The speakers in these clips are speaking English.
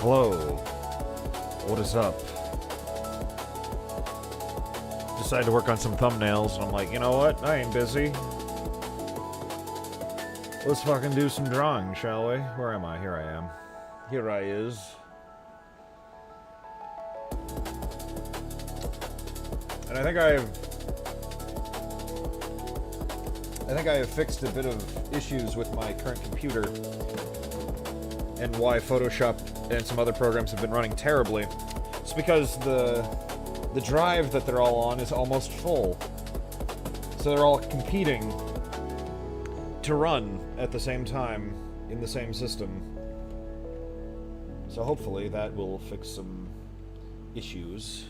Hello. What is up? Decided to work on some thumbnails, and I'm like, you know what? I ain't busy. Let's fucking do some drawing, shall we? Where am I? Here I am. Here I is. And I think I have fixed a bit of issues with my current computer and why Photoshop and some other programs have been running terribly. It's because the drive that they're all on is almost full. So they're all competing to run at the same time in the same system. So hopefully that will fix some issues.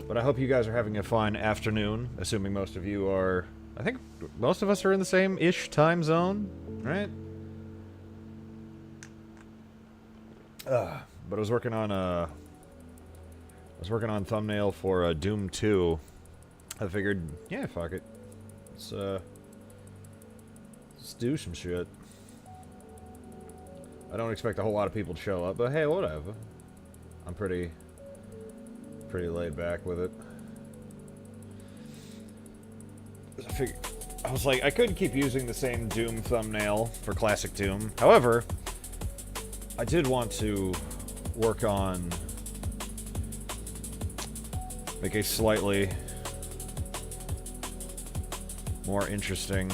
But I hope you guys are having a fine afternoon, assuming most of you are... I think most of us are in the same-ish time zone, right? But I was working on thumbnail for Doom 2. I figured, yeah, fuck it. Let's do some shit. I don't expect a whole lot of people to show up, but hey, whatever. I'm pretty laid back with it. I was like, I could keep using the same Doom thumbnail for classic Doom. However, I did want to work on make a slightly more interesting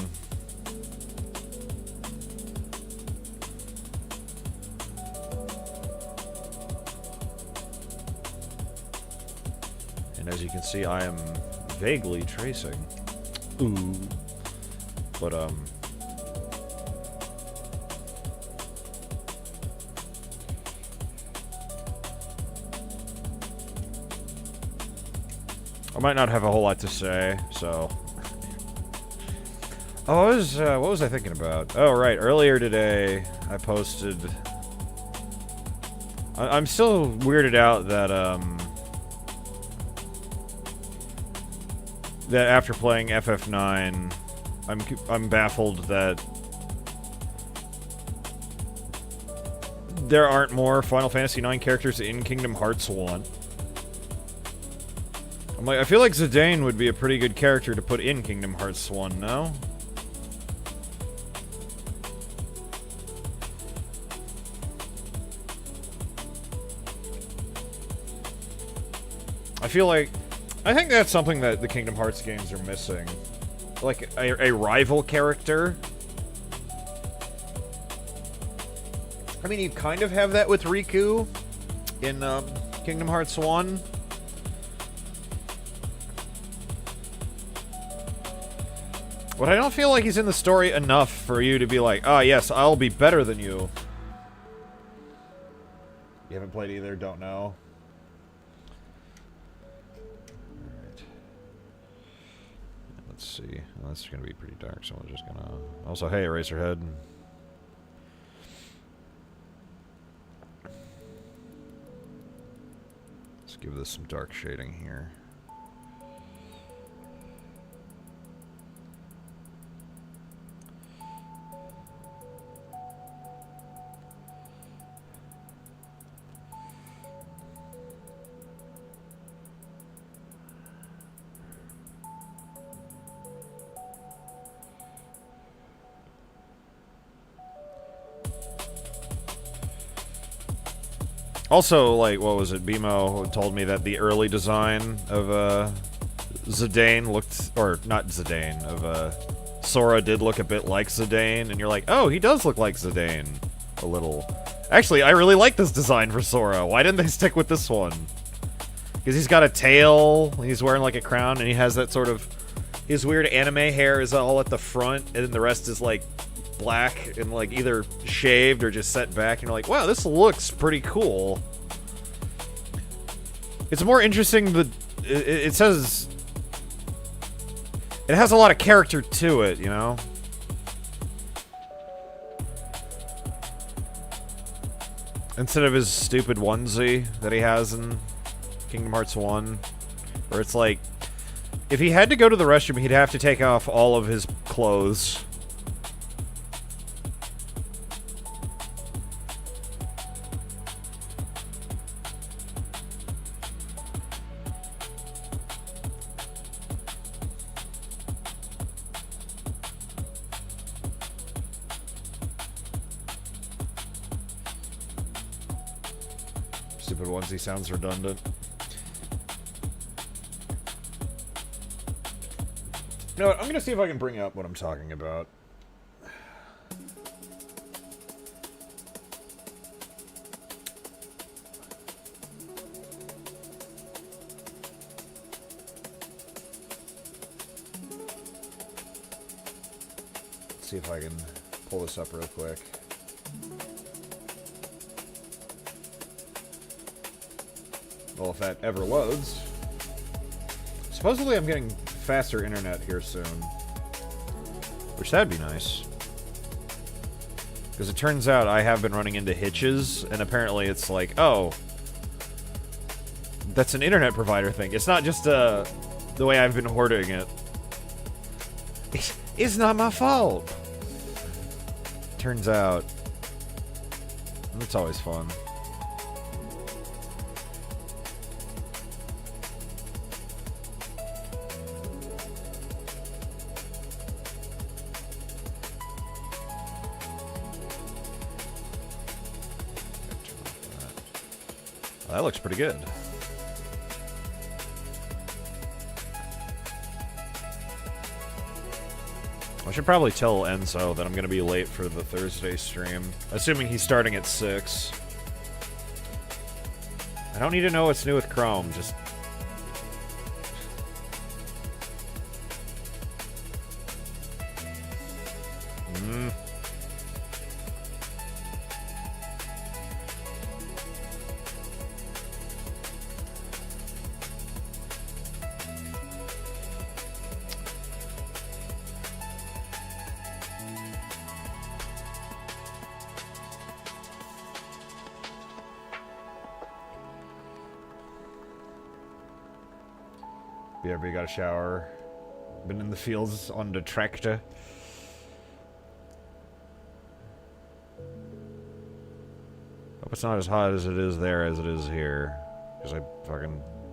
and as you can see I am vaguely tracing. Ooh. But I might not have a whole lot to say, so... Oh, what was I thinking about? Oh, right, earlier today, I posted... I'm still weirded out that, that after playing FF9, I'm baffled that there aren't more Final Fantasy IX characters in Kingdom Hearts 1. I'm like, I feel like Zidane would be a pretty good character to put in Kingdom Hearts 1, no? I think that's something that the Kingdom Hearts games are missing. Like, a rival character. I mean, you kind of have that with Riku in, Kingdom Hearts 1. But I don't feel like he's in the story enough for you to be like, ah, yes, I'll be better than you. You haven't played either, don't know. Alright. Let's see. Well, that's gonna be pretty dark, so we're just gonna... Also, hey, Eraserhead. Let's give this some dark shading here. Also, like, what was it? BMO told me that the early design of Zidane looked, or not Zidane, of Sora did look a bit like Zidane, and you're like, oh, he does look like Zidane. A little. Actually, I really like this design for Sora. Why didn't they stick with this one? Because he's got a tail, he's wearing like a crown, and he has that sort of... His weird anime hair is all at the front, and then the rest is like black and like either shaved or just set back, and you're like, wow, this looks pretty cool. It's more interesting that it says... It has a lot of character to it, you know? Instead of his stupid onesie that he has in Kingdom Hearts 1, where it's like, if he had to go to the restroom, he'd have to take off all of his clothes. Stupid onesie sounds redundant. You know what? I'm gonna see if I can bring up what I'm talking about. Let's see if I can pull this up real quick. Well, if that ever loads. Supposedly I'm getting faster internet here soon. Which, that'd be nice. Because it turns out I have been running into hitches, and apparently it's like, oh, that's an internet provider thing. It's not just the way I've been hoarding it. It's not my fault. Turns out. That's always fun. That looks pretty good. I should probably tell Enzo that I'm going to be late for the Thursday stream. Assuming he's starting at 6. I don't need to know what's new with Chrome, just... BRB got a shower. Been in the fields on the tractor. Hope it's not as hot as it is there as it is here. Because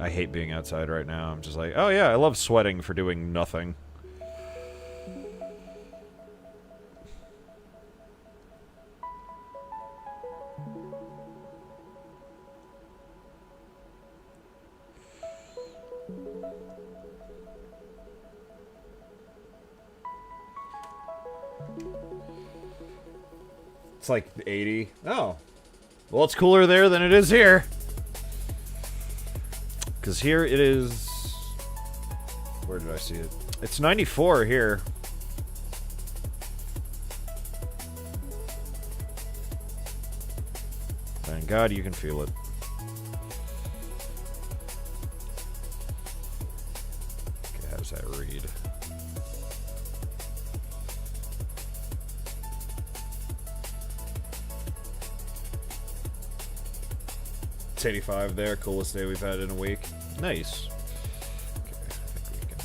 I hate being outside right now. I'm just like, oh yeah, I love sweating for doing nothing. It's like 80. Oh. Well, it's cooler there than it is here. Because here it is... Where did I see it? It's 94 here. Thank God you can feel it. Okay, how does that read? It's 85 there, coolest day we've had in a week. Nice. Okay, I think we can...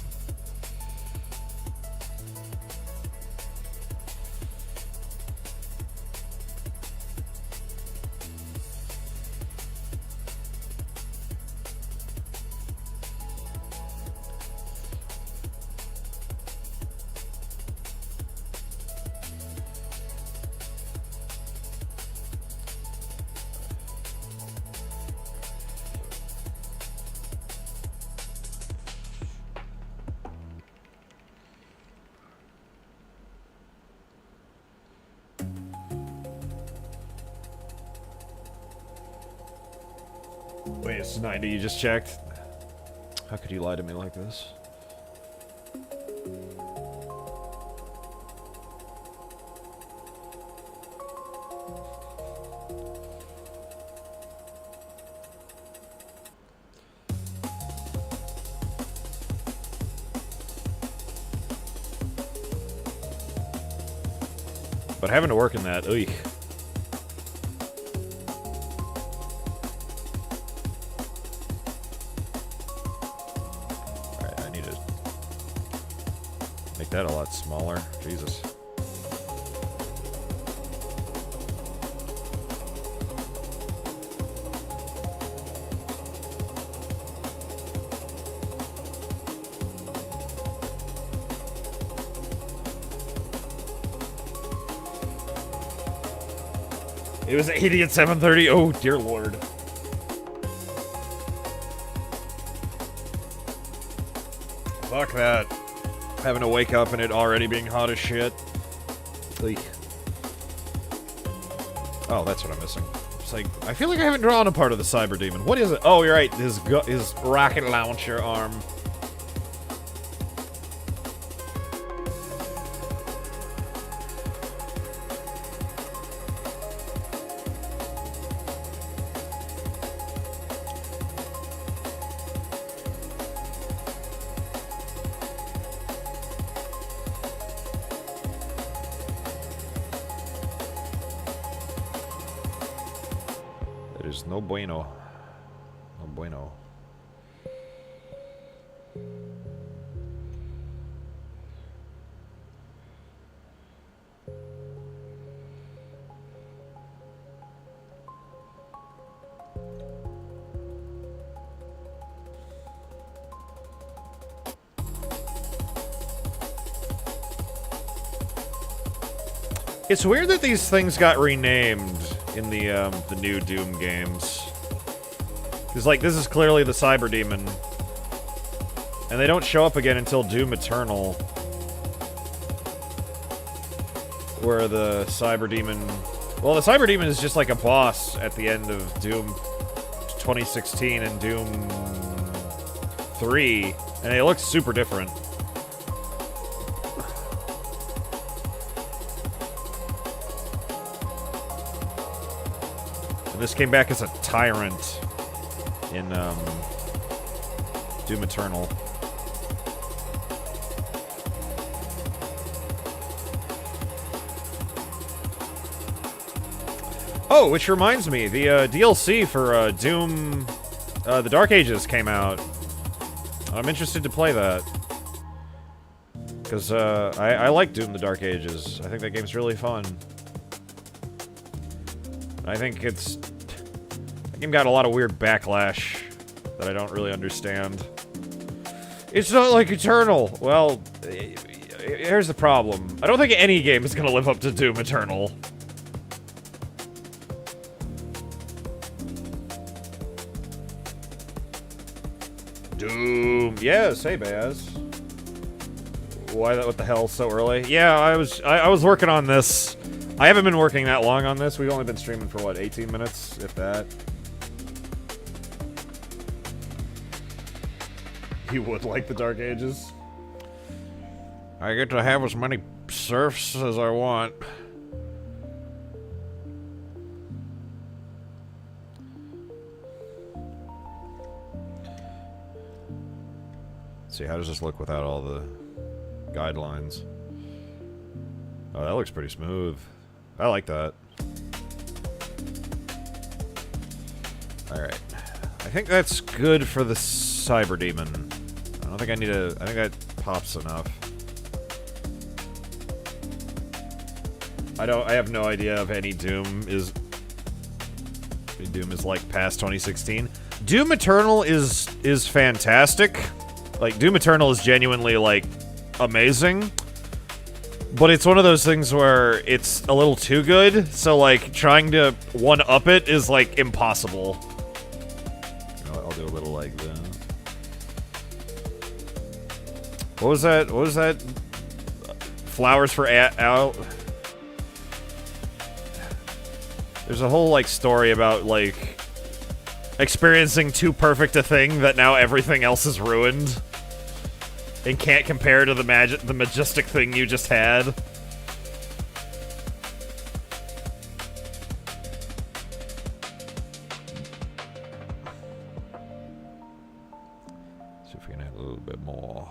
Wait, it's 90, you just checked? How could you lie to me like this? But having to work in that, ugh. Alright, I need to make that a lot smaller. Jesus. It was 80 at 7:30. Oh, dear lord. Fuck that. Having to wake up and it already being hot as shit. Eek. Oh, that's what I'm missing. It's like, I feel like I haven't drawn a part of the Cyber Demon. What is it? Oh, you're right. His rocket launcher arm. No bueno. No bueno. It's weird that these things got renamed in the new Doom games. Because, like, this is clearly the Cyber Demon. And they don't show up again until Doom Eternal. Where the Cyber Demon... Well, the Cyber Demon is just like a boss at the end of Doom 2016 and Doom 3. And it looks super different. And this came back as a tyrant in Doom Eternal. Oh, which reminds me, the DLC for Doom, the Dark Ages came out. I'm interested to play that. Because I like Doom the Dark Ages. I think that game's really fun. I think it's... That game got a lot of weird backlash that I don't really understand. It's not like Eternal! Well, here's the problem. I don't think any game is gonna live up to Doom Eternal. Doom! Yes, hey Baz. Why what the hell so early? Yeah, I was working on this. I haven't been working that long on this. We've only been streaming for what, 18 minutes, if that. You would like the Dark Ages? I get to have as many serfs as I want. Let's see, how does this look without all the guidelines? Oh, that looks pretty smooth. I like that. Alright. I think that's good for the Cyber Demon. I don't think I need to... I think that pops enough. I have no idea if any Doom is like past 2016. Doom Eternal is fantastic. Like, Doom Eternal is genuinely, like, amazing. But it's one of those things where it's a little too good, so, like, trying to one-up it is, like, impossible. I'll do a little like that. What was that? What was that? Flowers for out. There's a whole, like, story about, like... experiencing too perfect a thing that now everything else is ruined and can't compare to the majestic thing you just had. See if we can add a little bit more.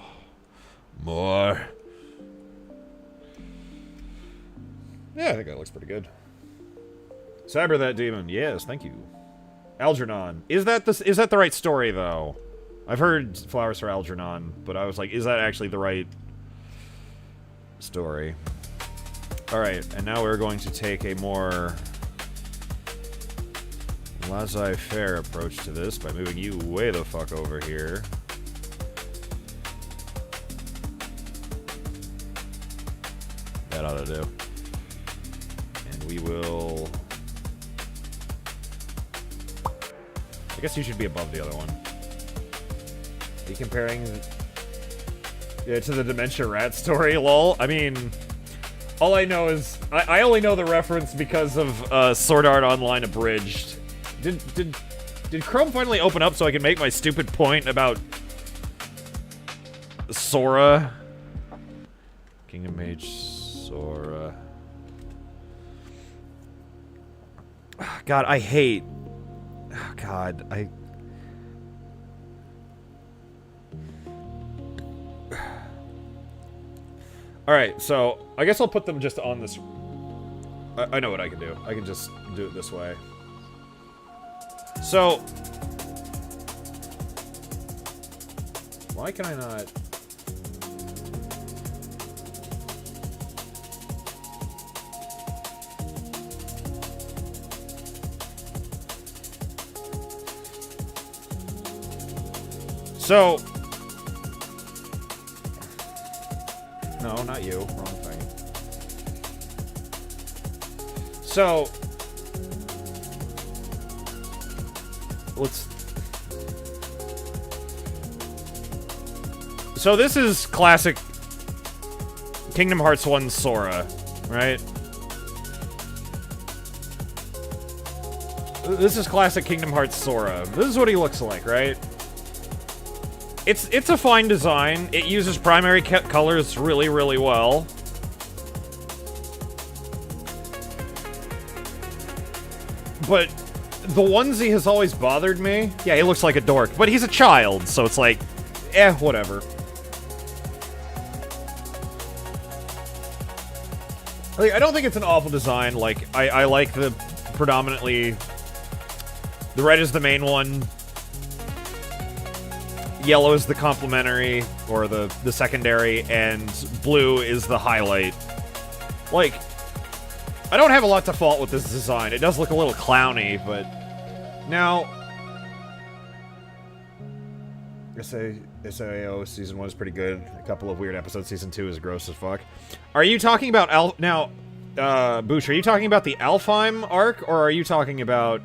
Yeah, I think that looks pretty good. Cyber that demon. Yes, thank you. Algernon. Is that the right story though? I've heard Flowers for Algernon, but I was like, is that actually the right story? Alright, and now we're going to take a more laissez-faire approach to this by moving you way the fuck over here. That ought to do. And we will... I guess you should be above the other one. Are you comparing to the Dementia Rat story, lol? I mean, all I know is... I only know the reference because of Sword Art Online Abridged. Did Chrome finally open up so I can make my stupid point about Sora? Kingdom Mage Sora. God, I hate... Oh, God, Alright, so I guess I'll put them just on this... I know what I can do. I can just do it this way. So... Why can I not... So... No, not you. Wrong thing. So... Let's... So this is classic Kingdom Hearts 1 Sora, right? This is classic Kingdom Hearts Sora. This is what he looks like, right? It's a fine design. It uses primary colors really, really well. But the onesie has always bothered me. Yeah, he looks like a dork, but he's a child, so it's like, whatever. Like, I don't think it's an awful design. Like, I like the predominantly... The red is the main one. Yellow is the complementary, or the secondary, and blue is the highlight. Like, I don't have a lot to fault with this design. It does look a little clowny, but... Now... SAO Season 1 is pretty good. A couple of weird episodes. Season 2 is gross as fuck. Are you talking about Now, Boosh, are you talking about the Alfheim arc, or are you talking about,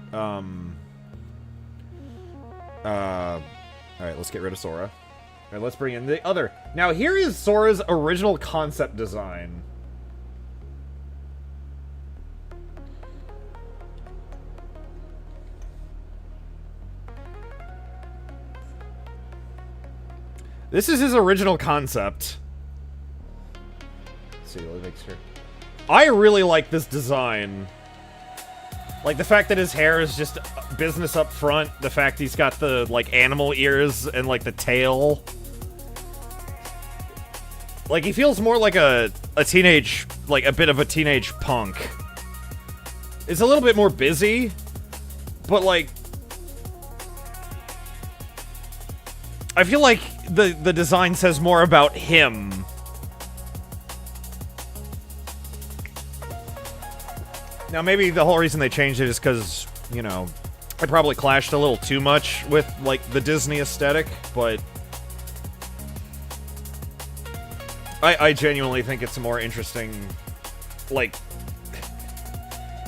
Alright, let's get rid of Sora. Alright, let's bring in the other. Now, here is Sora's original concept design. This is his original concept. Let's see, let me make sure. I really like this design. Like, the fact that his hair is just business up front. The fact he's got the, like, animal ears and, like, the tail. Like, he feels more like a teenage... Like, a bit of a teenage punk. It's a little bit more busy. But, like... I feel like the design says more about him. Now, maybe the whole reason they changed it is because, you know, it probably clashed a little too much with, like, the Disney aesthetic, but... I genuinely think it's a more interesting... Like...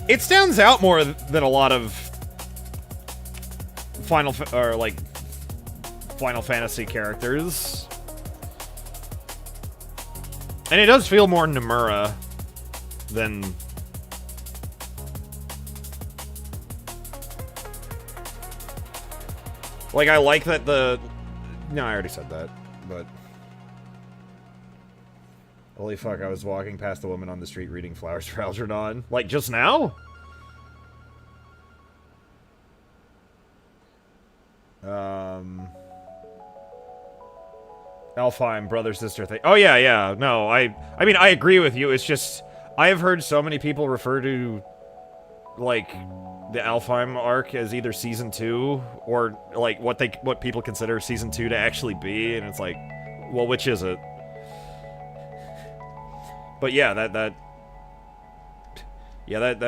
It stands out more than a lot of... Final Fantasy characters. And it does feel more Nomura than... Like, I like that the... No, I already said that, but... Holy fuck, I was walking past a woman on the street reading Flowers for Algernon. Like, just now? Alfheim, brother-sister thing. Oh, yeah, yeah. No, I mean, I agree with you. It's just... I have heard so many people refer to, like, the Alfheim arc as either Season 2 or, like, what people consider Season 2 to actually be, and it's like, well, which is it? But yeah, that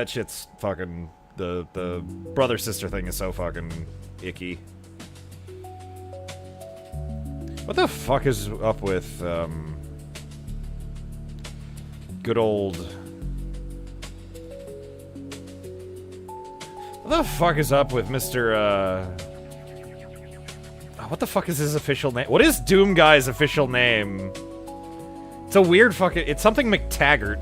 shit's fucking... The brother-sister thing is so fucking icky. What the fuck is up with, good old... What the fuck is up with Mr., what the fuck is his official name? What is Doom Guy's official name? It's a weird fucking... It's something McTaggart.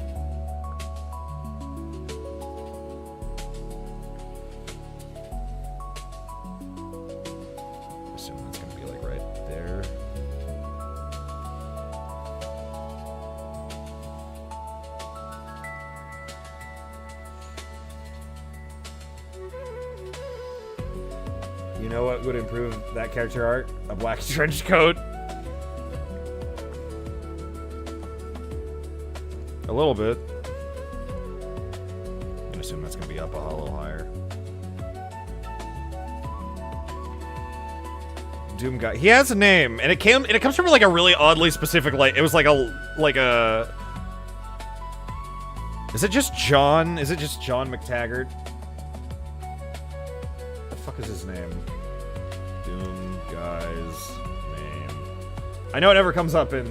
I assume that's gonna be, like, right there. You know what would improve that character art? A black trench coat. A little bit. I'm gonna assume that's gonna be up a little higher. Doom Guy. He has a name, and it comes from like a really oddly specific, like, it was like a Is it just John? Is it just John McTaggart? What the fuck is his name? Doom Guy's name. I know it never comes up in...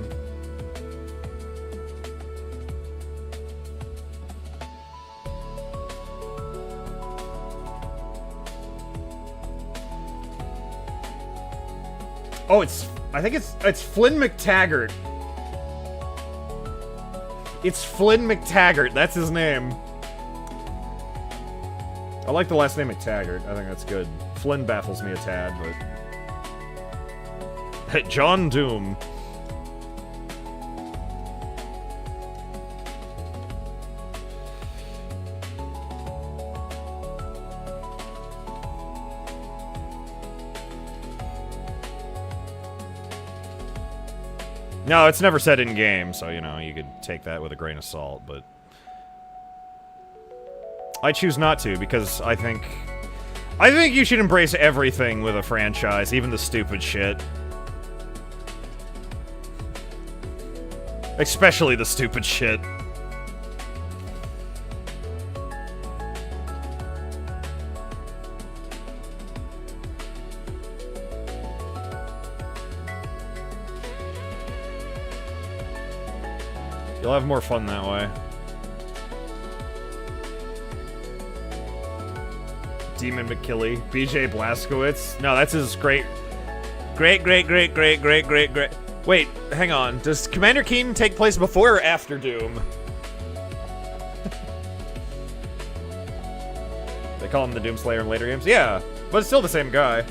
Oh, I think it's Flynn McTaggart. It's Flynn McTaggart, that's his name. I like the last name McTaggart, I think that's good. Flynn baffles me a tad, but... John Doom. No, it's never said in-game, so, you know, you could take that with a grain of salt, but... I choose not to, because I think you should embrace everything with a franchise, even the stupid shit. Especially the stupid shit. You'll have more fun that way. Demon McKilly. BJ Blazkowicz. No, that's his great... Great. Wait, hang on. Does Commander Keen take place before or after Doom? They call him the Doomslayer in later games? Yeah, but it's still the same guy.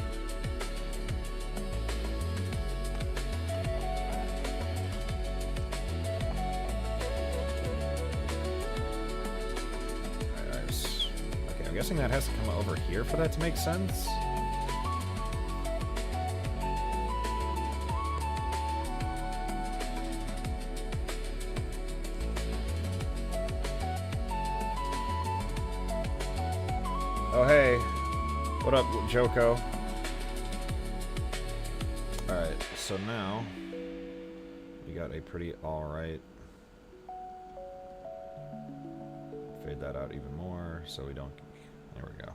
That has to come over here for that to make sense. Oh hey, what up, Joko? Alright, so now we got a pretty alright. Fade that out even more so we don't... There we go.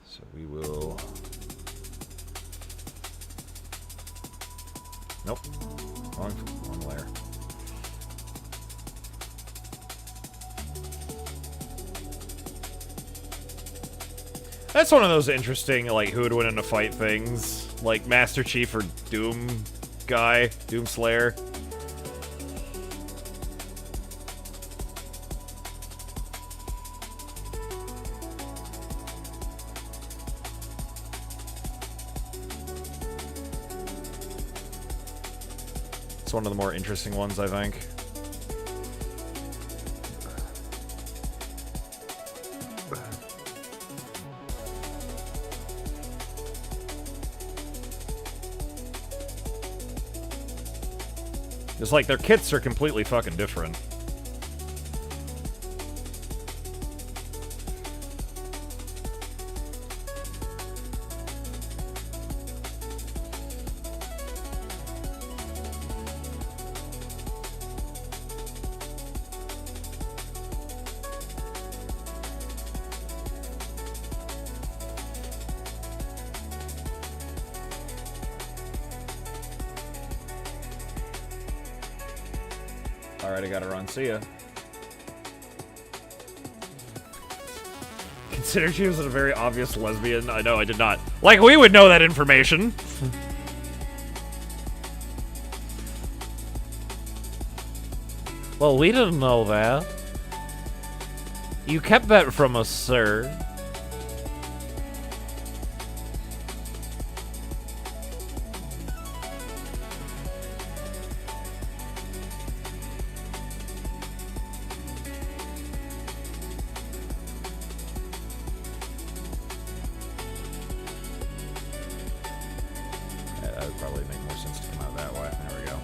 So we will... Nope. Wrong layer. That's one of those interesting, like, who would win in a fight things. Like, Master Chief or Doom Guy, Doomslayer. It's one of the more interesting ones, I think. It's like their kits are completely fucking different. Alright, I gotta run. See ya. Consider she was a very obvious lesbian. I know, I did not. Like, we would know that information. Well, we didn't know that. You kept that from us, sir. That would probably make more sense to come out that way. There we go.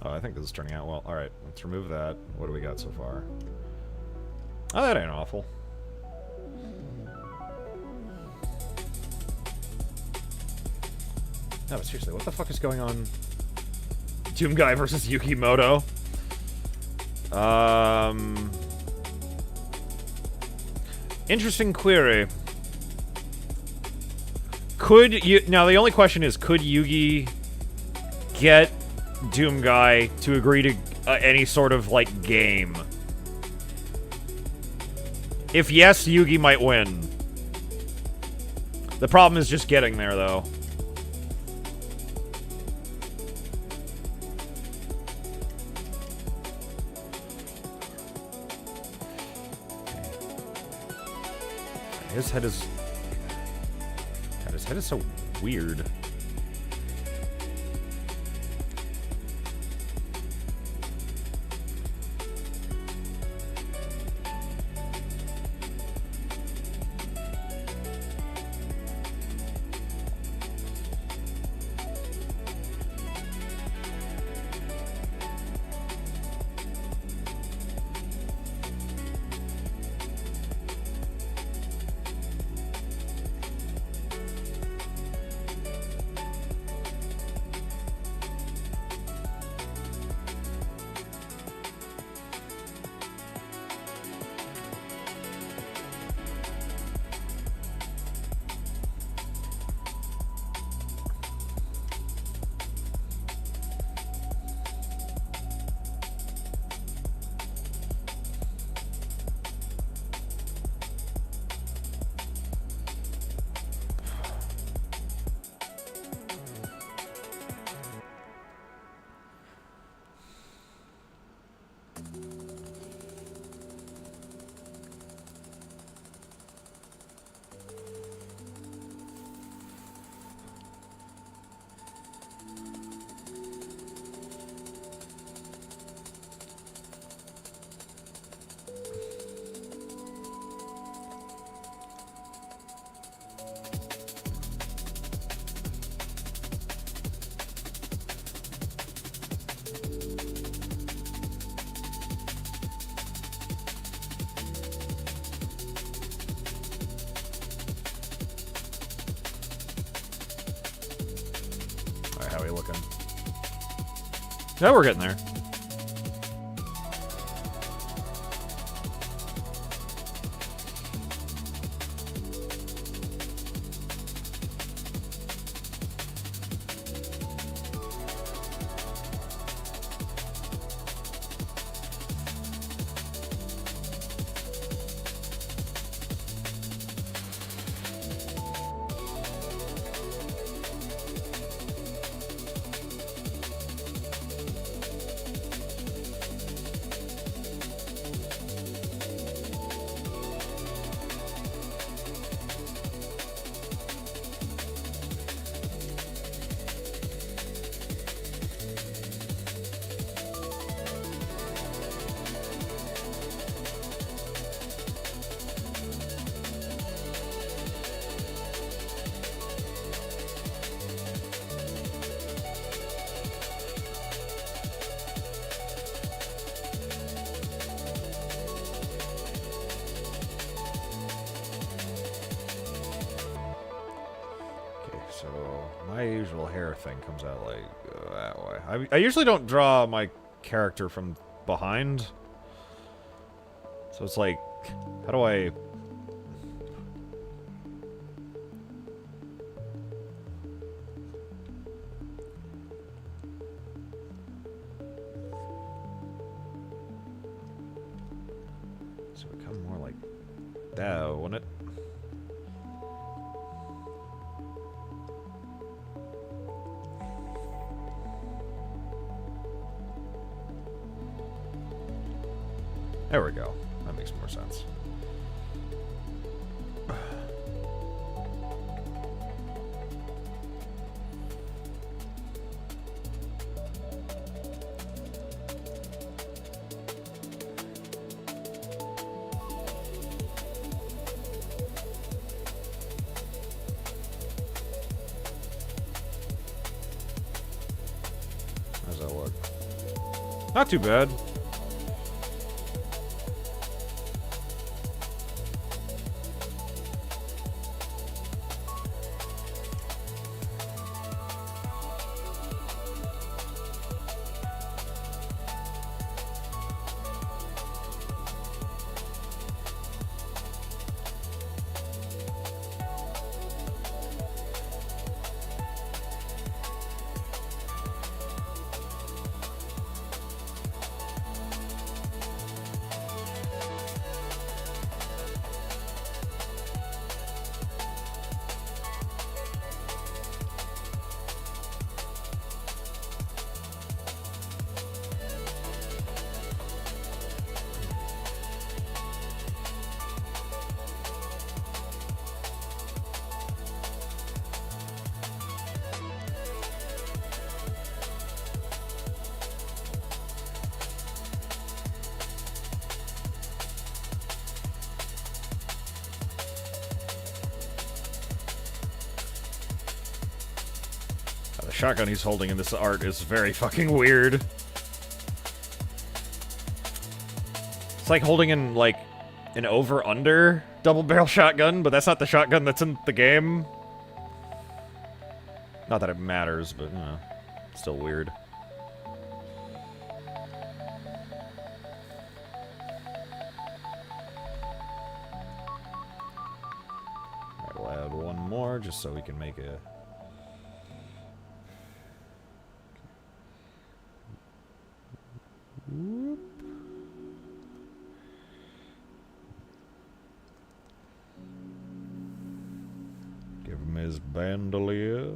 Oh, I think this is turning out well. Alright, let's remove that. What do we got so far? Oh, that ain't awful. No, but seriously, what the fuck is going on? Doom Guy versus Yukimoto. Interesting query. Could you... Now, the only question is, could Yugi get Doom Guy to agree to any sort of, like, game? If yes, Yugi might win. The problem is just getting there, though. His head is... God, his head is so weird. How are we looking? Yeah, we're getting there. usual hair thing comes out like that way. I usually don't draw my character from behind. So it's like, how do I... So it become more like that, wouldn't it? There we go. That makes more sense. How's that look? Not too bad. The shotgun he's holding in this art is very fucking weird. It's like holding in, like, an over-under double-barrel shotgun, but that's not the shotgun that's in the game. Not that it matters, but, you know, it's still weird. Alright, we'll add one more just so we can make a... Whoop. Give him his bandolier.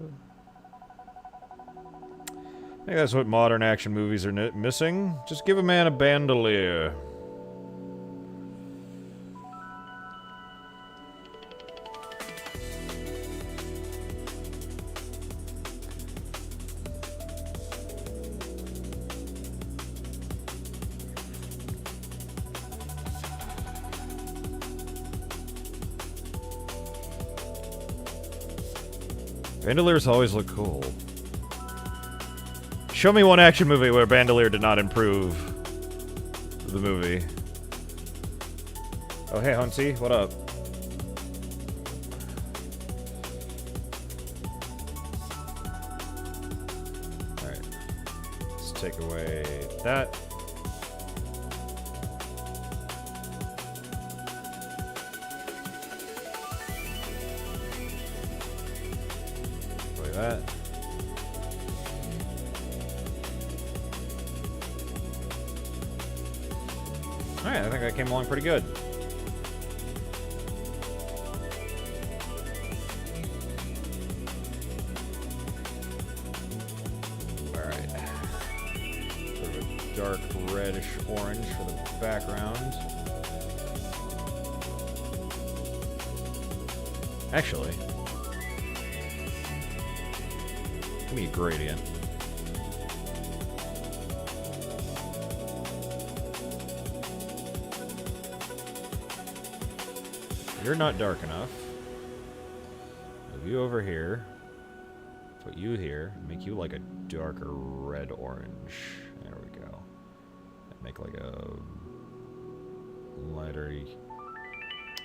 I think that's what modern action movies are missing. Just give a man a bandolier. Bandoliers always look cool. Show me one action movie where Bandolier did not improve the movie. Oh, hey, Huntsy, what up? Alright. Let's take away that. That. Alright, I think that came along pretty good. Alright. Sort of a dark reddish orange for the background. Actually, give me a gradient. You're not dark enough. Move you over here. Put you here. Make you like a darker red orange. There we go. And make like a lighter.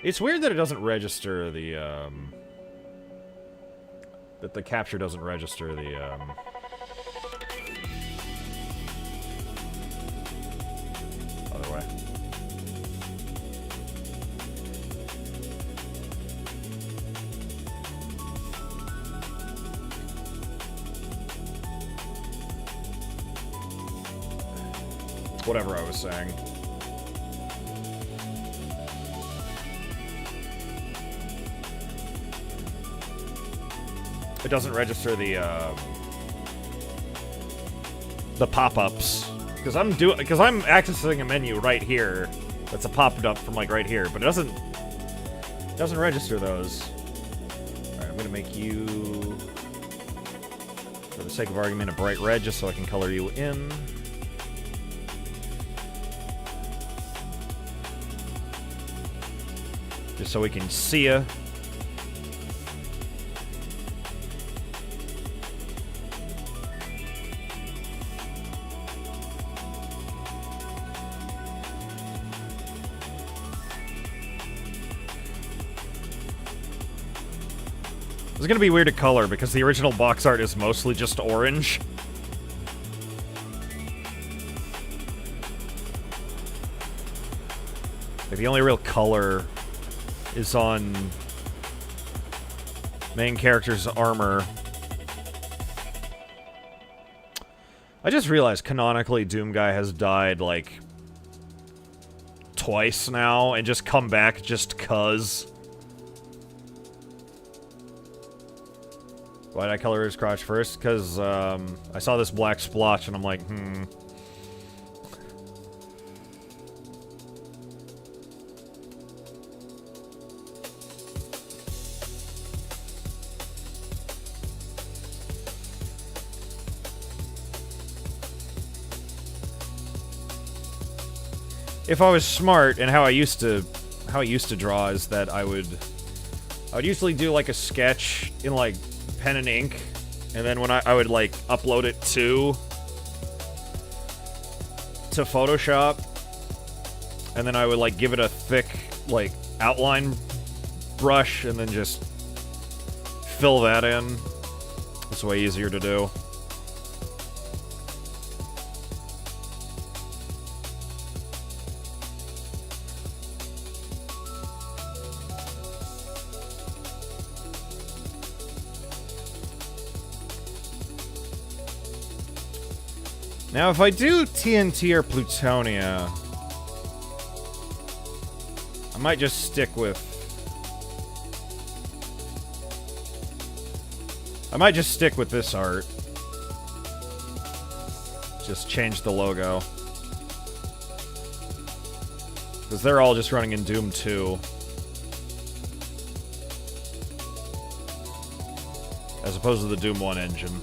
It's weird that it doesn't register the that the capture doesn't register the, other way. Whatever I was saying. It doesn't register the pop-ups because I'm accessing a menu right here that's a popped up from like right here, but it doesn't register those. All right, I'm gonna make you, for the sake of argument, a bright red just so I can color you in. Just so we can see ya. It's gonna be weird to color because the original box art is mostly just orange. Like the only real color is on main character's armor. I just realized canonically Doom Guy has died like twice now and just come back just 'cause. Why did I color his crotch first? Because, I saw this black splotch and I'm like, If I was smart, and how I used to draw is that I would usually do like a sketch in like pen and ink, and then when I would like upload it to Photoshop, and then I would like give it a thick like outline brush and then just fill that in. It's way easier to do. Now, if I do TNT or Plutonia, I might just stick with... this art. Just change the logo. Because they're all just running in Doom 2. As opposed to the Doom 1 engine.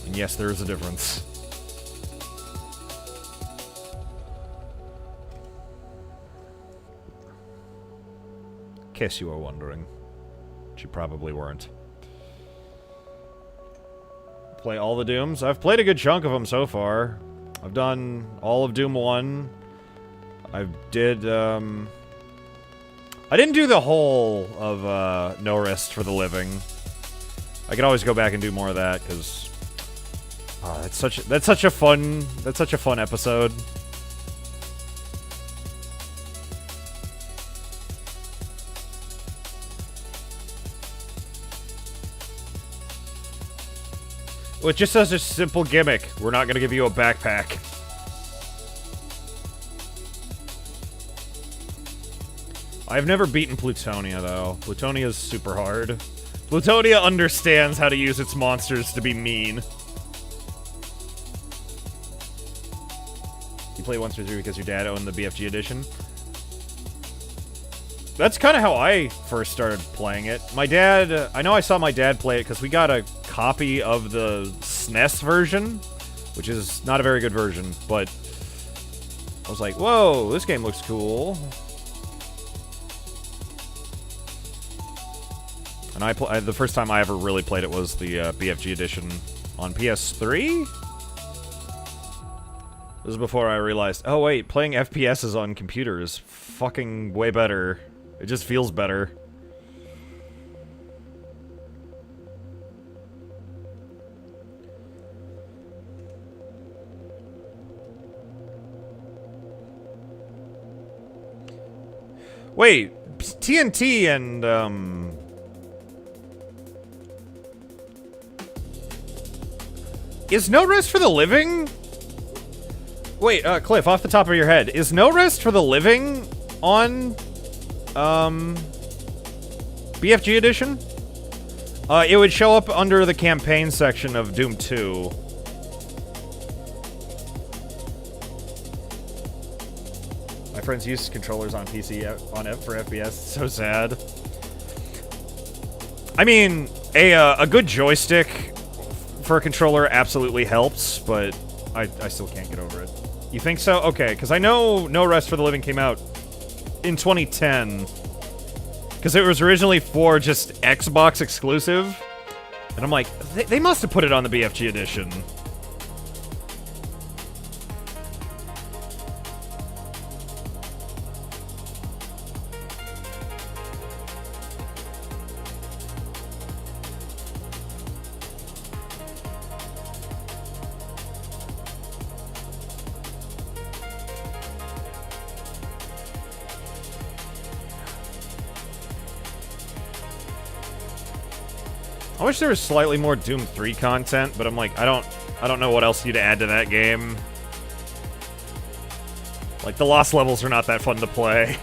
And yes, there is a difference. In case you were wondering. Which you probably weren't. Play all the Dooms? I've played a good chunk of them so far. I've done all of Doom 1. I didn't do the whole of No Rest for the Living. I could always go back and do more of that, because... Oh, that's such a fun episode. Well, it just has a simple gimmick. We're not gonna give you a backpack. I've never beaten Plutonia, though. Plutonia is super hard. Plutonia understands how to use its monsters to be mean. You play 1 through 3 because your dad owned the BFG edition? That's kind of how I first started playing it. My dad... I know I saw my dad play it because we got a copy of the SNES version, which is not a very good version, but I was like, whoa, this game looks cool. And the first time I ever really played it was the BFG edition on PS3? This is before I realized, oh wait, playing FPS on computer is fucking way better. It just feels better. Wait, TNT and, is No Rest for the Living? Wait, Cliff, off the top of your head, is No Rest for the Living on, BFG Edition? It would show up under the campaign section of Doom 2. My friends use controllers on PC for FPS. So sad. I mean, a good joystick for a controller absolutely helps, but I still can't get over it. You think so? Okay, because I know No Rest for the Living came out in 2010. Because it was originally for just Xbox exclusive. And I'm like, they must have put it on the BFG edition. I wish there was slightly more Doom 3 content, but I'm like, I don't know what else you'd add to that game. Like, the Lost levels are not that fun to play.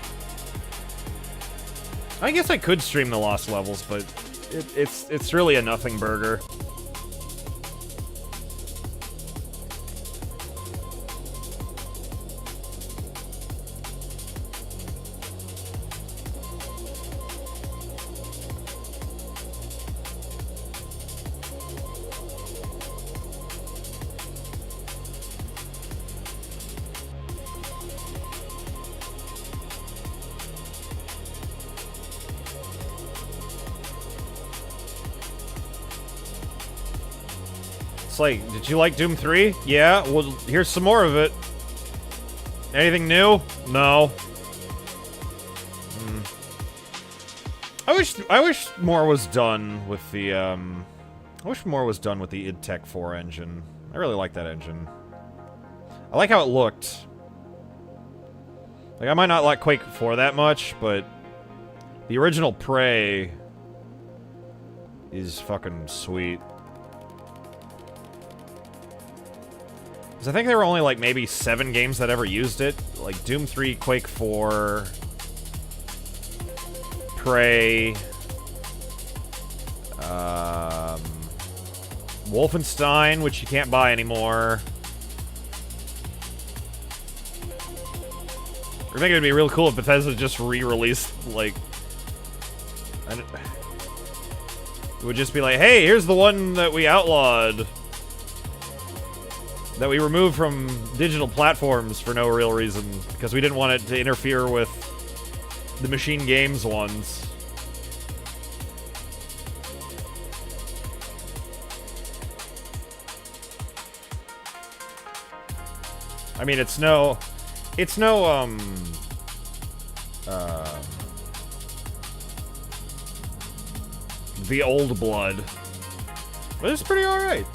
I guess I could stream the Lost levels, but it's really a nothing burger. Like, did you like Doom 3? Yeah, well, here's some more of it. Anything new? No. I wish more was done with the, I wish more was done with the id Tech 4 engine. I really like that engine. I like how it looked. Like, I might not like Quake 4 that much, but the original Prey is fucking sweet. Because I think there were only, like, maybe 7 games that ever used it. Like, Doom 3, Quake 4, Prey, Wolfenstein, which you can't buy anymore. I think it would be real cool if Bethesda just re-released, like... it would just be like, hey, here's the one that we outlawed. That we removed from digital platforms for no real reason, because we didn't want it to interfere with the Machine Games ones. I mean, it's no, The Old Blood, but it's pretty alright.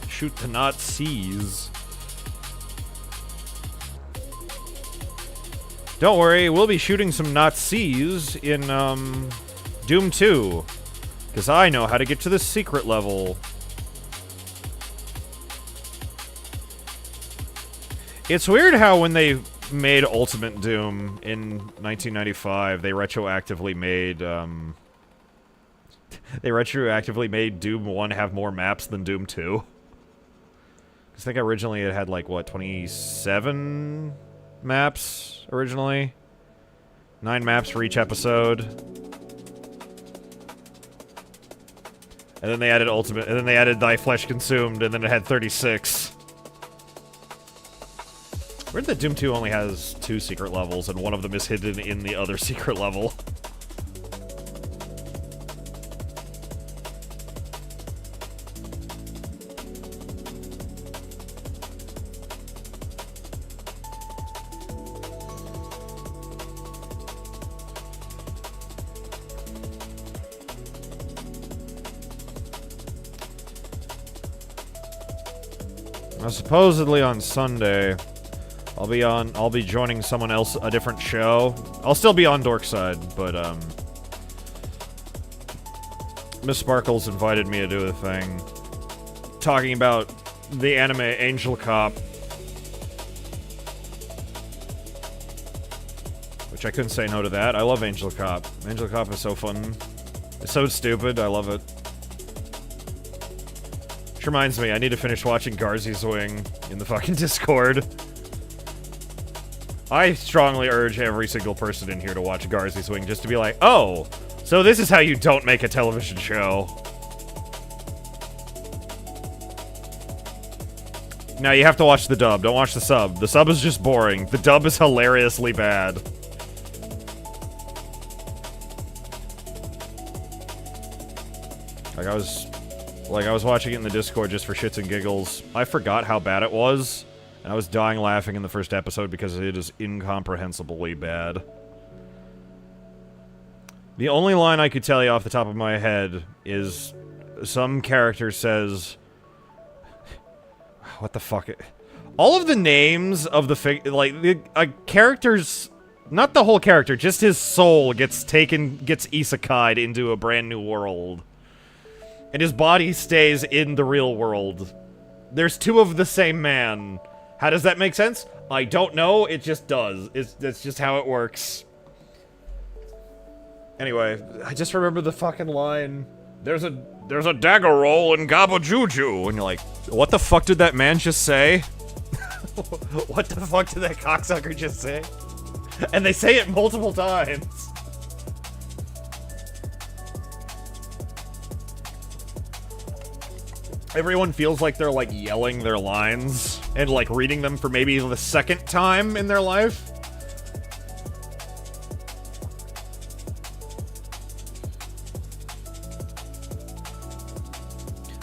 Shoot the Nazis. Don't worry, we'll be shooting some Nazis in, Doom 2. Because I know how to get to the secret level. It's weird how when they made Ultimate Doom in 1995, they retroactively made Doom 1 have more maps than Doom 2. I think originally it had, like, what, 27 maps, originally? 9 maps for each episode. And then they added Ultimate, and then they added Thy Flesh Consumed, and then it had 36. Weird that Doom 2 only has 2 secret levels, and one of them is hidden in the other secret level. Now, supposedly on Sunday, I'll be joining someone else, a different show. I'll still be on Dorkside, but, Miss Sparkles invited me to do a thing talking about the anime Angel Cop, which I couldn't say no to that. I love Angel Cop. Angel Cop is so fun. It's so stupid. I love it. Which reminds me, I need to finish watching Garzy's Wing in the fucking Discord. I strongly urge every single person in here to watch Garzy's Wing just to be like, oh, so this is how you don't make a television show. Now you have to watch the dub, don't watch the sub. The sub is just boring. The dub is hilariously bad. Like I was watching it in the Discord just for shits and giggles. I forgot how bad it was, and I was dying laughing in the first episode because it is incomprehensibly bad. The only line I could tell you off the top of my head is some character says, what the fuck? All of the names of the characters, not the whole character, just his soul gets isekai'd into a brand new world. And his body stays in the real world. There's two of the same man. How does that make sense? I don't know, it just does. That's just how it works. Anyway, I just remember the fucking line. There's a dagger roll in Gaba Juju. And you're like, what the fuck did that man just say? What the fuck did that cocksucker just say? And they say it multiple times. Everyone feels like they're, like, yelling their lines and, like, reading them for maybe the second time in their life.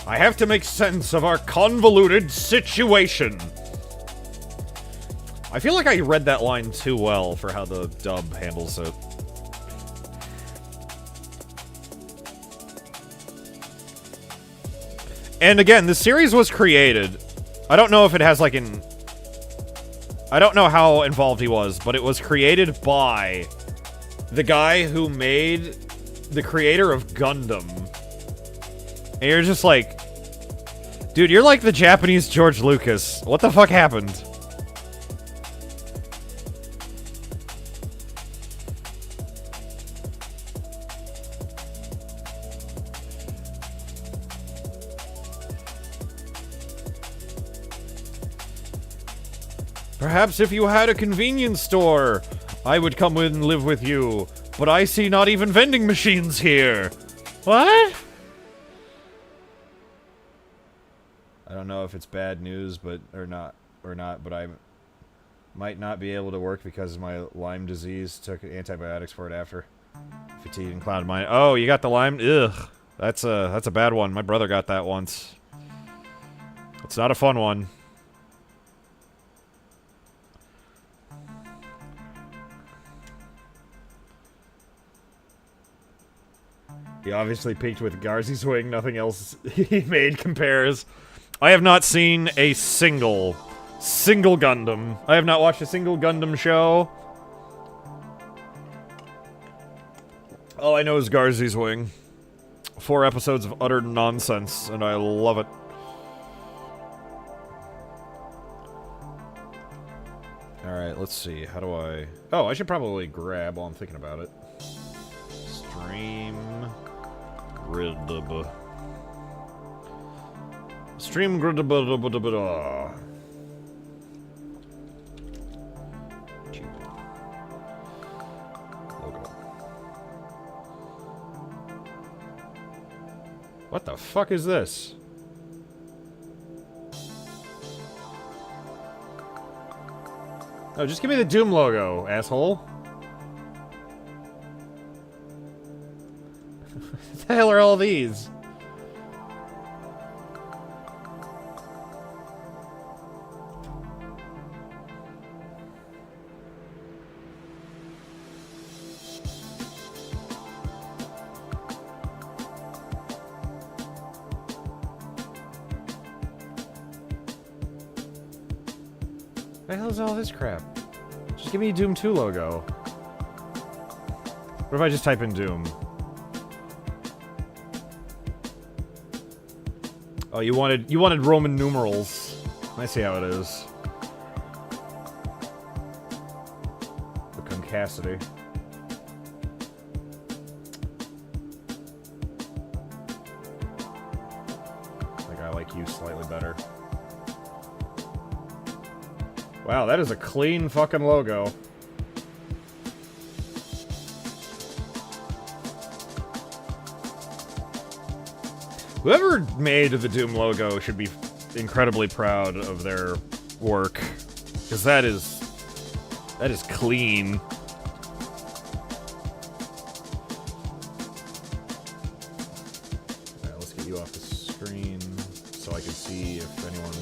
I have to make sense of our convoluted situation. I feel like I read that line too well for how the dub handles it. And again, the series was created. I don't know if it has like an... I don't know how involved he was, but it was created by the guy who made the creator of Gundam. And you're just like, dude, you're like the Japanese George Lucas. What the fuck happened? Perhaps if you had a convenience store, I would come in and live with you. But I see not even vending machines here. What? I don't know if it's bad news, but or not, but I might not be able to work because of my Lyme disease. Took antibiotics for it after. Fatigue and clouded mind. Oh, you got the Lyme? Ugh. That's a bad one. My brother got that once. It's not a fun one. He obviously peaked with Garzy's Wing. Nothing else he made compares. I have not seen a single Gundam. I have not watched a single Gundam show. All I know is Garzy's Wing. 4 episodes of utter nonsense, and I love it. Alright, let's see. How do I... Oh, I should probably grab while I'm thinking about it. Stream... Gridb. Stream Gridb. What the fuck is this? Oh, just give me the Doom logo, asshole. What the hell are all these? What the hell is all this crap? Just give me a Doom 2 logo. What if I just type in Doom? Oh, you wanted Roman numerals. I see how it is. The concavity. I like you slightly better. Wow, that is a clean fucking logo. Whoever made the Doom logo should be incredibly proud of their work, because that is clean. Alright, let's get you off the screen so I can see if anyone...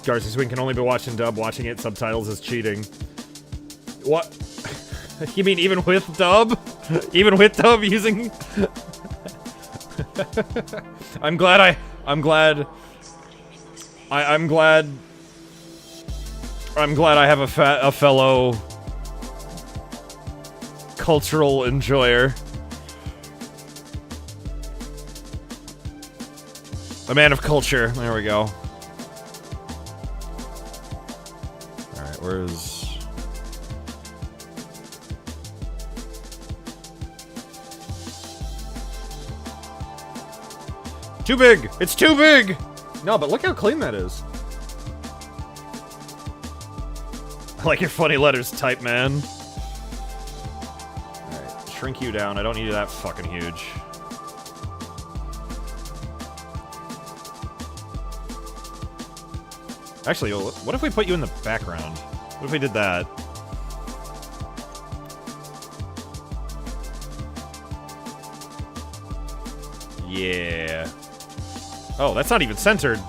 Darcy Swing can only be watched in dub. Watching it subtitles is cheating. What? You mean even with dub? Even with dub using... I'm glad I have a fellow cultural enjoyer. A man of culture. There we go. Alright, where's... Too big! It's too big! No, but look how clean that is. I like your funny letters type, man. Alright, shrink you down. I don't need you that fucking huge. Actually, what if we put you in the background? What if we did that? Yeah. Oh, that's not even centered.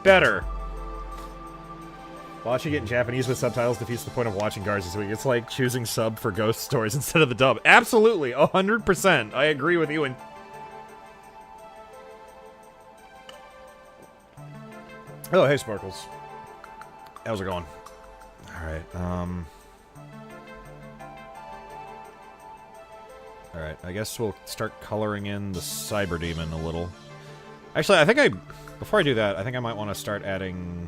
Better. Watching it in Japanese with subtitles defeats the point of watching Guards this week. It's like choosing sub for Ghost Stories instead of the dub. Absolutely, 100%. I agree with you. And oh, hey, Sparkles. How's it going? All right. Alright, I guess we'll start coloring in the Cyber Demon a little. Actually, before I do that, I think I might want to start adding...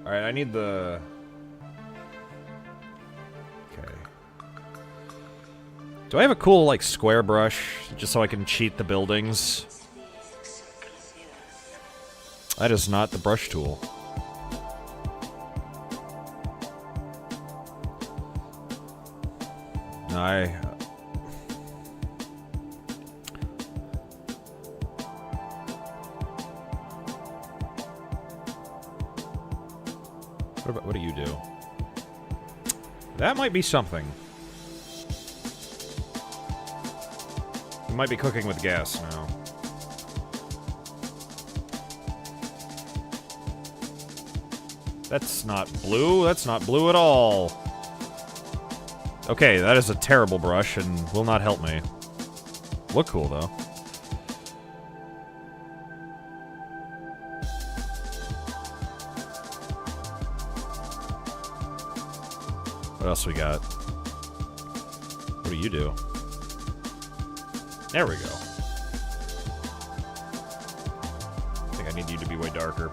Alright, I need the... Okay. Do I have a cool, like, square brush, just so I can cheat the buildings? That is not the brush tool. What do you do? That might be something. We might be cooking with gas now. That's not blue. That's not blue at all. Okay, that is a terrible brush and will not help me. Look cool, though. What else we got? What do you do? There we go. I think I need you to be way darker.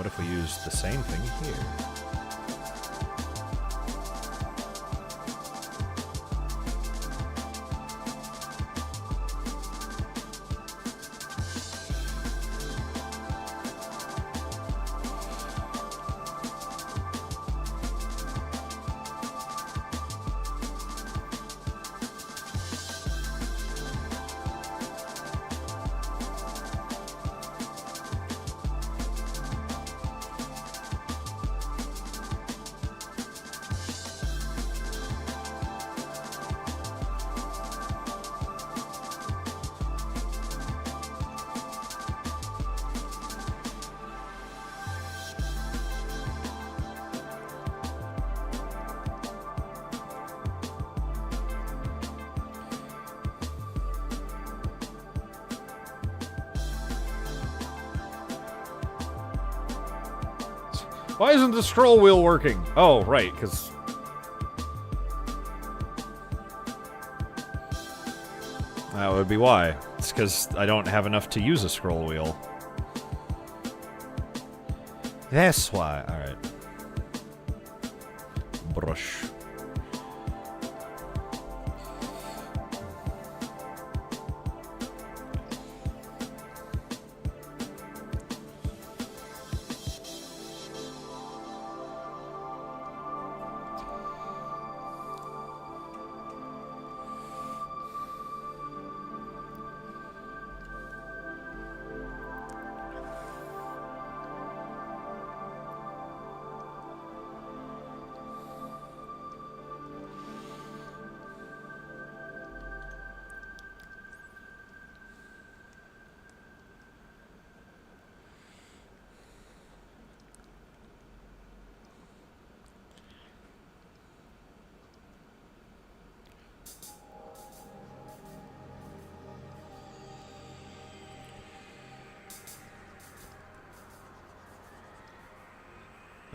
if we use the same thing here? Why isn't the scroll wheel working? Oh, right, because... that would be why. It's because I don't have enough to use a scroll wheel. That's why. Alright. Brush.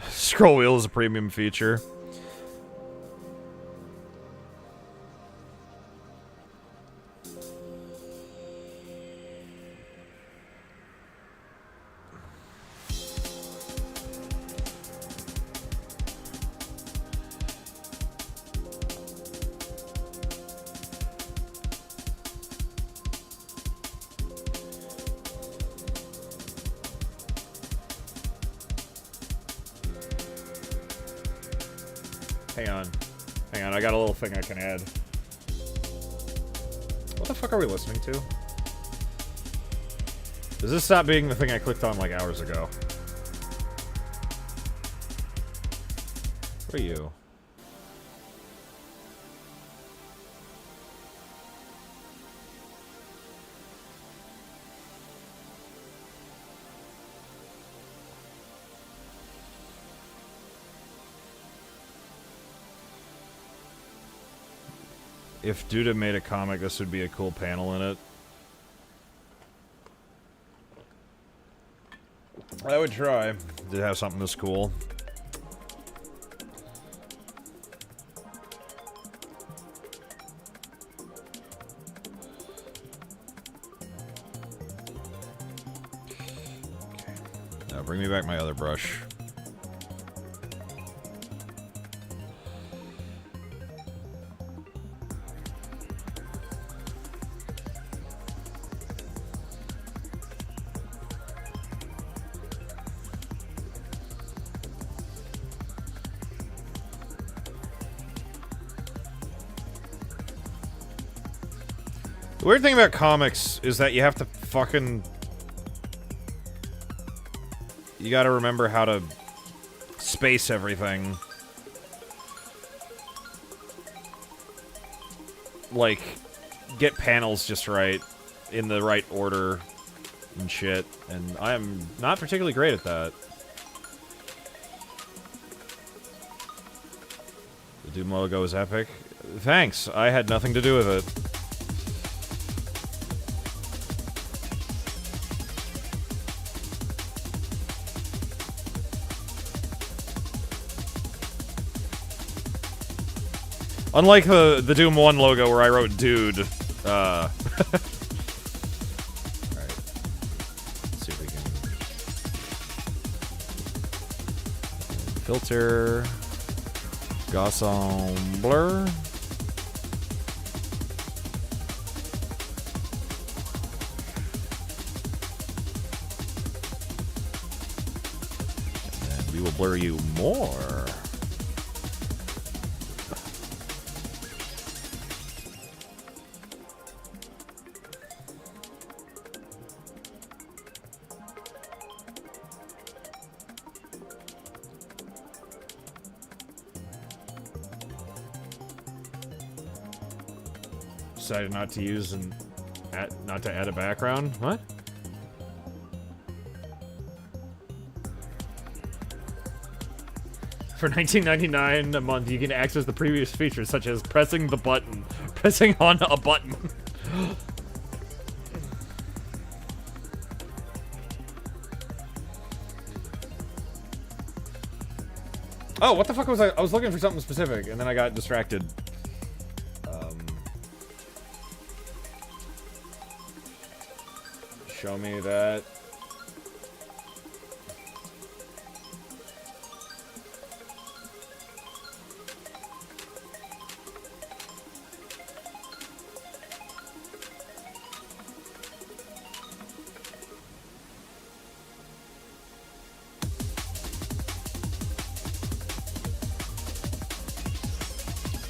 Scroll wheel is a premium feature. Hang on. Hang on, I got a little thing I can add. What the fuck are we listening to? Does this stop being the thing I clicked on like hours ago? What are you? If Duda made a comic, this would be a cool panel in it. I would try to have something this cool. Okay. Now bring me back my other brush. The weird thing about comics is that you have to fucking... You gotta remember how to space everything. Like, get panels just right, in the right order, and shit. And I am not particularly great at that. The Doom logo is epic. Thanks, I had nothing to do with it. Unlike the Doom 1 logo where I wrote dude, Alright. Let's see if we can... Filter. Gaussian blur. And we will blur you more. Decided not to use not to add a background. What? For $19.99 a month, you can access the previous features such as pressing the button, pressing on a button. Oh, what the fuck was I? I was looking for something specific, and then I got distracted. Show me that.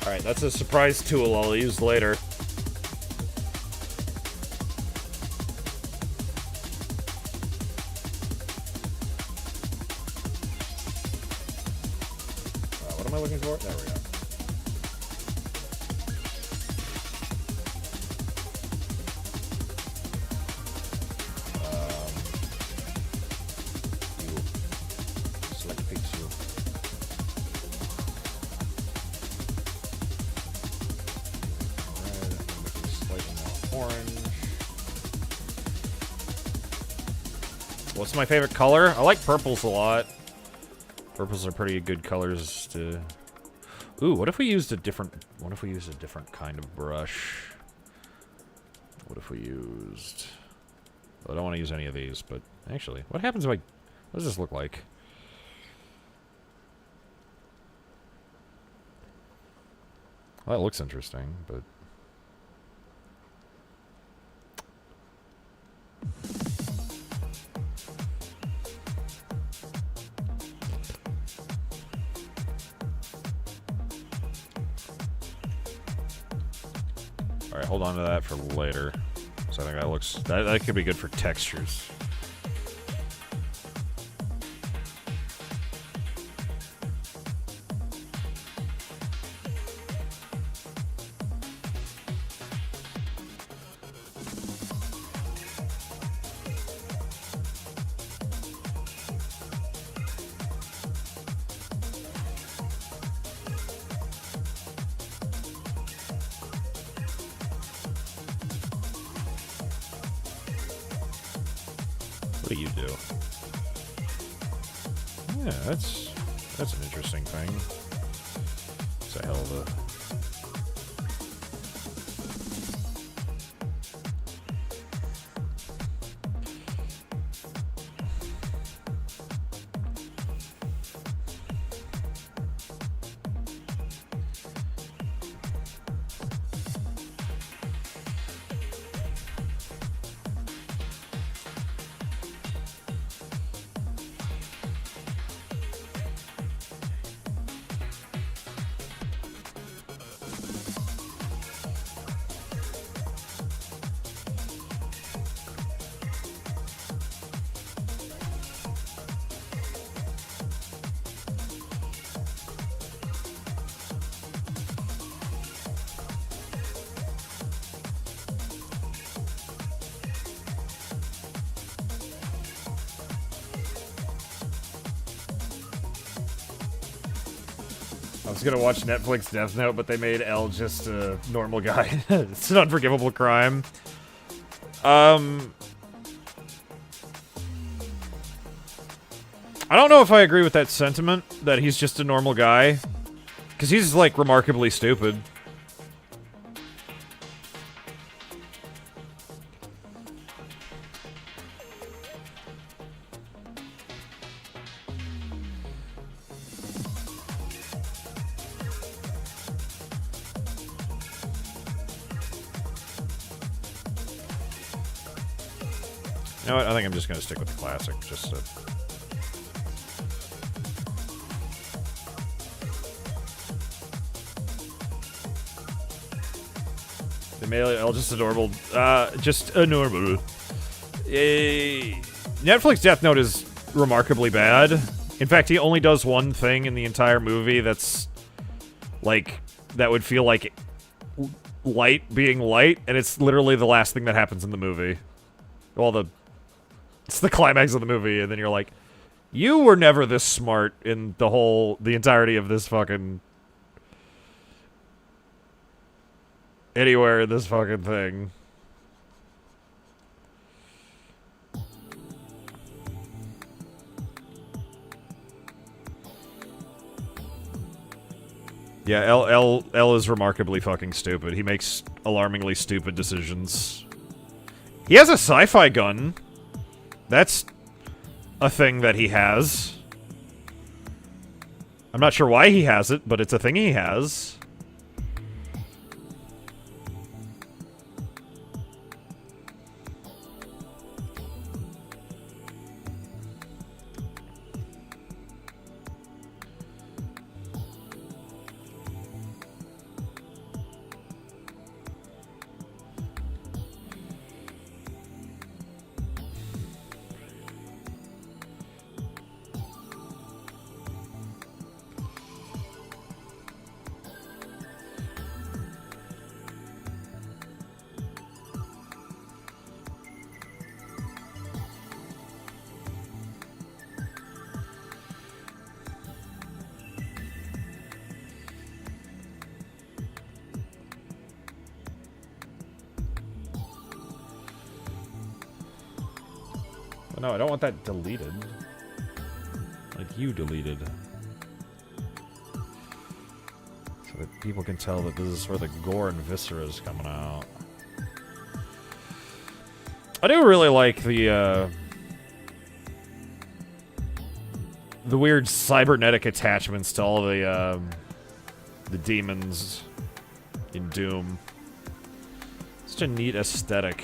Alright, that's a surprise tool I'll use later. What am I looking for? There we go. Select pixel. Red, I'm making slightly more orange. What's my favorite color? I like purples a lot. Purples are pretty good colors to... Ooh, what if we used a different... What if we used a different kind of brush? What if we used... Well, I don't want to use any of these, but... Actually, what happens if I... What does this look like? Well, that looks interesting, but... Alright, hold on to that for later. So I think that looks... That could be good for textures. What do you do? Yeah, that's an interesting thing. It's a hell of a... I was gonna watch Netflix Death Note, but they made L just a normal guy. It's an unforgivable crime. I don't know if I agree with that sentiment, that he's just a normal guy. Because he's, like, remarkably stupid. You know what? I think I'm just gonna stick with the classic, just to... The male, just adorable. Just adorable. Netflix Death Note is remarkably bad. In fact, he only does one thing in the entire movie that's, like, that would feel like light being light, and it's literally the last thing that happens in the movie. Well, it's the climax of the movie, and then you're like, you were never this smart in the entirety of this fucking... anywhere in this fucking thing. Yeah, L is remarkably fucking stupid. He makes alarmingly stupid decisions. He has a sci-fi gun. That's a thing that he has. I'm not sure why he has it, but it's a thing he has. No, I don't want that deleted. Like, you deleted. So that people can tell that this is where the gore and viscera is coming out. I do really like the weird cybernetic attachments to all the demons in Doom. Such a neat aesthetic.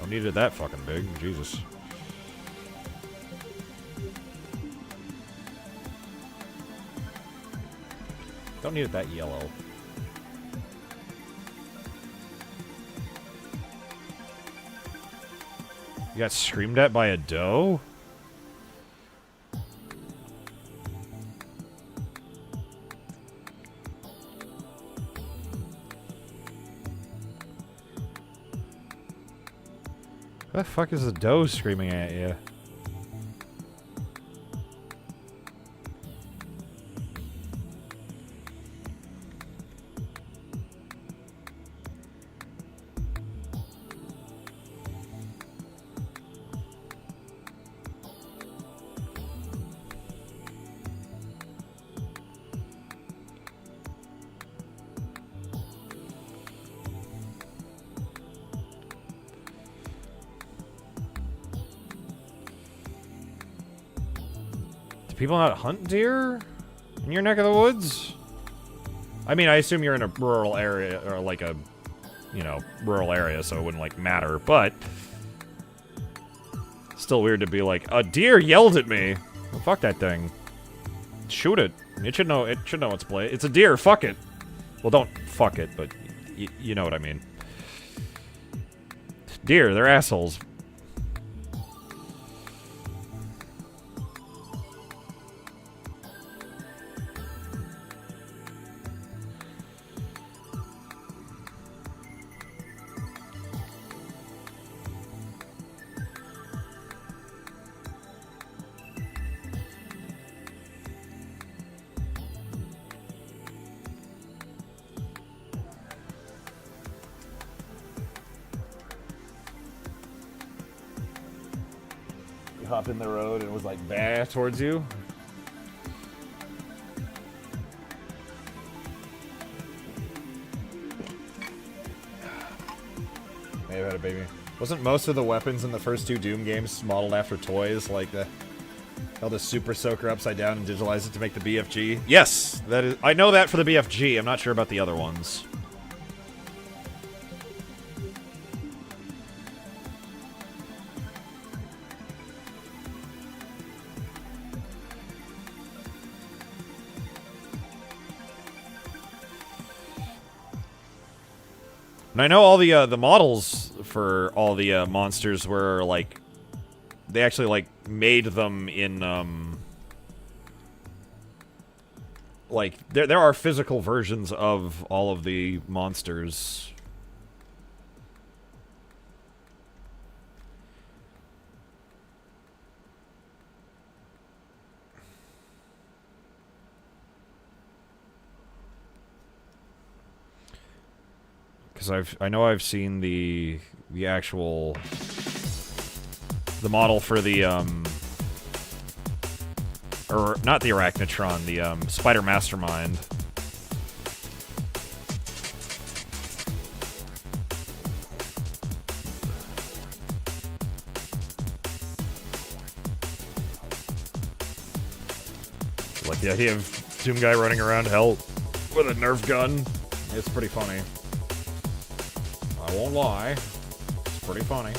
Needed that fucking big, Jesus. Don't need it that yellow. You got screamed at by a doe? What the fuck is the doe screaming at you? People not hunt deer in your neck of the woods? I mean, I assume you're in a rural area, or like a, you know, rural area, so it wouldn't, like, matter, but still weird to be like, a deer yelled at me. Well, fuck that thing. Shoot it. It should know its play. It's a deer, fuck it. Well, don't fuck it, but you know what I mean. Deer, they're assholes. Hopped in the road and was like, bah, towards you. I've had a baby. Wasn't most of the weapons in the first 2 Doom games modeled after toys, like the held a Super Soaker upside down and digitalized it to make the BFG? Yes, that is. I know that for the BFG. I'm not sure about the other ones. And I know all the models for all the monsters were like, they actually like made them in like there are physical versions of all of the monsters. Because I know I've seen the actual model for the or not the Arachnotron, the Spider Mastermind. Like the idea of Doom Guy running around hell with a Nerf gun. It's pretty funny. I won't lie. It's pretty funny.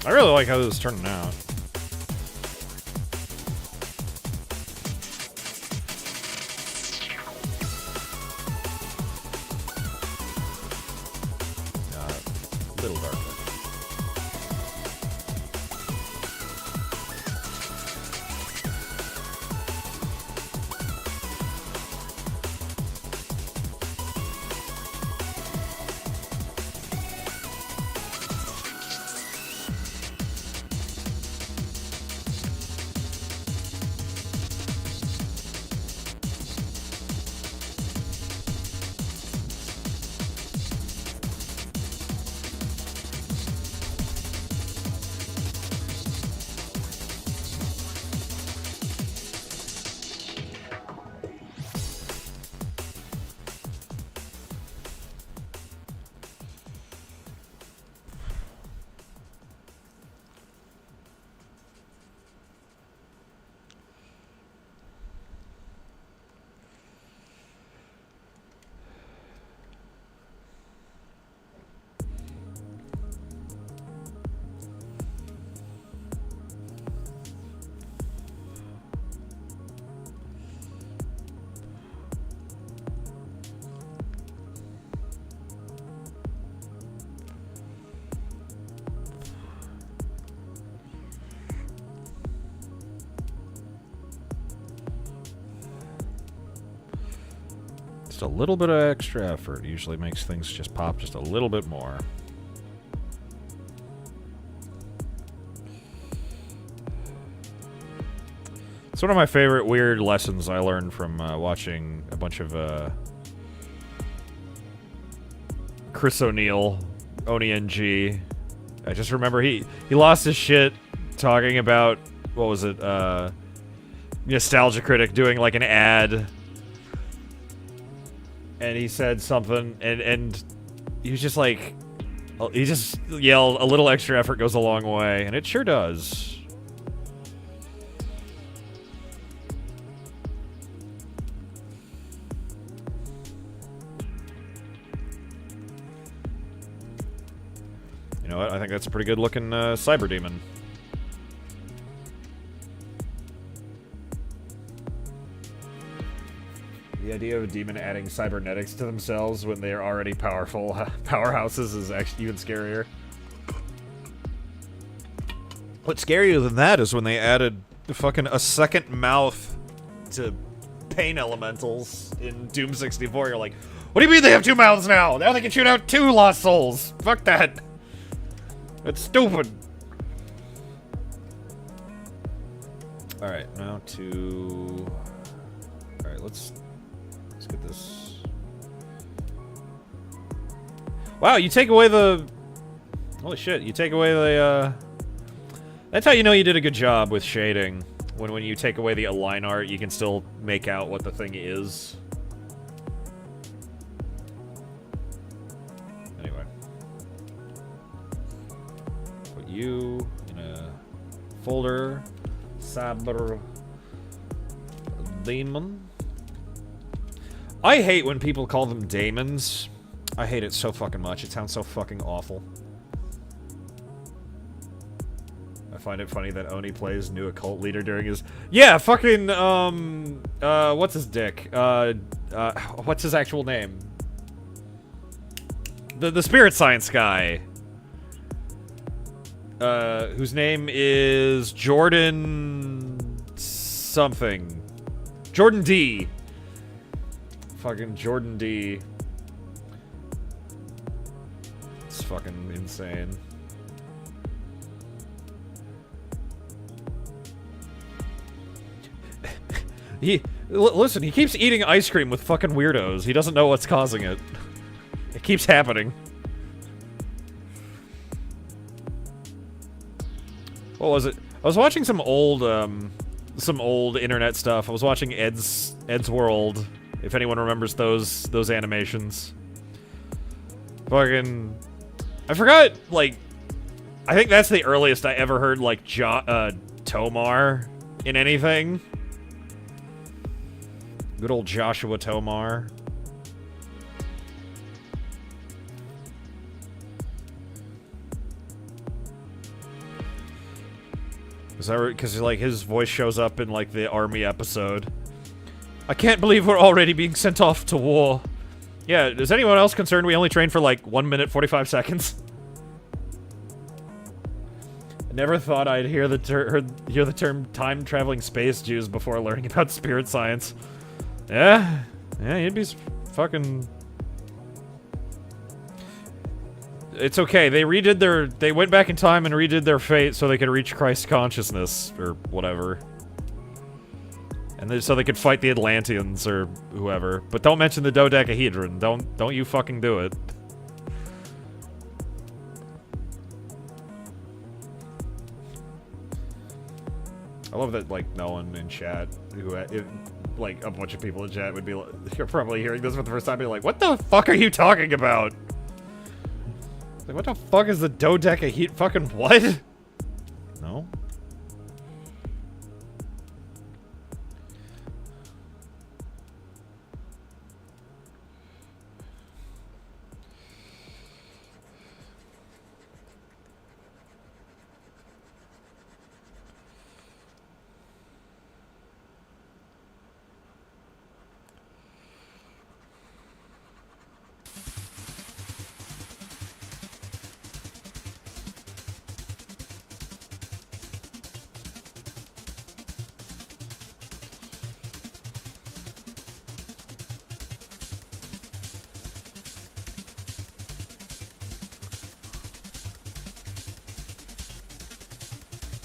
I really like how this is turning out. A little darker. a little bit of extra effort usually makes things just pop just a little bit more. It's one of my favorite weird lessons I learned from watching a bunch of Chris O'Neill, ONING. I just remember he lost his shit talking about, what was it, Nostalgia Critic doing like an ad. And he said something, and he was just like, he just yelled, a little extra effort goes a long way, and it sure does. You know what? I think that's a pretty good looking Cyber Demon. The idea of a demon adding cybernetics to themselves when they are already powerful powerhouses is actually even scarier. What's scarier than that is when they added fucking a second mouth to pain elementals in Doom 64. You're like, what do you mean they have two mouths now? Now they can shoot out two lost souls. Fuck that. That's stupid. Alright, now to... Alright, let's get this. Wow, you take away the... Holy shit, you take away the, That's how you know you did a good job with shading. When you take away the align art, you can still make out what the thing is. Anyway. Put you in a folder. Cyber Demon. I hate when people call them daemons. I hate it so fucking much. It sounds so fucking awful. I find it funny that Oni plays new occult leader during his... Yeah, fucking, what's his dick? What's his actual name? The spirit science guy. Whose name is Jordan... something. Jordan D. Fucking Jordan D. It's fucking insane. Listen, he keeps eating ice cream with fucking weirdos. He doesn't know what's causing it. It keeps happening. What was it? I was watching some old internet stuff. I was watching Ed's World. If anyone remembers those animations. Fucking... I forgot, like... I think that's the earliest I ever heard, like, Tomar in anything. Good old Joshua Tomar. Is that right? Because, like, his voice shows up in, like, the army episode. I can't believe we're already being sent off to war. Yeah, is anyone else concerned we only trained for like 1 minute 45 seconds? I never thought I'd hear the term time-traveling space Jews before learning about spirit science. Yeah, you'd be fucking... It's okay, they went back in time and redid their fate so they could reach Christ consciousness, or whatever. And so they could fight the Atlanteans or whoever. But don't mention the dodecahedron. Don't you fucking do it. I love that, like, no one in chat like, a bunch of people in chat would be like, you're probably hearing this for the first time, be like, what the fuck are you talking about? Like, what the fuck is the dodecahedron? Fucking what? No?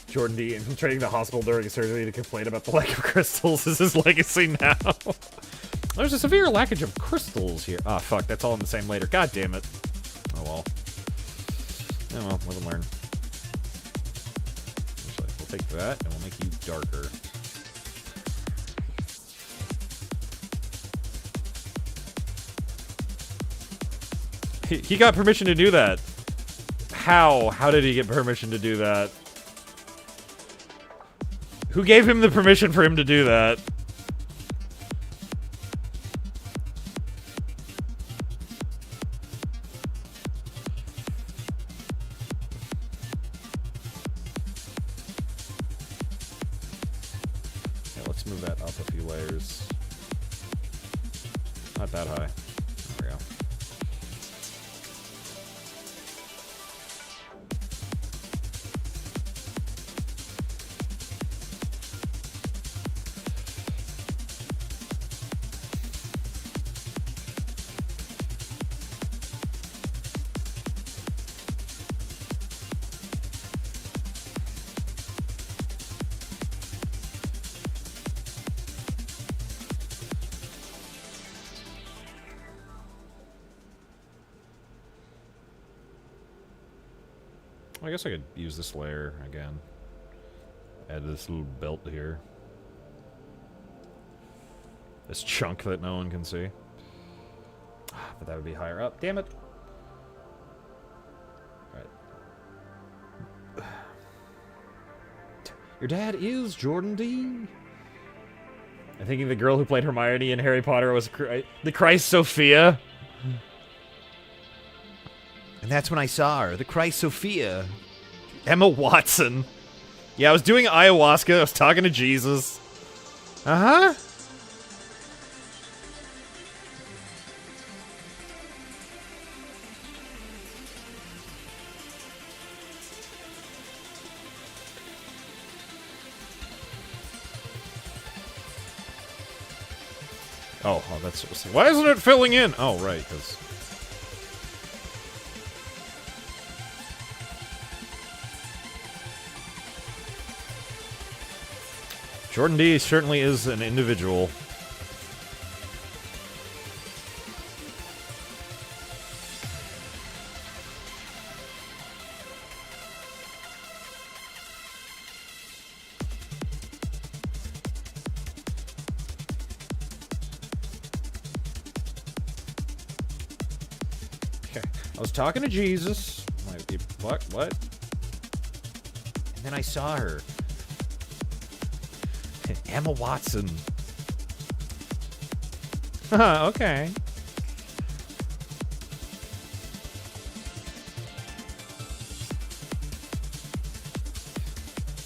Jordan D. infiltrating the hospital during surgery to complain about the lack of crystals is his legacy now. There's a severe lackage of crystals here. Ah, fuck, that's all in the same later. God damn it. Oh well. Oh well, live and learn. Actually, we'll take that, and we'll make you darker. He got permission to do that. How? How did he get permission to do that? Who gave him the permission for him to do that? Yeah, let's move that up a few layers. Not that high. There we go. I guess I could use this layer again. Add this little belt here. This chunk that no one can see. But that would be higher up. Damn it. Alright. Your dad is Jordan D. I'm thinking the girl who played Hermione in Harry Potter was the Christ Sophia. And that's when I saw her, the Christ Sophia. Emma Watson. Yeah, I was doing ayahuasca, I was talking to Jesus. Uh-huh. Oh, that's... Why isn't it filling in? Oh, right, because... Jordan D certainly is an individual. Okay, I was talking to Jesus. What? And then I saw her. Emma Watson. Okay.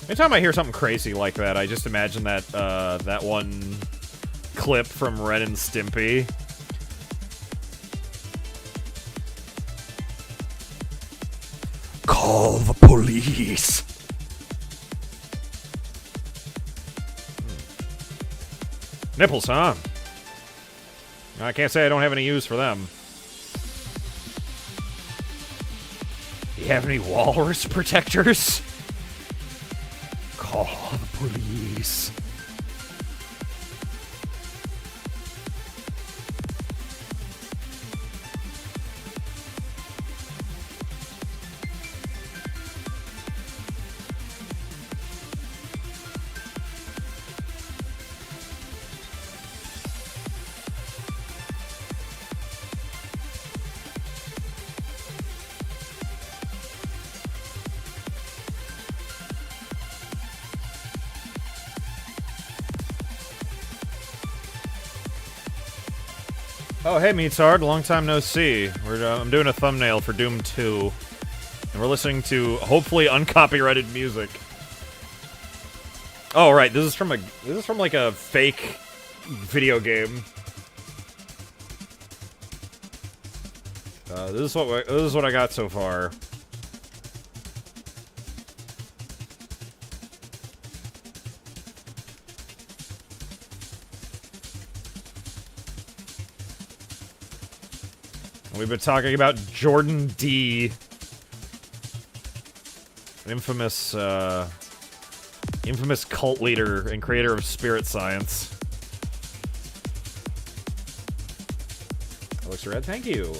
Anytime I hear something crazy like that, I just imagine that that one clip from Ren and Stimpy. Call the police. Nipples, huh? I can't say I don't have any use for them. You have any walrus protectors? Call the police. Oh, hey, Meatsard. Long time no see. I'm doing a thumbnail for Doom 2. And we're listening to, hopefully, uncopyrighted music. Oh, right. This is from like a fake video game. This is what I got so far. We've been talking about Jordan D. An infamous Infamous cult leader and creator of spirit science. Elixir Red, thank you.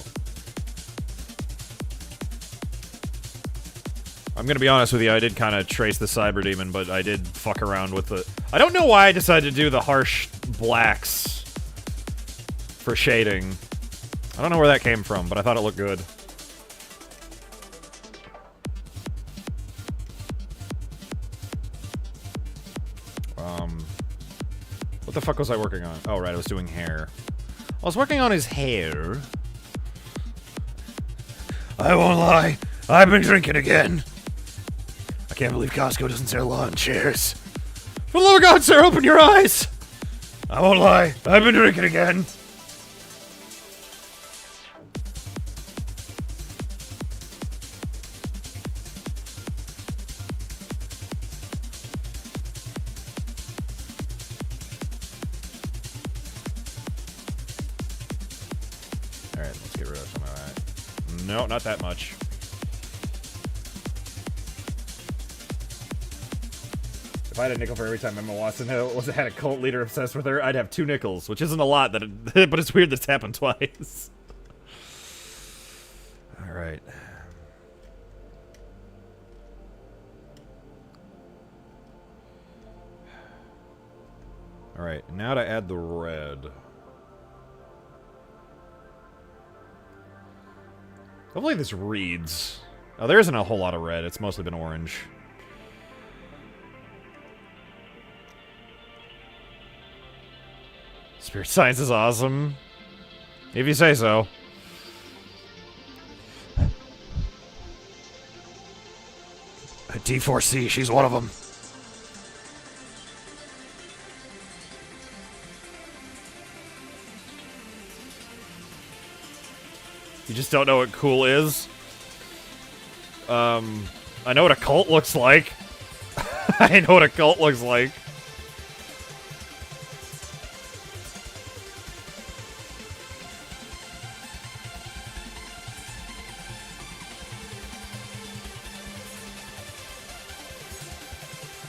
I'm gonna be honest with you, I did kind of trace the Cyber Demon, but I did fuck around with the... I don't know why I decided to do the harsh blacks for shading. I don't know where that came from, but I thought it looked good. What the fuck was I working on? Oh, right, I was doing hair. I was working on his hair. I won't lie, I've been drinking again. I can't believe Costco doesn't sell lawn chairs. For the love of God, sir, open your eyes! I won't lie, I've been drinking again. Alright, let's get rid of some of that. No, not that much. If I had a nickel for every time Emma Watson had a cult leader obsessed with her, I'd have 2 nickels, which isn't a lot, but it's weird that it's happened twice. Alright. Alright, now to add the red. Hopefully this reads. Oh, there isn't a whole lot of red, it's mostly been orange. Spirit science is awesome. If you say so. D4C, she's one of them. You just don't know what cool is? I know what a cult looks like. I know what a cult looks like.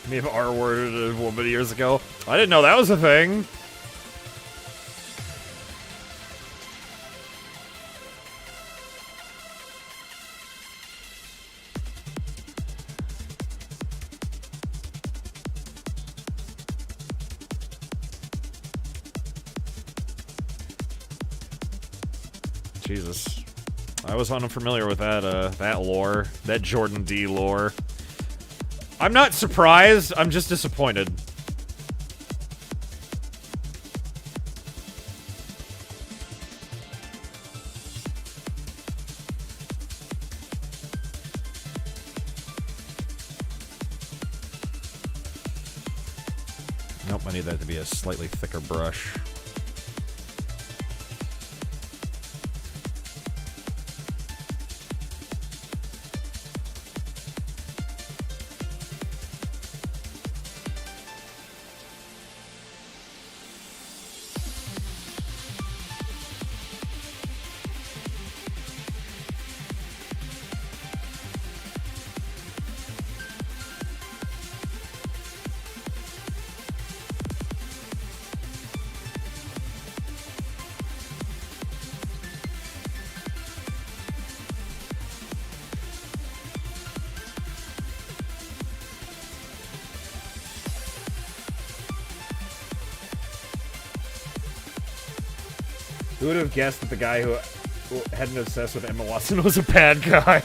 Me have R-worded a woman years ago. I didn't know that was a thing. Jesus. I was unfamiliar with that, that lore. That Jordan D lore. I'm not surprised, I'm just disappointed. Nope, I need that to be a slightly thicker brush. Who would have guessed that the guy who hadn't obsessed with Emma Watson was a bad guy?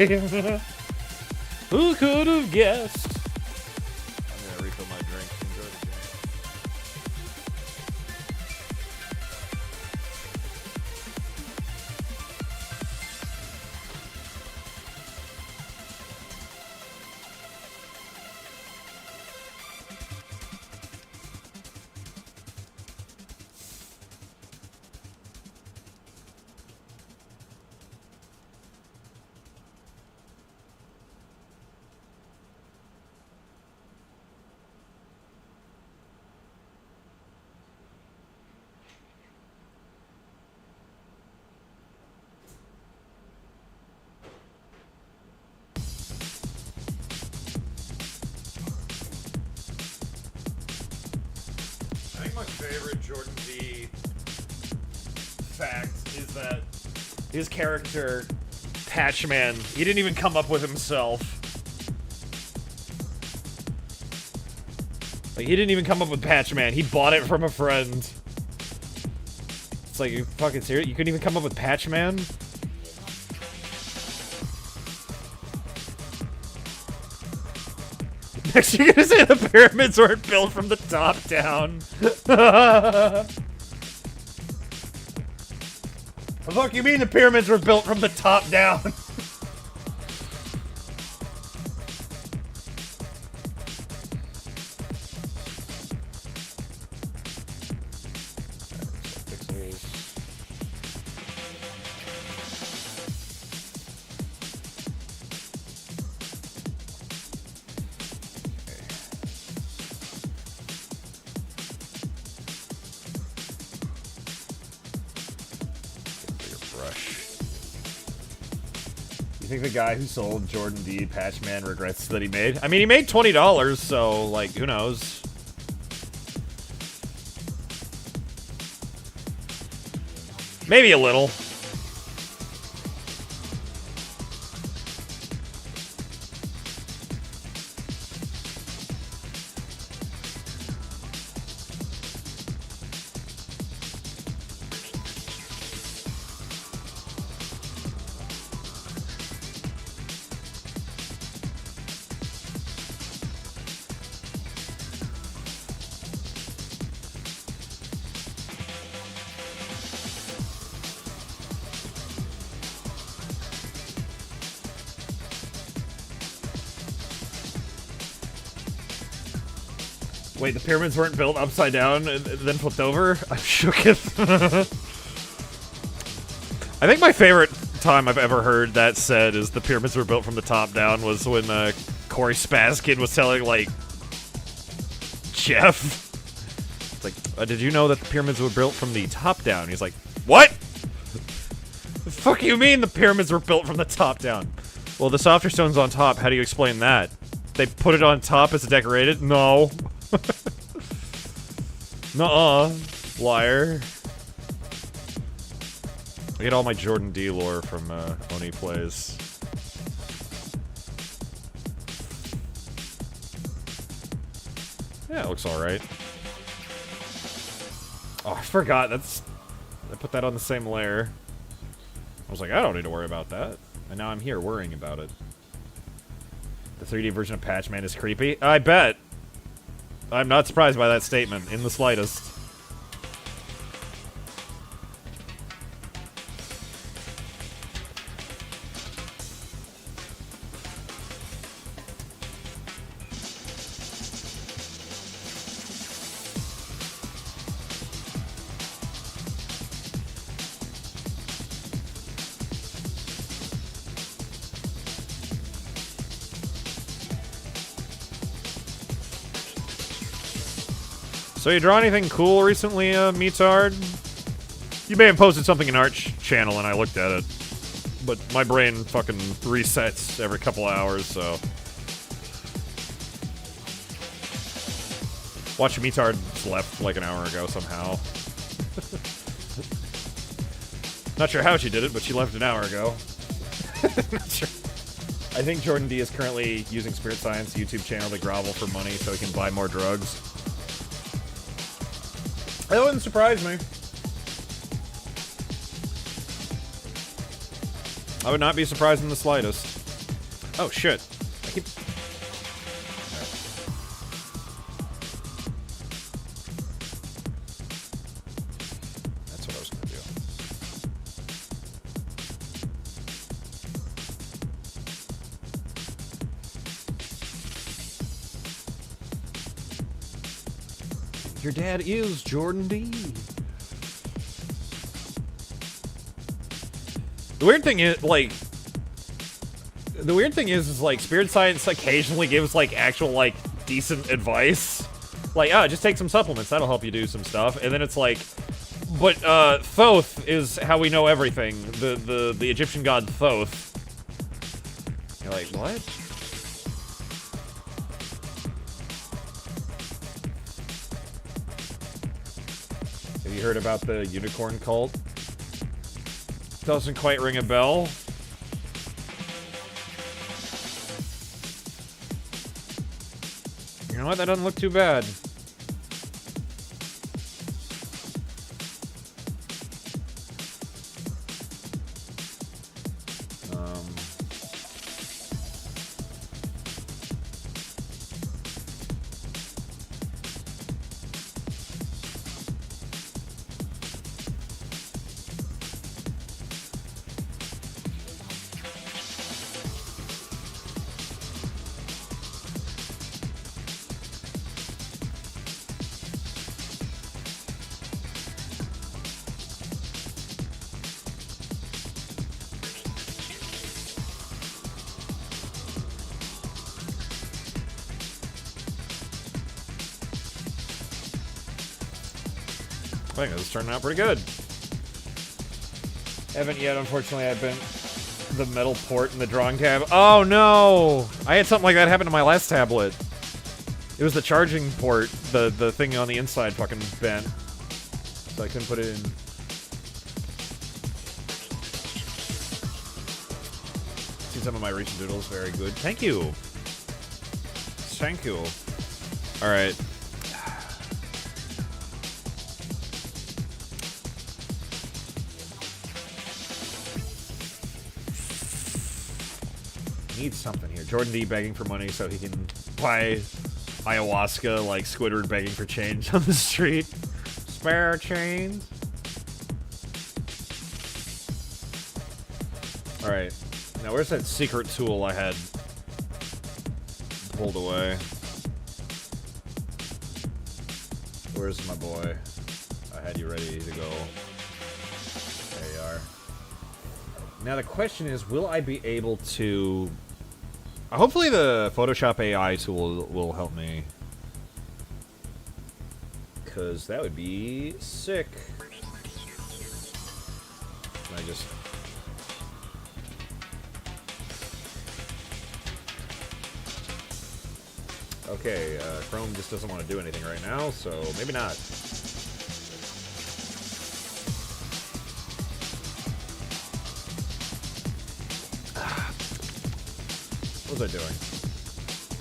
Who could have guessed? I'm gonna refill my drink. Enjoy the game. favorite Jordan D fact is that his character, Patchman, he didn't even come up with himself. Like, he didn't even come up with Patchman. He bought it from a friend. It's like, you fucking serious? You couldn't even come up with Patchman? Next, you're gonna say the pyramids weren't built from the top down. The fuck you mean the pyramids were built from the top down? You think the guy who sold Jordan D Patchman regrets that he made? I mean, he made $20, so, like, who knows? Maybe a little. Wait, the pyramids weren't built upside down and then flipped over? I'm shook. I think my favorite time I've ever heard that said is the pyramids were built from the top down was when Corey Spazkid was telling, like, Jeff. It's like, did you know that the pyramids were built from the top down? He's like, what? The fuck you mean the pyramids were built from the top down? Well, the softer stone's on top. How do you explain that? They put it on top as a decorated? No. Nuh-uh. Liar. I get all my Jordan D lore from Oni Plays. Yeah, it looks alright. Oh, I forgot. I put that on the same layer. I was like, I don't need to worry about that. And now I'm here worrying about it. The 3D version of Patchman is creepy? I bet. I'm not surprised by that statement, in the slightest. So you draw anything cool recently, Meatard? You may have posted something in Arch channel and I looked at it. But my brain fucking resets every couple hours, so... Watch Meatard left like an hour ago somehow. Not sure how she did it, but she left an hour ago. Not sure. I think Jordan D is currently using Spirit Science YouTube channel to grovel for money so he can buy more drugs. That wouldn't surprise me. I would not be surprised in the slightest. Oh, shit. I keep... That's what I was gonna do. Your dad is Jordan D. The weird thing is, like... like, Spirit Science occasionally gives, like, actual, like, decent advice. Like, oh, just take some supplements, that'll help you do some stuff. And then it's like, but, Thoth is how we know everything. The Egyptian god Thoth. You're like, what? You heard about the unicorn cult? Doesn't quite ring a bell. You know what? That doesn't look too bad. I think this is turning out pretty good. Haven't yet, unfortunately. I've been the metal port in the drawing tab. Oh no! I had something like that happen to my last tablet. It was the charging port, the thing on the inside fucking bent. So I couldn't put it in. See some of my recent doodles, very good. Thank you. Thank you. Alright. Needs something here. Jordan D begging for money so he can buy ayahuasca like Squidward begging for change on the street. Spare change. Alright. Now where's that secret tool I had pulled away? Where's my boy? I had you ready to go. There you are. Now the question is, will I be able to... Hopefully the Photoshop AI tool will help me. Because that would be sick. Can I just... Okay, Chrome just doesn't want to do anything right now, so maybe not. What was I doing?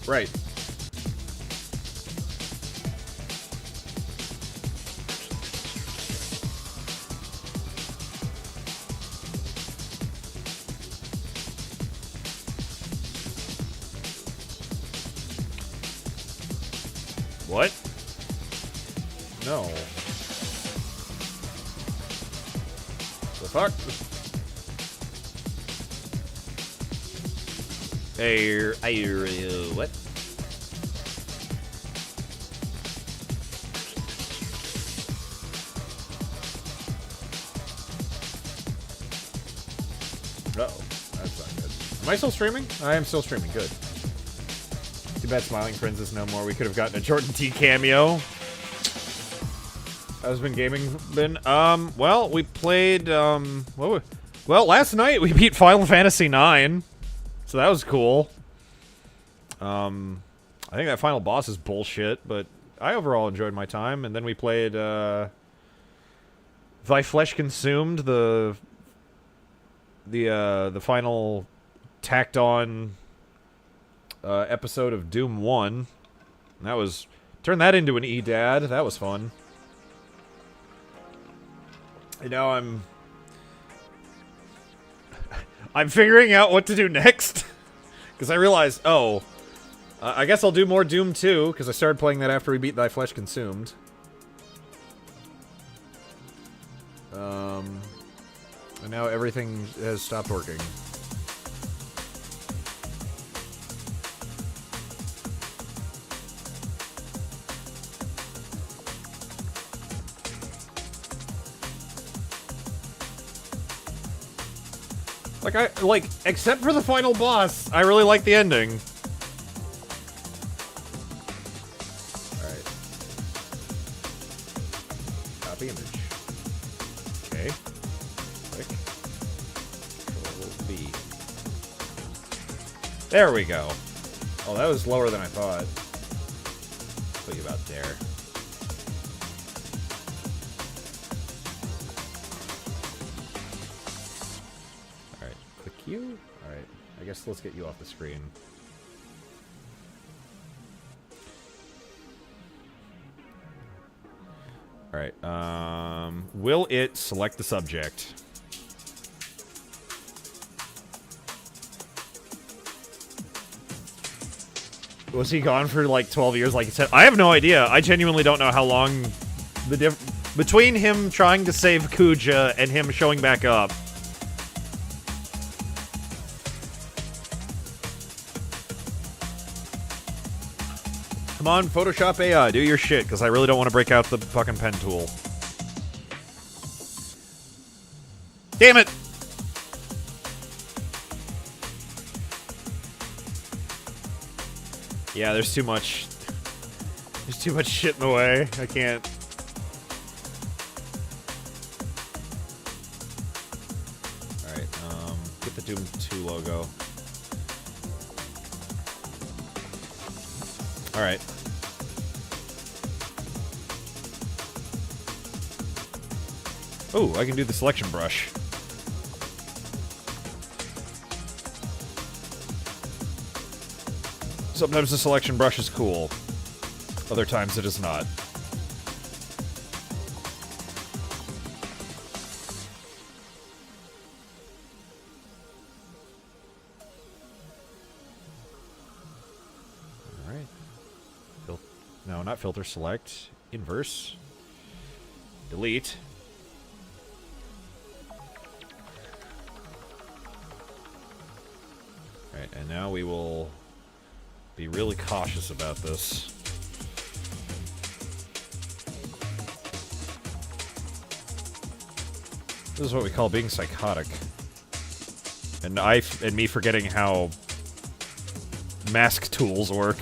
Right. What? No. The fuck? What? Uh-oh. That's not good. Am I still streaming? I am still streaming. Good. Too bad Smiling Friends is no more. We could have gotten a Jordan T cameo. How's been gaming been? Well, we played, well, last night we beat Final Fantasy IX. So that was cool. I think that final boss is bullshit, but I overall enjoyed my time. And then we played, Thy Flesh Consumed, the final tacked on episode of Doom 1. And that was... Turned that into an E-Dad. That was fun. And now I'm figuring out what to do next. Because I realized, oh... I guess I'll do more Doom 2, because I started playing that after we beat Thy Flesh Consumed. And now everything has stopped working. Except for the final boss, I really like the ending. Alright. Copy image. Okay. Click. Control V. There we go. Oh, that was lower than I thought. Put you about there. guess let's get you off the screen. Alright, will it select the subject? Was he gone for like 12 years like he said? I have no idea. I genuinely don't know how long the between him trying to save Kuja and him showing back up. Come on, Photoshop AI, do your shit, because I really don't want to break out the fucking pen tool. Damn it! Yeah, there's too much. There's too much shit in the way. I can't. Alright, get the Doom 2 logo. Alright. Oh, I can do the selection brush. Sometimes the selection brush is cool. Other times it is not. Alright. No, not filter, select. Inverse. Delete. Alright, and now we will be really cautious about this. This is what we call being psychotic. And me forgetting how mask tools work.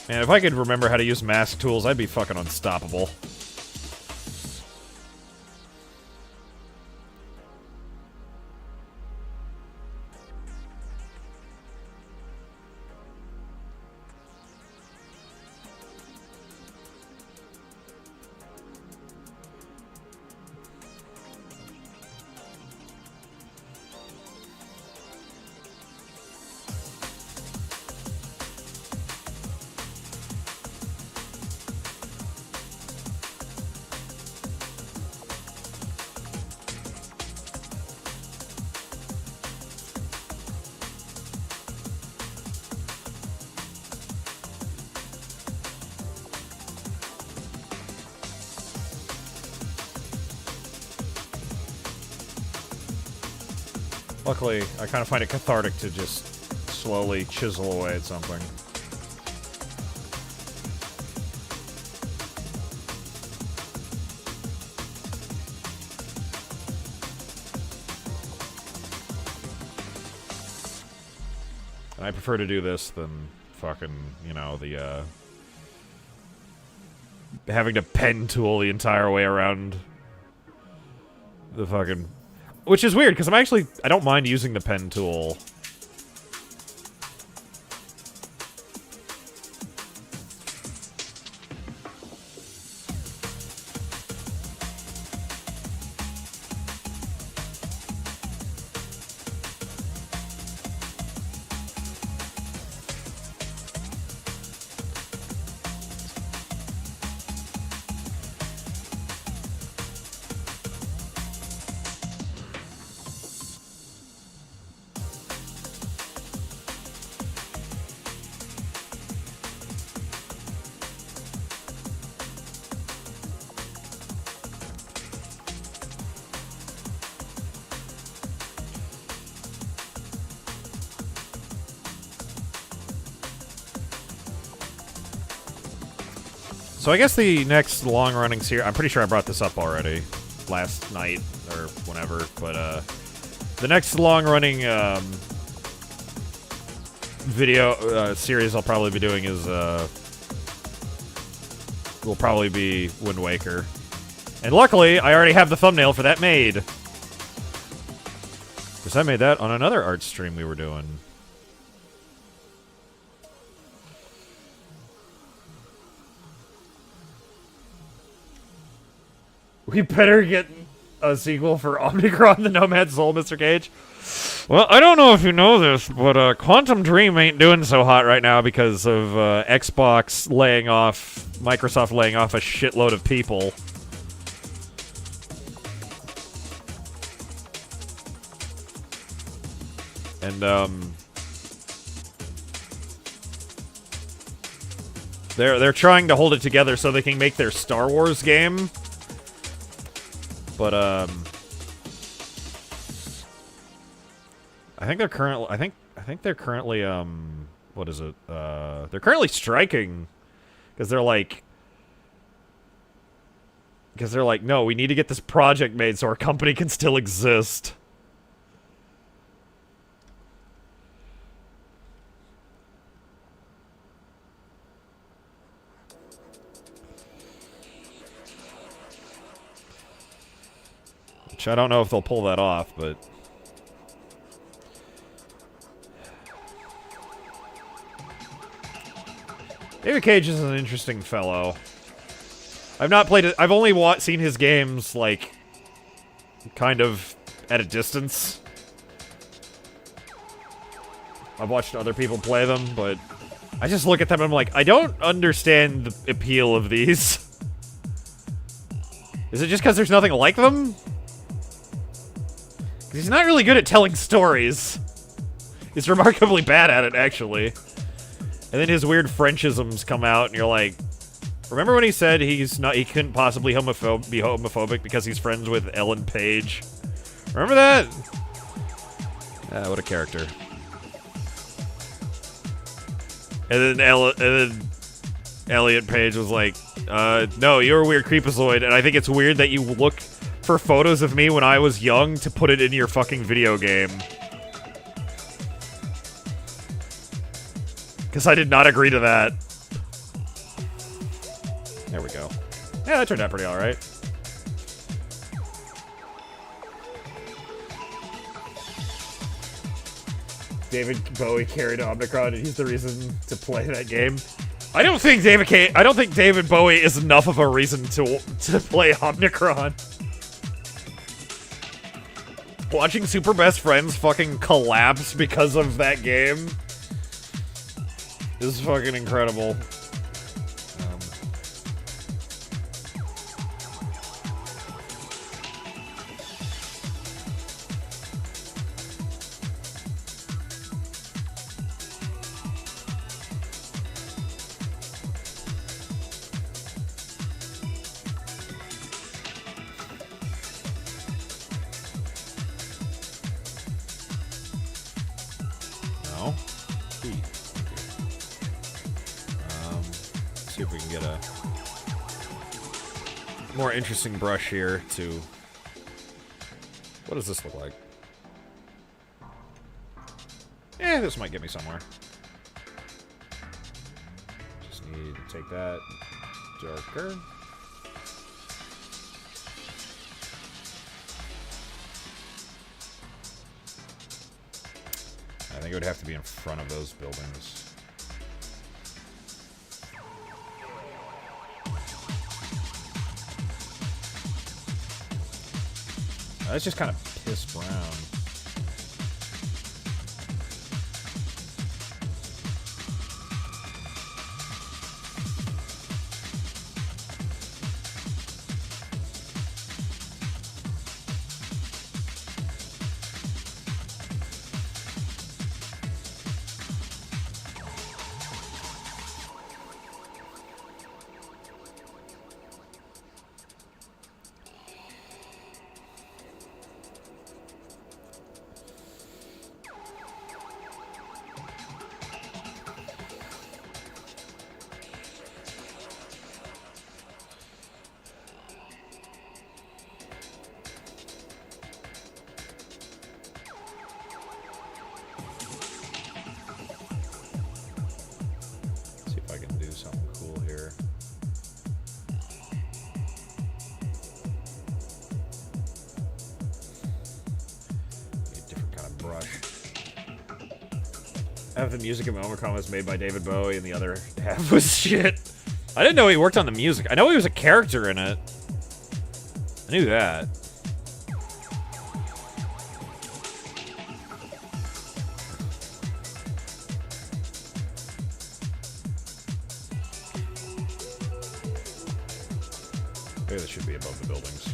Man, if I could remember how to use mask tools, I'd be fucking unstoppable. Luckily, I kind of find it cathartic to just slowly chisel away at something. And I prefer to do this than fucking, you know, the, having to pen tool the entire way around the fucking... Which is weird, because I don't mind using the pen tool. So I guess the next long-running series... I'm pretty sure I brought this up already last night or whenever, but the next long-running video series I'll probably be doing is will probably be Wind Waker. And luckily, I already have the thumbnail for that made. Because I made that on another art stream we were doing. We better get a sequel for Omnicron: The Nomad Soul, Mr. Cage? Well, I don't know if you know this, but Quantum Dream ain't doing so hot right now because of Xbox laying off, Microsoft laying off a shitload of people. And they're trying to hold it together so they can make their Star Wars game. But I think they're currently what is it? They're currently striking because they're like no, we need to get this project made so our company can still exist. Which I don't know if they'll pull that off, but David Cage is an interesting fellow. I've not played it. I've only seen his games, like, kind of at a distance. I've watched other people play them, but I just look at them and I'm like, I don't understand the appeal of these. Is it just because there's nothing like them? He's not really good at telling stories. He's remarkably bad at it, actually. And then his weird Frenchisms come out, and you're like, remember when he said he couldn't possibly be homophobic because he's friends with Ellen Page? Remember that? What a character. And then Elliot Page was like, no, you're a weird creepazoid, and I think it's weird that you look for photos of me when I was young to put it in your fucking video game. Because I did not agree to that. There we go. Yeah, that turned out pretty alright. David Bowie carried Omnicron, and he's the reason to play that game. I don't think David Bowie is enough of a reason to play Omnicron. Watching Super Best Friends fucking collapse because of that game is fucking incredible. See if we can get a more interesting brush here to... What does this look like? This might get me somewhere. Just need to take that darker. I think it would have to be in front of those buildings. That's just kind of piss brown. Half the music in Omicron was made by David Bowie, and the other half was shit. I didn't know he worked on the music. I know he was a character in it. I knew that. Maybe this should be above the buildings.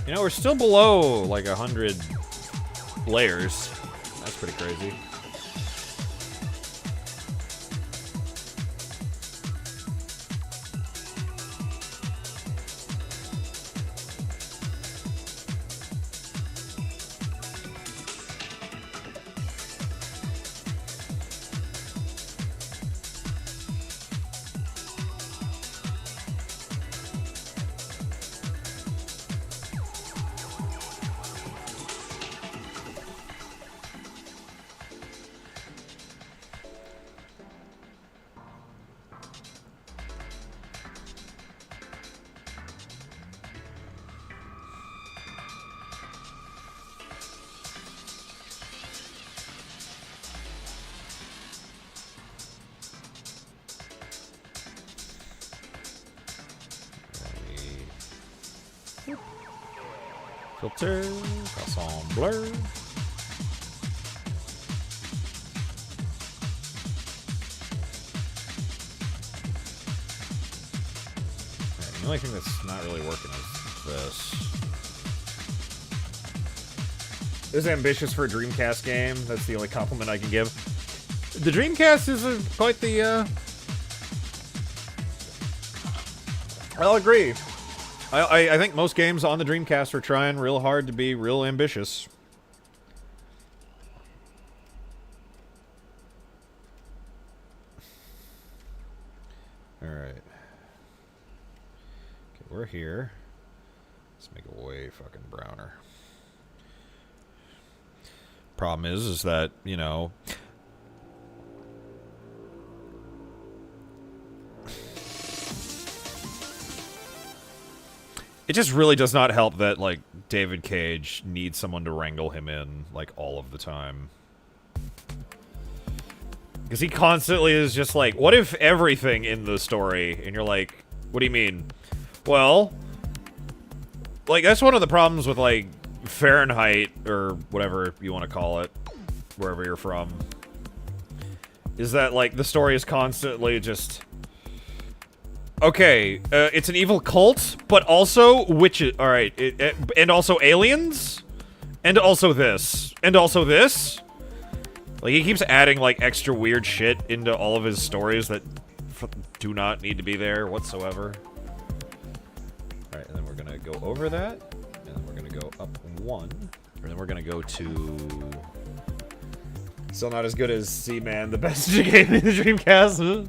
You know, we're still below, like, 100 layers. That's pretty crazy. Filter, assembleur. The only thing that's not really working is this. This is ambitious for a Dreamcast game. That's the only compliment I can give. The Dreamcast is quite the, I'll agree. I think most games on the Dreamcast are trying real hard to be real ambitious. Alright. Okay, we're here. Let's make it way fucking browner. Problem is that, you know... It just really does not help that, like, David Cage needs someone to wrangle him in, like, all of the time. Because he constantly is just like, what if everything in the story? And you're like, what do you mean? Well, like, that's one of the problems with, like, Fahrenheit, or whatever you want to call it, wherever you're from. Is that, like, the story is constantly just... Okay, it's an evil cult, but also witches. Alright, and also aliens? And also this. And also this? Like, he keeps adding, like, extra weird shit into all of his stories that do not need to be there whatsoever. Alright, and then we're gonna go over that. And then we're gonna go up one. And then we're gonna go to... Still not as good as Seaman, the best game in the Dreamcast.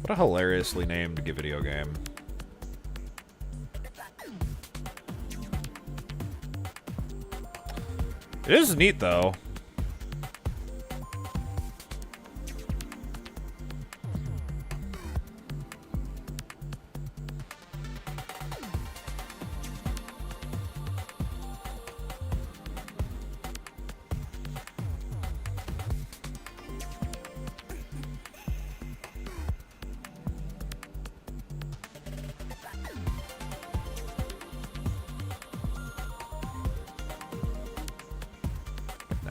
What a hilariously named video game. It is neat, though.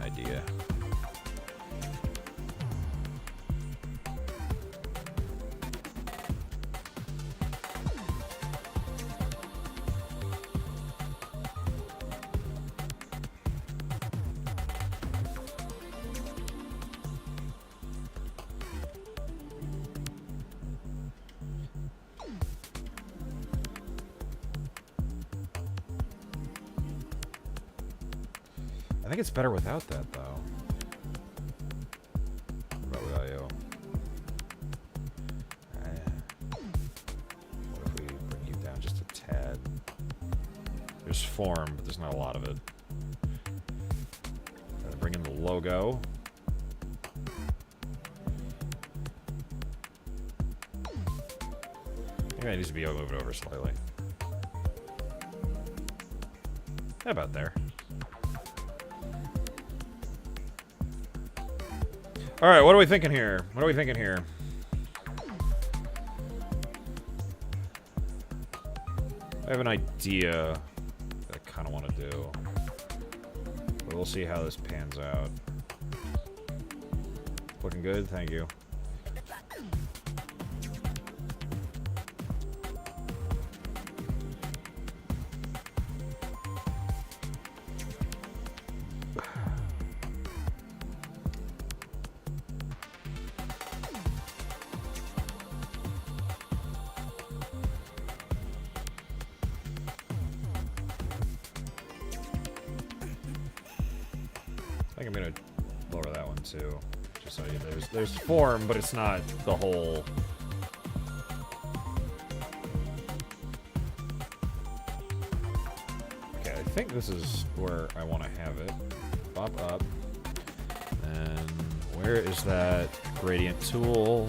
Idea. I think it's better without that, though. What about with IO? What if we bring you down just a tad? There's form, but there's not a lot of it. Gotta bring in the logo. Maybe I need to be able to move it over slightly. How about there? Alright, what are we thinking here? What are we thinking here? I have an idea that I kind of want to do. But we'll see how this pans out. Looking good, thank you. I think I'm gonna lower that one too, just so there's form, but it's not the whole. Okay, I think this is where I want to have it. Pop up, and where is that gradient tool?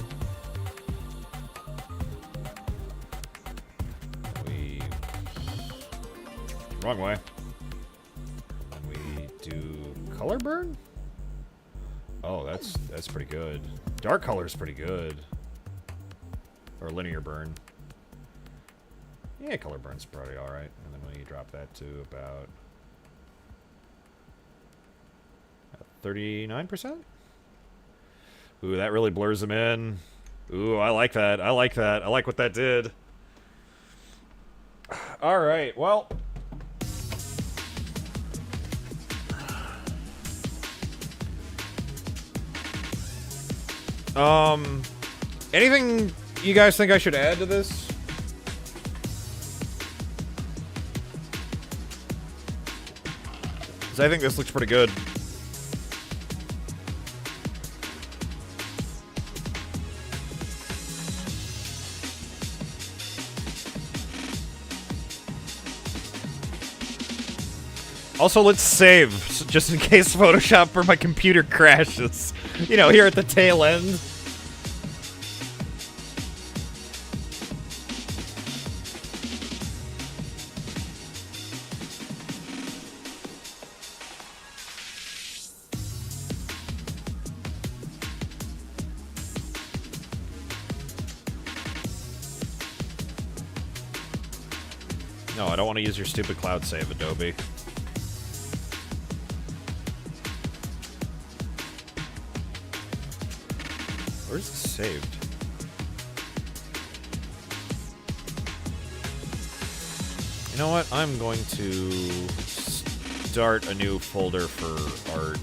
Wrong way. Color burn? Oh, that's pretty good. Dark color is pretty good. Or linear burn. Yeah, color burn's probably alright. And then we drop that to about 39%? Ooh, that really blurs them in. Ooh, I like that. I like that. I like what that did. Alright, well... anything you guys think I should add to this? 'Cause I think this looks pretty good. Also, let's save, just in case Photoshop for my computer crashes. You know, here at the tail end. No, I don't want to use your stupid cloud save, Adobe. Where's it saved? You know what? I'm going to start a new folder for art.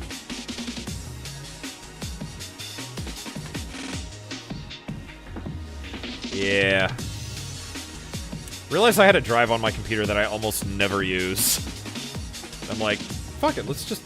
Yeah. Realized I had a drive on my computer that I almost never use. I'm like, fuck it, let's just...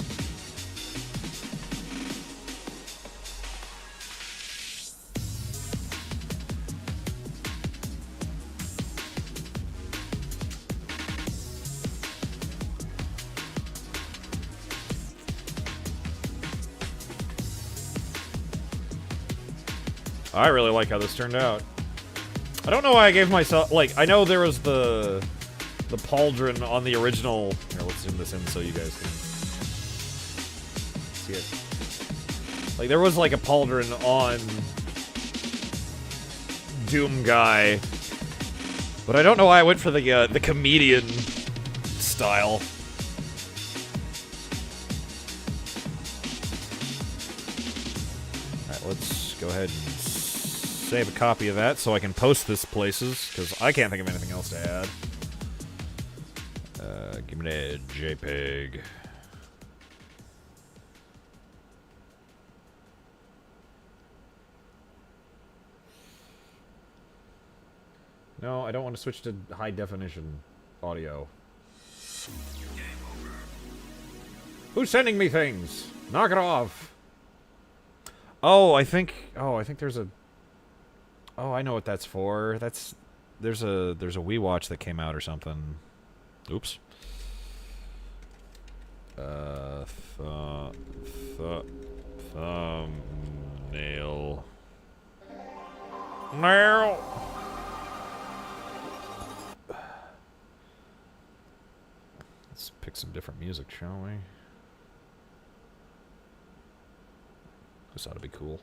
I really like how this turned out. I don't know why I gave myself... Like, I know there was the pauldron on the original... Here, let's zoom this in so you guys can see it. Like, there was, like, a pauldron on Doom Guy. But I don't know why I went for the comedian style. Alright, let's go ahead and save a copy of that so I can post this places, because I can't think of anything else to add. Give me that JPEG. No, I don't want to switch to high definition audio. Who's sending me things? Knock it off. Oh, I think there's a... Oh, I know what that's for. There's a Wii Watch that came out or something. Oops. Thumbnail. Nail. Let's pick some different music, shall we? This ought to be cool.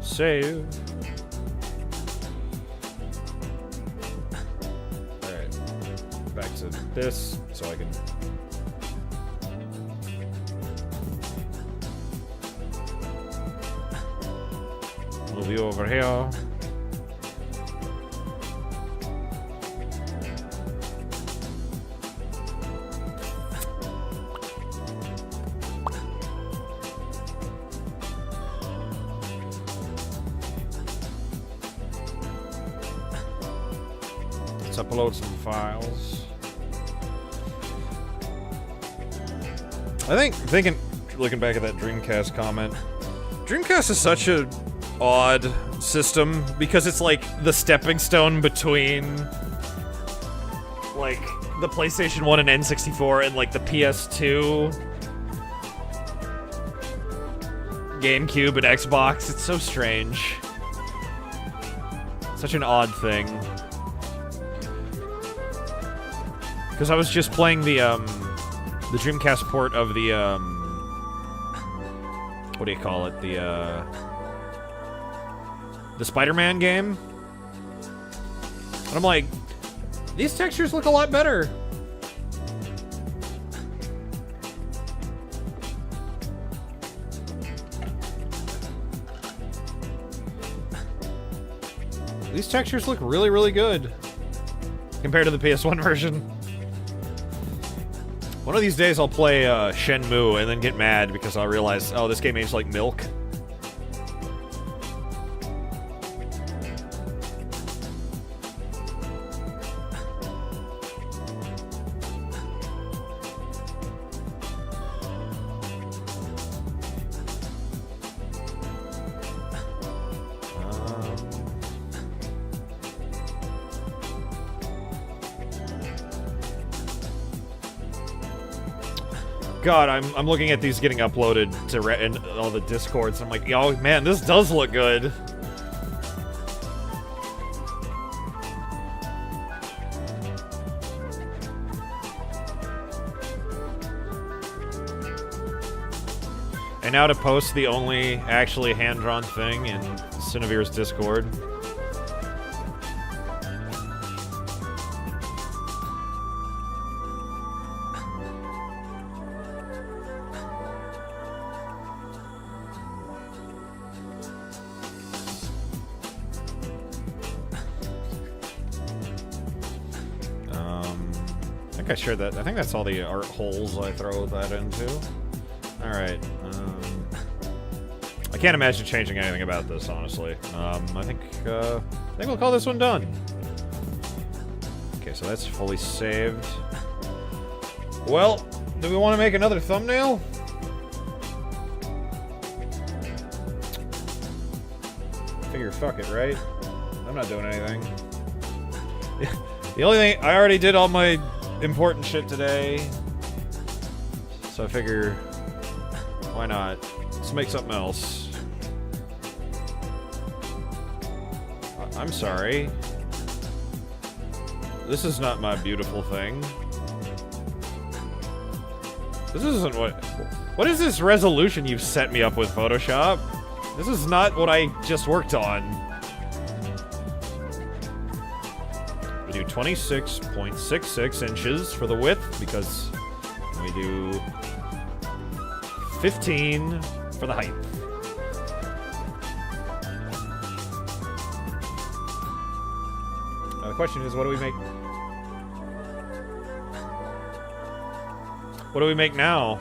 Save. Alright. Back to this, so I can... move you over here. Let's upload some files. Looking back at that Dreamcast comment, Dreamcast is such a odd system because it's like the stepping stone between like the PlayStation 1 and N64 and like the PS2, GameCube, and Xbox. It's so strange. Such an odd thing. Because I was just playing the Dreamcast port of the what do you call it? The Spider-Man game. And I'm like, these textures look a lot better. These textures look really, really good compared to the PS1 version. One of these days I'll play Shenmue and then get mad because I'll realize, oh, this game aged like milk. God, I'm looking at these getting uploaded to in all the Discords. I'm like, oh man, this does look good. And now to post the only actually hand-drawn thing in Cinevere's Discord. I shared that. I think that's all the art holes I throw that into. Alright. I can't imagine changing anything about this, honestly. I think we'll call this one done. Okay, so that's fully saved. Well, do we want to make another thumbnail? Figure fuck it, right? I'm not doing anything. The only thing, I already did all my important shit today, so I figure, why not? Let's make something else. I'm sorry. This is not my beautiful thing. This isn't what is this resolution you've set me up with, Photoshop? This is not what I just worked on. We do 26.66 inches for the width because we do 15 for the height. Now the question is, what do we make? What do we make now?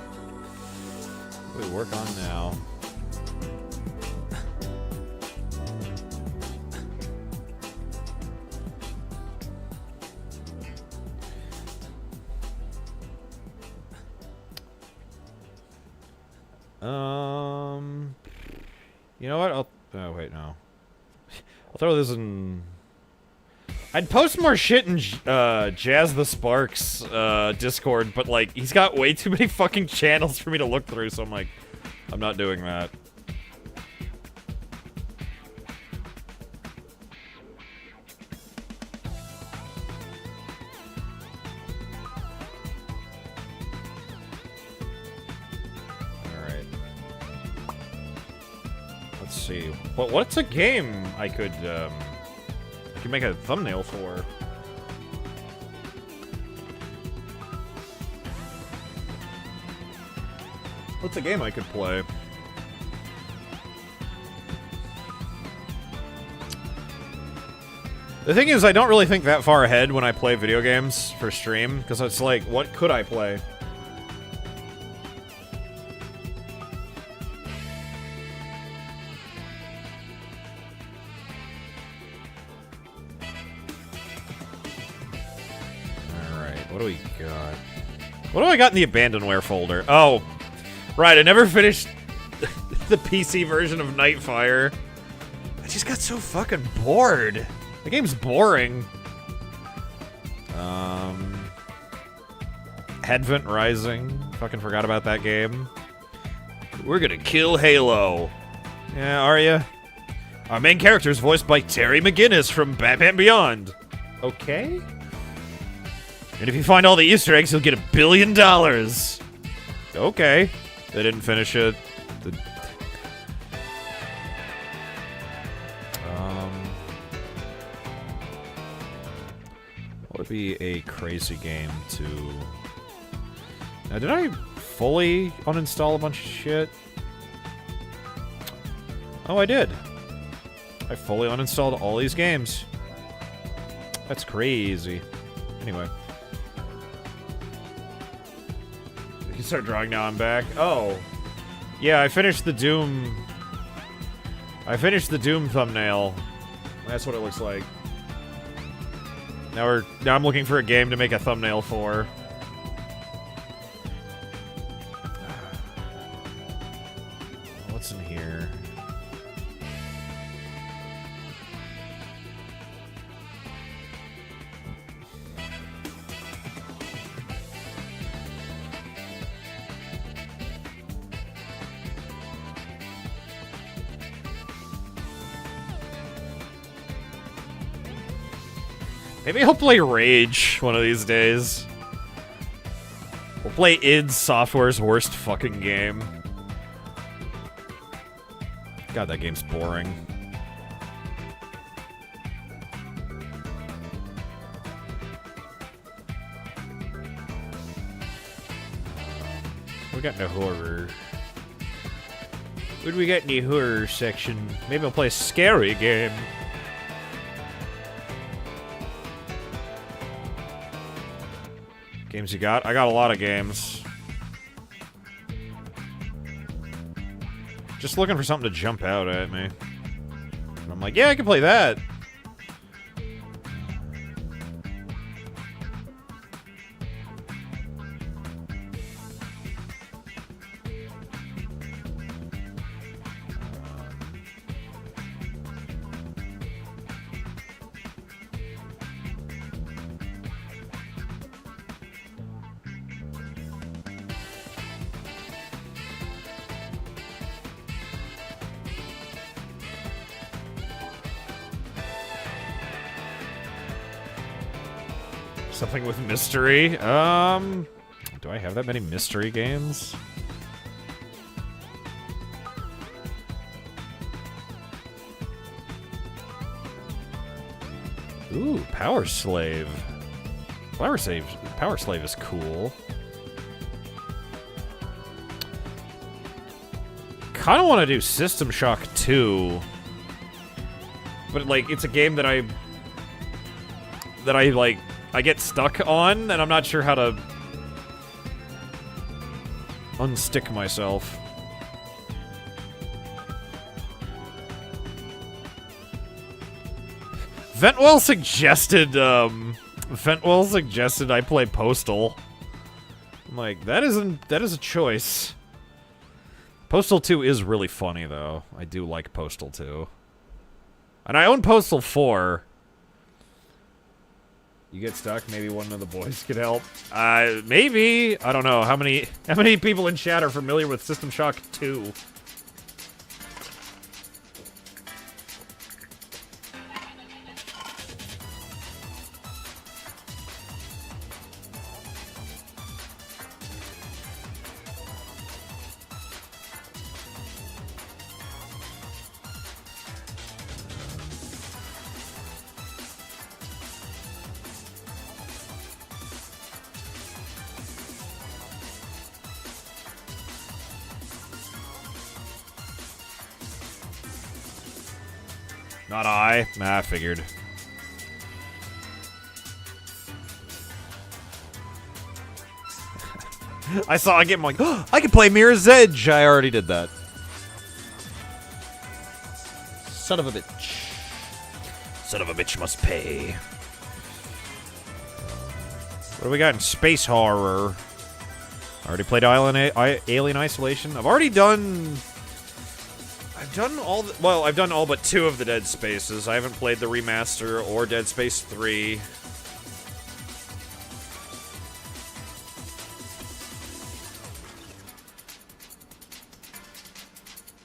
What do we work on now? You know what? Oh, wait, no. I'll throw this in... I'd post more shit in Jazz the Sparks Discord, but, like, he's got way too many fucking channels for me to look through, so I'm like, I'm not doing that. Alright. Let's see. What's a game I could make a thumbnail for? What's a game I could play? The thing is, I don't really think that far ahead when I play video games for stream, because it's like, what could I play? What do we got? What do I got in the abandonware folder? Oh, right, I never finished the PC version of Nightfire. I just got so fucking bored. The game's boring. Advent Rising. Fucking forgot about that game. We're gonna kill Halo. Yeah, are ya? Our main character is voiced by Terry McGinnis from Batman Beyond. Okay. And if you find all the Easter eggs, you'll get $1 billion. Okay. They didn't finish it. What would be a crazy game to... Now, did I fully uninstall a bunch of shit? Oh, I did. I fully uninstalled all these games. That's crazy. Anyway. You can start drawing now, I'm back. Oh. Yeah, I finished the Doom... I finished the Doom thumbnail. That's what it looks like. Now I'm looking for a game to make a thumbnail for. What's in here? Maybe I'll play Rage one of these days. We'll play id Software's worst fucking game. God, that game's boring. We got no horror. What do we got in the horror section? Maybe I'll play a scary game. Games you got? I got a lot of games. Just looking for something to jump out at me. And I'm like, yeah, I can play that. Something with mystery. Do I have that many mystery games? Ooh, Power Slave. Power Slave is cool. Kind of want to do System Shock 2. But, like, it's a game that I like, I get stuck on, and I'm not sure how to unstick myself. Ventwell suggested I play Postal. I'm like, that is a choice. Postal 2 is really funny, though. I do like Postal 2. And I own Postal 4. You get stuck, maybe one of the boys could help. Maybe. I don't know. How many people in chat are familiar with System Shock 2? Not I. Nah, I figured. I saw a game, I'm like, oh, I can play Mirror's Edge! I already did that. Son of a bitch. Son of a bitch must pay. What do we got in space horror? I already played Alien Isolation. I've done all I've done all but 2 of the Dead Spaces. I haven't played the remaster or Dead Space 3.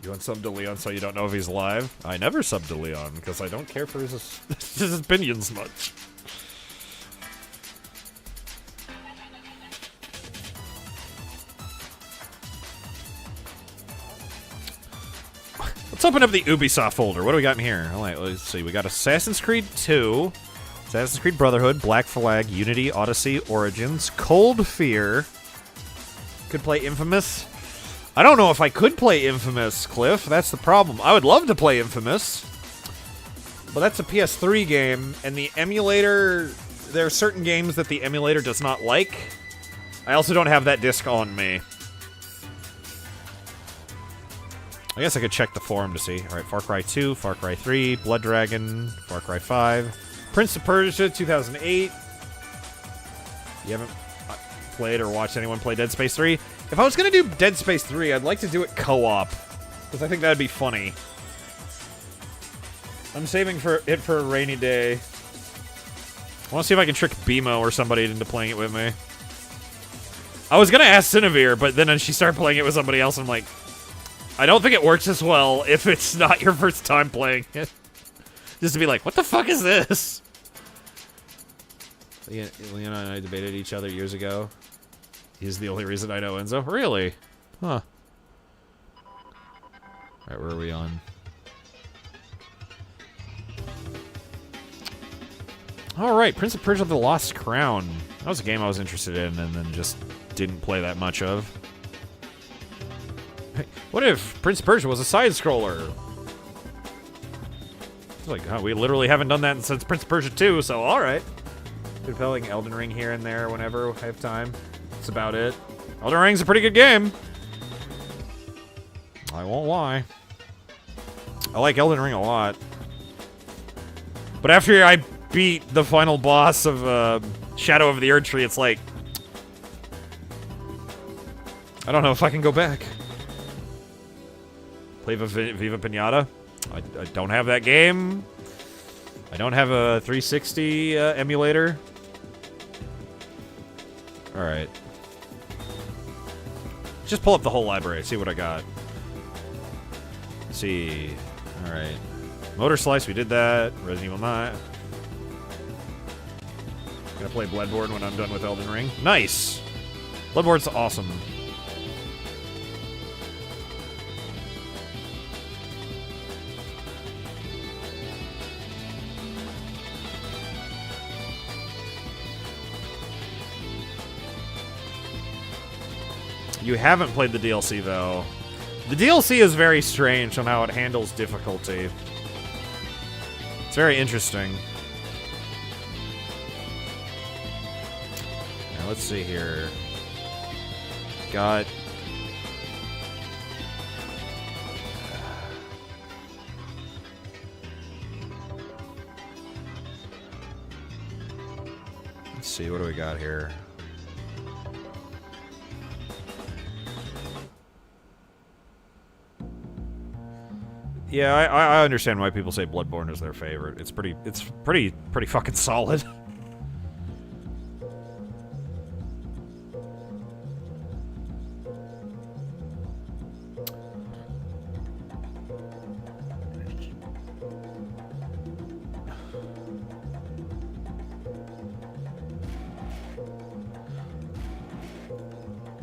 You want sub to Leon so you don't know if he's alive? I never sub to Leon because I don't care for his opinions much. Let's open up the Ubisoft folder. What do we got in here? All right, let's see. We got Assassin's Creed 2, Assassin's Creed Brotherhood, Black Flag, Unity, Odyssey, Origins, Cold Fear. Could play Infamous. I don't know if I could play Infamous, Cliff. That's the problem. I would love to play Infamous, but that's a PS3 game, and the emulator... There are certain games that the emulator does not like. I also don't have that disc on me. I guess I could check the forum to see. Alright, Far Cry 2, Far Cry 3, Blood Dragon, Far Cry 5, Prince of Persia 2008. You haven't played or watched anyone play Dead Space 3? If I was going to do Dead Space 3, I'd like to do it co-op, because I think that'd be funny. I'm saving it for a rainy day. I want to see if I can trick BMO or somebody into playing it with me. I was going to ask Cinevere, but then she started playing it with somebody else, and I'm like, I don't think it works as well if it's not your first time playing it. Just to be like, what the fuck is this? Leona and I debated each other years ago. He's the only reason I know Enzo. Really? Huh. Alright, where are we on? Alright, Prince of Persia: The Lost Crown. That was a game I was interested in and then just didn't play that much of. What if Prince of Persia was a side-scroller? It's like, huh, we literally haven't done that since Prince of Persia 2, so alright. Been playing Elden Ring here and there whenever I have time. That's about it. Elden Ring's a pretty good game. I won't lie. I like Elden Ring a lot. But after I beat the final boss of Shadow of the Erdtree, it's like... I don't know if I can go back. Play Viva Pinata. I don't have that game. I don't have a 360 emulator. Alright. Just pull up the whole library, see what I got. Let's see. Alright. Motor Slice, we did that. Resident Evil 9. Gonna play Bloodborne when I'm done with Elden Ring. Nice! Bloodborne's awesome. You haven't played the DLC, though. The DLC is very strange on how it handles difficulty. It's very interesting. Now, let's see here. Got... Let's see, what do we got here? Yeah, I understand why people say Bloodborne is their favorite. It's pretty fucking solid.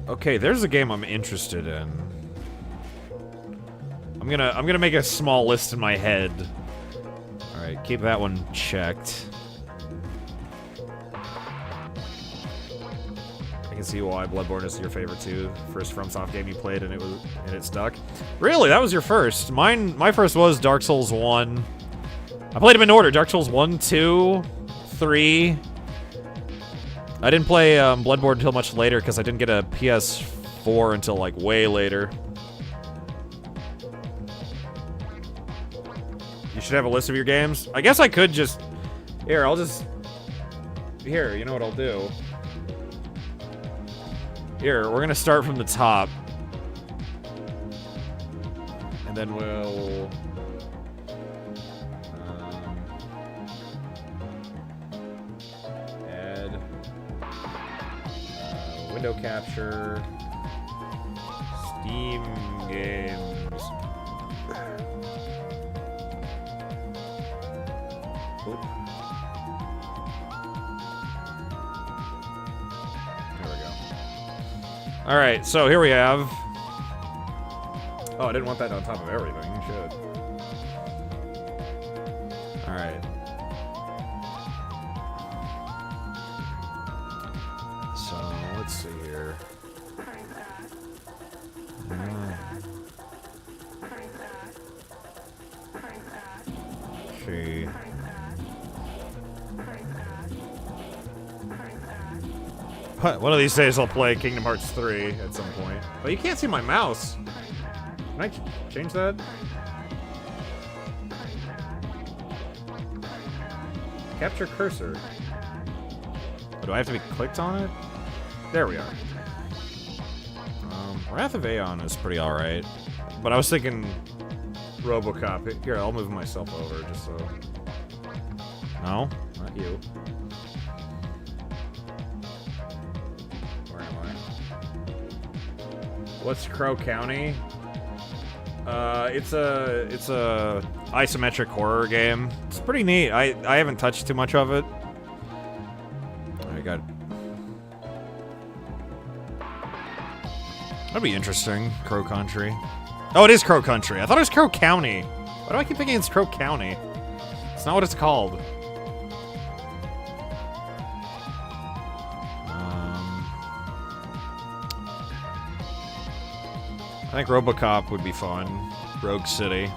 Okay, there's a game I'm interested in. I'm gonna make a small list in my head. Alright, keep that one checked. I can see why Bloodborne is your favorite too. First FromSoft game you played and it stuck. Really? That was your first? My first was Dark Souls 1. I played them in order. Dark Souls 1, 2, 3. I didn't play Bloodborne until much later because I didn't get a PS4 until like way later. You should have a list of your games. I guess I could just... Here, I'll just... Here, you know what I'll do? Here, we're gonna start from the top. And then we'll... add... window capture... Steam games... Oop. There we go. Alright, so here we have... Oh, I didn't want that on top of everything. You should. Alright. So, let's see here. See. One of these days I'll play Kingdom Hearts 3 at some point. But you can't see my mouse. Can I change that? Capture cursor. Oh, do I have to be clicked on it? There we are. Wrath of Aeon is pretty alright. But I was thinking RoboCop. Here, I'll move myself over just so... No? Not you. Where am I? What's Crow County? It's a isometric horror game. It's pretty neat. I haven't touched too much of it. I got... That'd be interesting. Crow Country. Oh, it is Crow Country. I thought it was Crow County. Why do I keep thinking it's Crow County? It's not what it's called. I think RoboCop would be fun. Rogue City.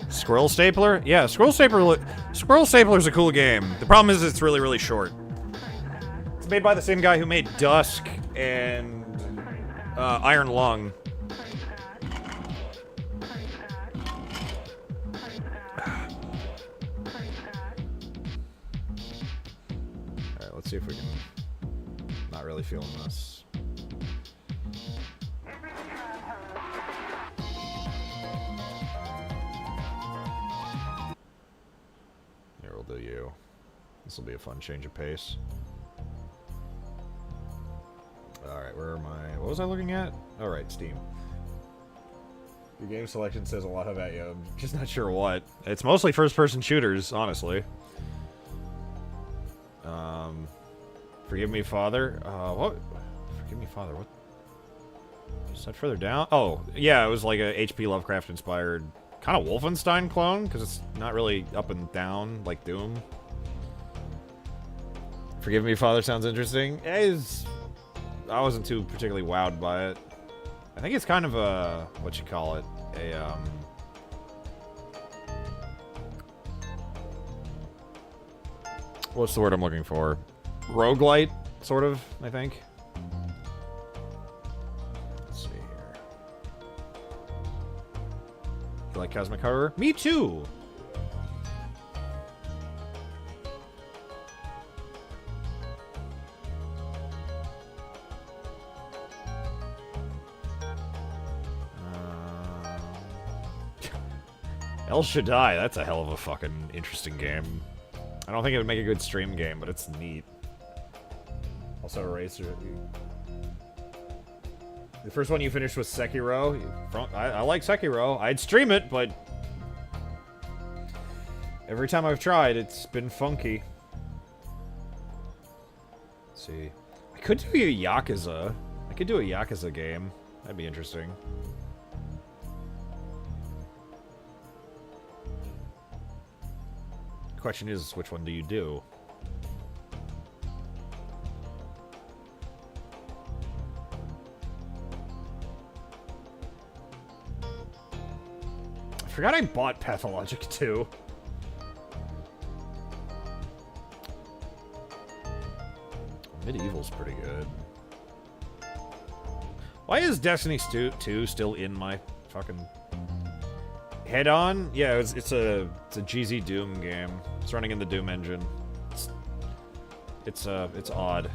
Squirrel Stapler? Yeah, Squirrel Stapler's a cool game. The problem is it's really, really short. It's made by the same guy who made Dusk and Iron Lung. Alright, let's see if we can... Not really feeling this. Do you. This will be a fun change of pace. Alright, where am I? What was I looking at? Alright, Steam. Your game selection says a lot about you. I'm just not sure what. It's mostly first-person shooters, honestly. Forgive Me, Father. What? Forgive Me, Father. What? Is that further down? Oh, yeah, it was like a H.P. Lovecraft-inspired... kind of Wolfenstein clone, because it's not really up and down like Doom. Forgive Me, Father sounds interesting. I wasn't too particularly wowed by it. I think it's kind of a, what you call it, a, what's the word I'm looking for? Roguelite, sort of, I think. You like Cosmic Horror? Me too! El Shaddai, that's a hell of a fucking interesting game. I don't think it would make a good stream game, but it's neat. Also, Eraser. The first one you finished was Sekiro. I like Sekiro. I'd stream it, but every time I've tried, it's been funky. Let's see. I could do a Yakuza. I could do a Yakuza game. That'd be interesting. Question is, which one do you do? I forgot I bought Pathologic 2. Medieval's pretty good. Why is Destiny 2 still in my fucking head on? Yeah, it's a GZ Doom game. It's running in the Doom engine. It's odd.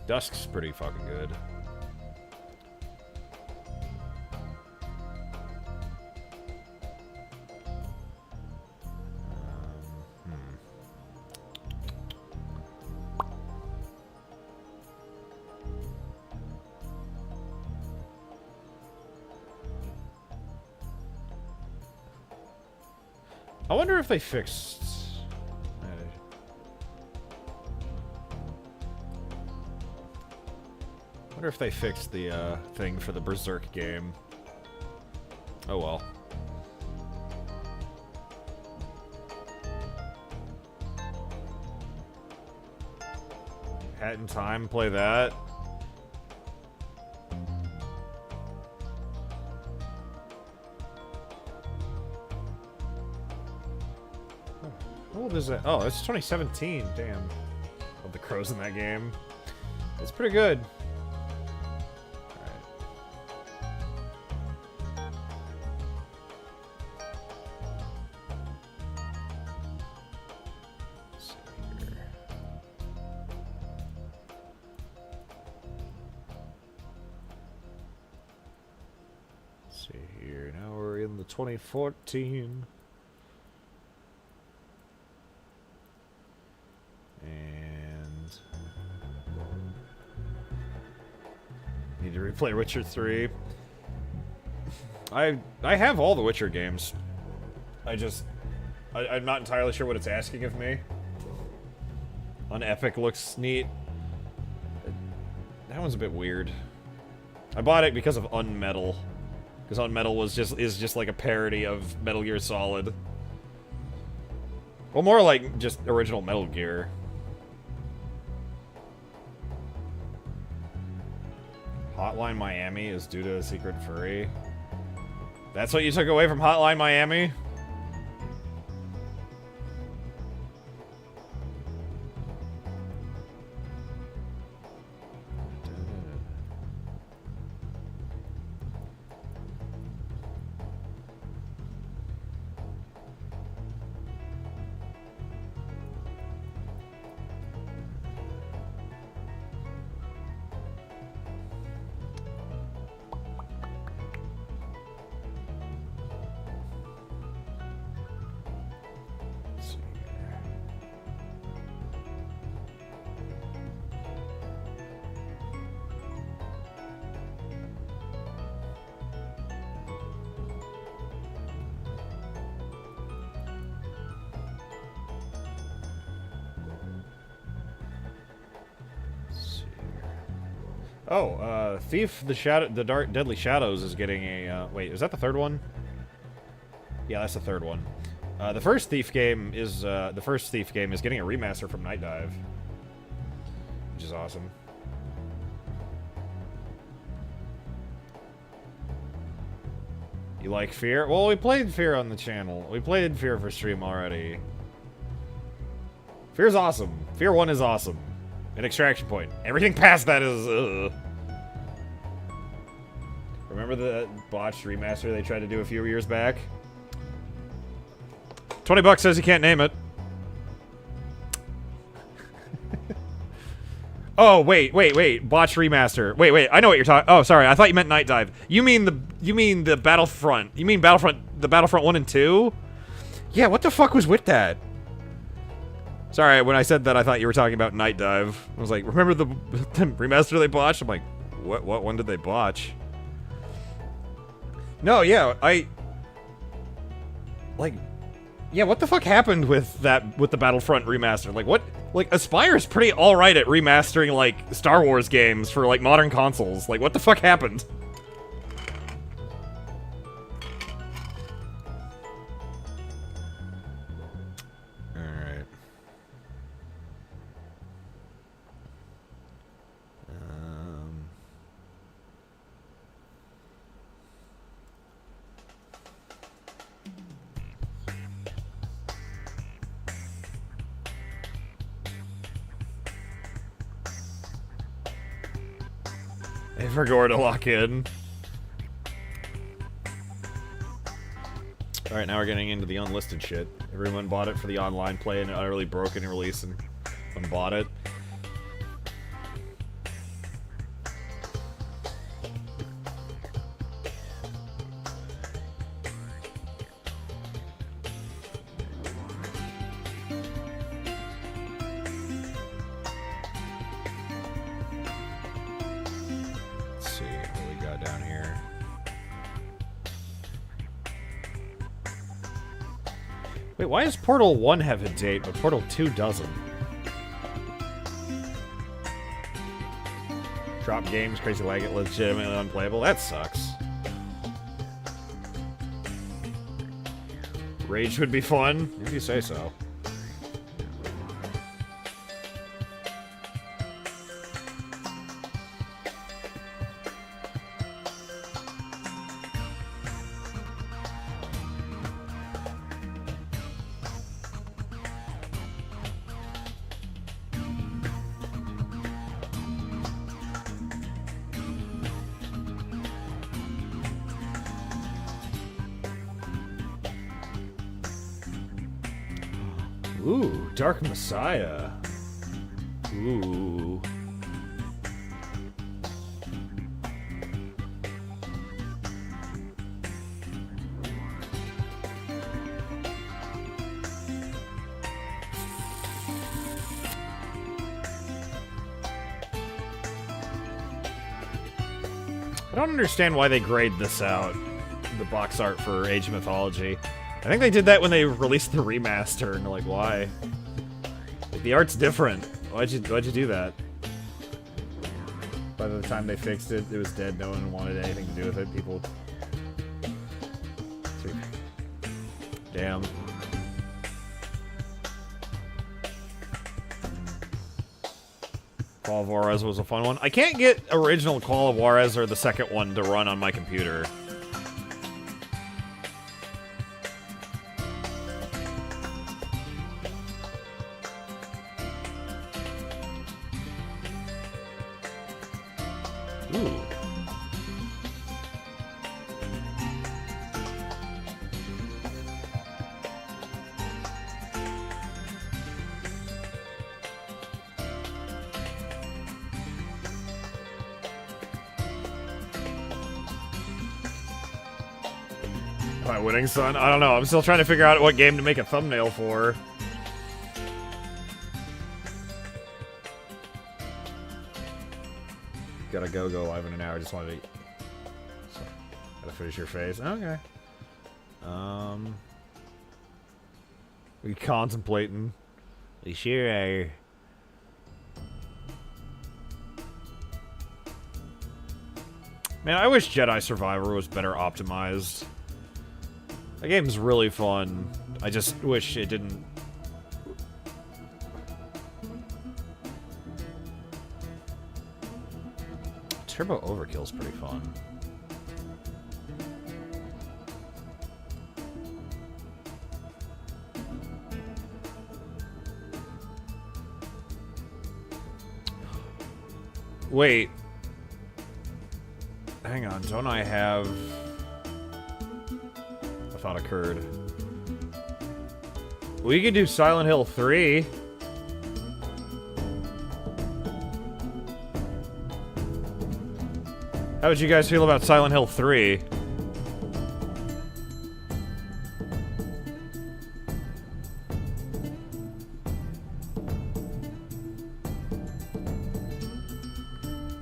Dusk's pretty fucking good. I wonder if they fixed... I wonder if they fixed the thing for the Berserk game. Oh well. Hat in Time, play that. How old is that? Oh, it's 2017. Damn. Love the crows in that game. It's pretty good. See here, now we're in the 2014. And need to replay Witcher 3. I have all the Witcher games. I'm not entirely sure what it's asking of me. Unepic looks neat. That one's a bit weird. I bought it because of Unmetal. Because Unmetal is just like a parody of Metal Gear Solid. Well, more like just original Metal Gear. Hotline Miami is due to a secret furry. That's what you took away from Hotline Miami? Oh, Thief, the Deadly Shadows is getting a, wait, is that the third one? Yeah, that's the third one. The first Thief game is getting a remaster from Night Dive. which is awesome. You like Fear? Well, we played Fear on the channel. We played Fear for stream already. Fear's awesome. Fear 1 is awesome. An Extraction Point. Everything past that is, Remember the botched remaster they tried to do a few years back? $20 says you can't name it. Oh, wait. Botched remaster. Wait. I know what you're talking. Oh, sorry. I thought you meant Night Dive. You mean the Battlefront. You mean the Battlefront 1 and 2? Yeah, what the fuck was with that? Sorry, when I said that, I thought you were talking about Night Dive. I was like, remember the remaster they botched? I'm like, what one did they botch? No, yeah, yeah, what the fuck happened with the Battlefront remaster? Like, what? Like, Aspire's pretty alright at remastering, like, Star Wars games for, like, modern consoles. Like, what the fuck happened? Alright. I forgot to lock in. Alright, now we're getting into the unlisted shit. Everyone bought it for the online play and it utterly broke in release and unbought it. Wait, why does Portal 1 have a date, but Portal 2 doesn't? Drop games, crazy lag it, legitimately unplayable? That sucks. Rage would be fun, if you say so. Ooh, Dark Messiah. Ooh. I don't understand why they grade this out, the box art for Age of Mythology. I think they did that when they released the remaster, and they're like, why? Like, the art's different. Why'd you do that? By the time they fixed it, it was dead. No one wanted anything to do with it. People... Damn. Call of Juarez was a fun one. I can't get original Call of Juarez or the second one to run on my computer. Ooh. Am I winning, son? I don't know. I'm still trying to figure out what game to make a thumbnail for. Gotta go live in an hour. Just wanted to... Gotta finish your face. Okay. We contemplating. We sure are. Man, I wish Jedi Survivor was better optimized. The game's really fun. I just wish it didn't... Turbo Overkill's pretty fun. Wait. Hang on, don't I have... A thought occurred. We could do Silent Hill 3. How would you guys feel about Silent Hill 3?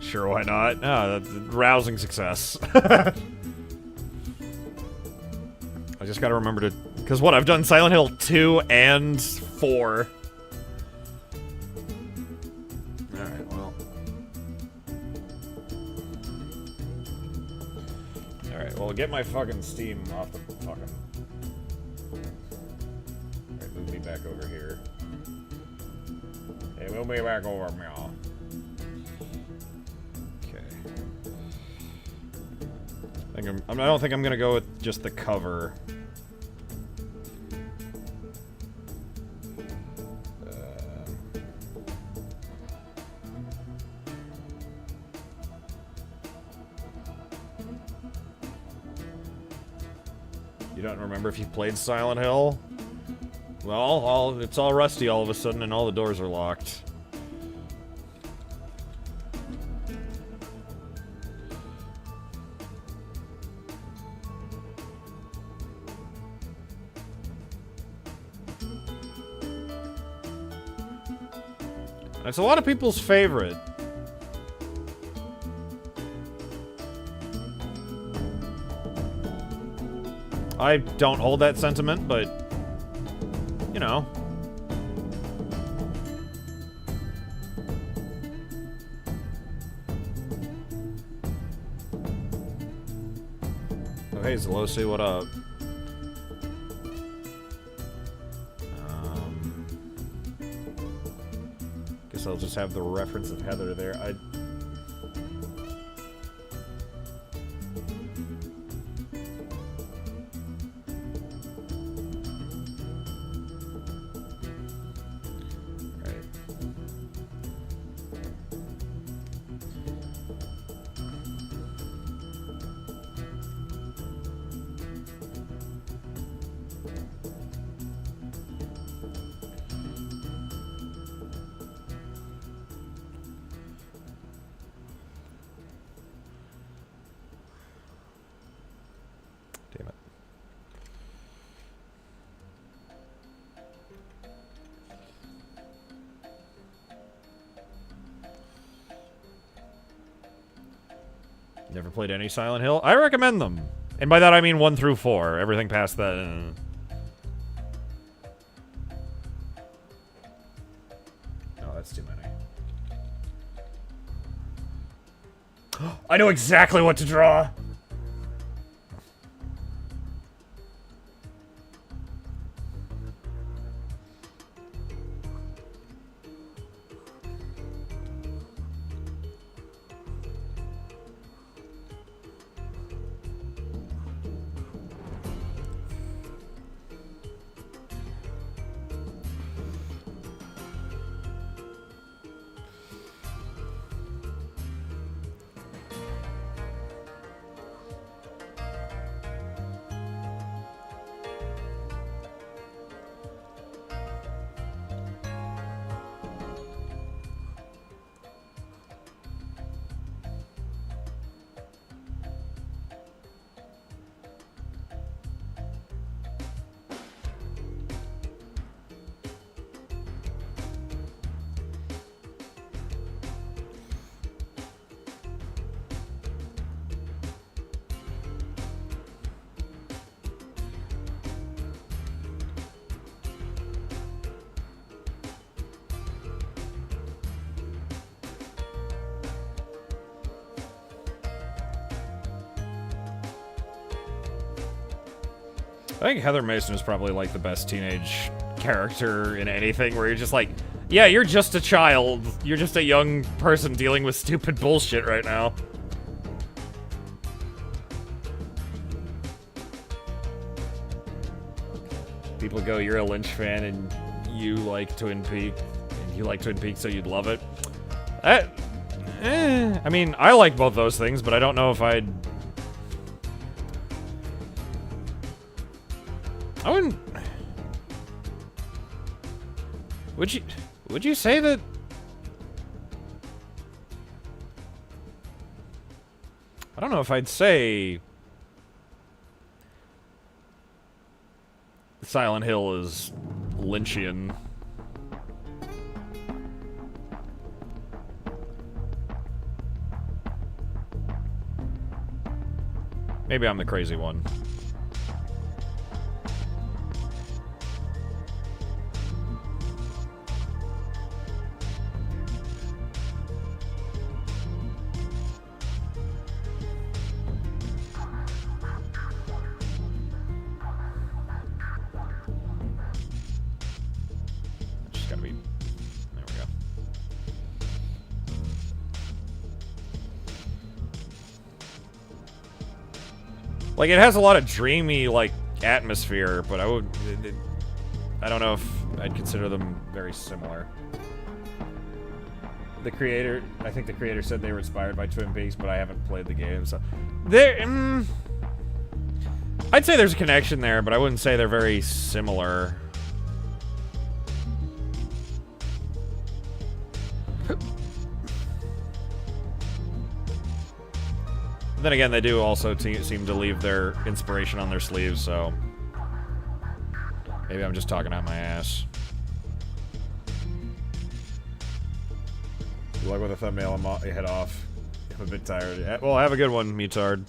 Sure, why not? Ah, that's a rousing success. I just gotta remember to... Because what, I've done Silent Hill 2 and 4. Alright, well... Alright, well, get my fucking Steam off the fucking... Alright, move me back over here. Hey, move me back over, meow. I don't think I'm gonna go with just the cover. You don't remember if you played Silent Hill? Well, it's all rusty all of a sudden and all the doors are locked. It's a lot of people's favorite. I don't hold that sentiment, but, you know. Oh, hey, Zelosi, what up? I'll just have the reference of Heather there. Damn it. Never played any Silent Hill? I recommend them. And by that I mean 1 through 4. Everything past that... Oh, that's too many. I know exactly what to draw! I think Heather Mason is probably like the best teenage character in anything where you're just like, yeah, you're just a child. You're just a young person dealing with stupid bullshit right now. people go, "You're a Lynch fan and you like Twin Peaks, and you like Twin Peaks, so you'd love it." I mean, I like both those things, but I don't know if I wouldn't. Would you say that? I don't know if I'd say Silent Hill is Lynchian. Maybe I'm the crazy one. Just gotta be. There we go. Like, it has a lot of dreamy, like, atmosphere, but I don't know if I'd consider them very similar. I think the creator said they were inspired by Twin Peaks, but I haven't played the game, so... I'd say there's a connection there, but I wouldn't say they're very similar. Then again, they do also seem to leave their inspiration on their sleeves, so... Maybe I'm just talking out my ass. Good luck with the thumbnail, head off. I'm a bit tired. Well, have a good one, Mutard.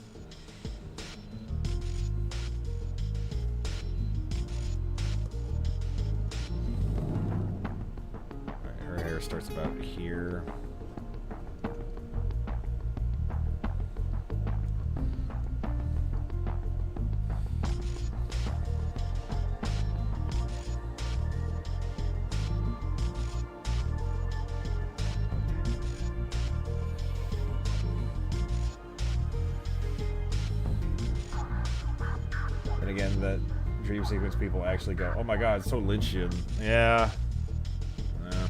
Alright, her hair starts about here. Again, that dream sequence people actually go, "Oh my god, it's so Lynchian." Yeah. Yeah.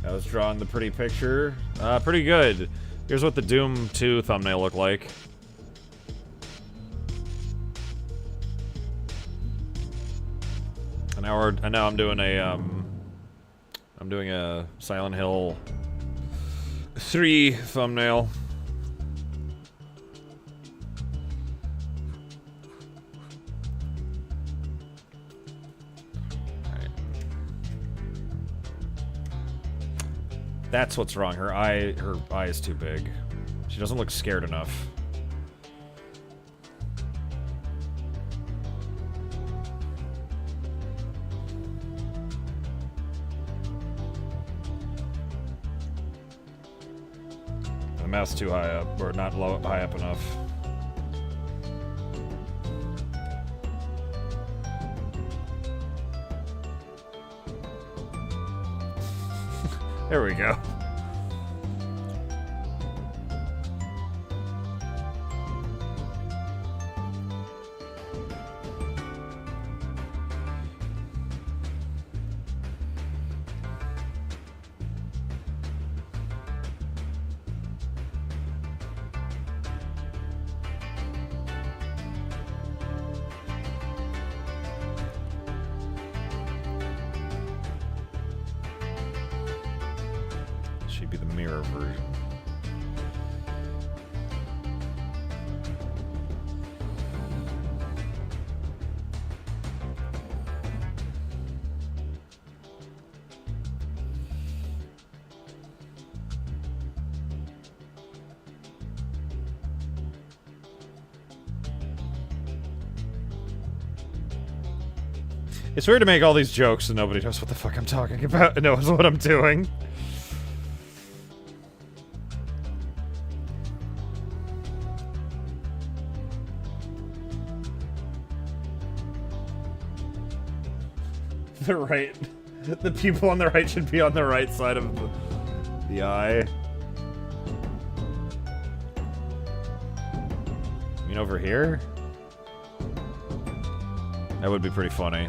I was drawing the pretty picture. Pretty good. Here's what the Doom 2 thumbnail looked like. And now I'm doing a Silent Hill 3 thumbnail. That's what's wrong. Her eye is too big. She doesn't look scared enough. The mouth's too high up, or not high up enough. There we go. She'd be the mirror version. It's weird to make all these jokes and nobody knows what the fuck I'm talking about and knows what I'm doing. The right... The people on the right should be on the right side of the eye. You mean over here? That would be pretty funny.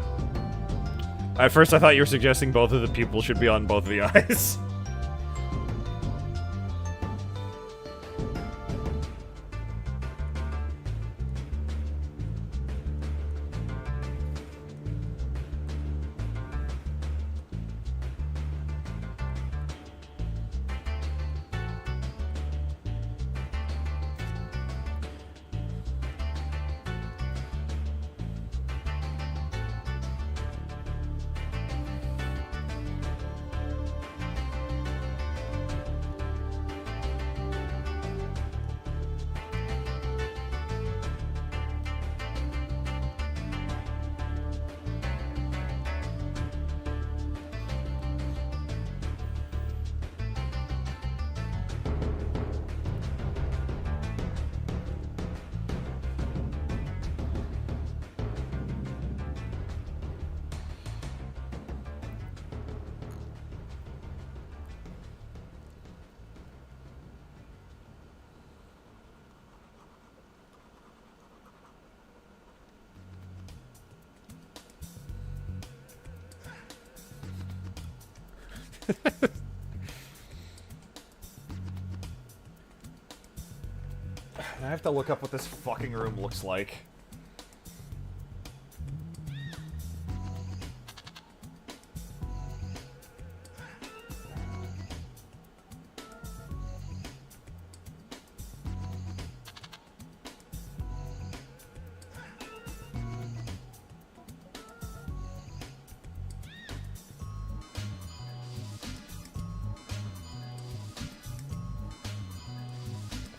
At first I thought you were suggesting both of the people should be on both of the eyes. I have to look up what this fucking room looks like.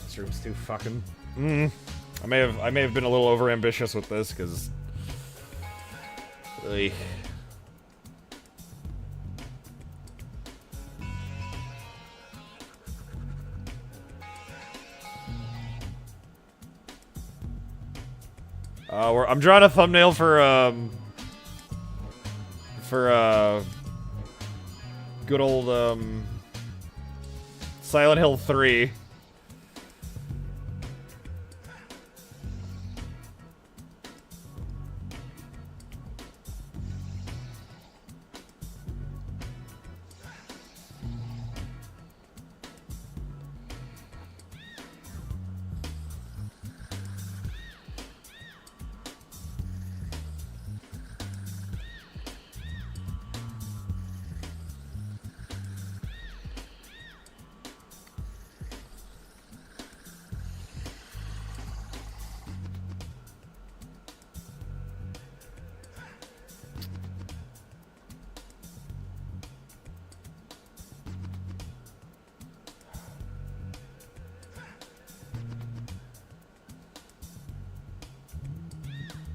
This room's too fucking... I may have been a little over ambitious with this, because... I'm drawing a thumbnail for good old, Silent Hill 3.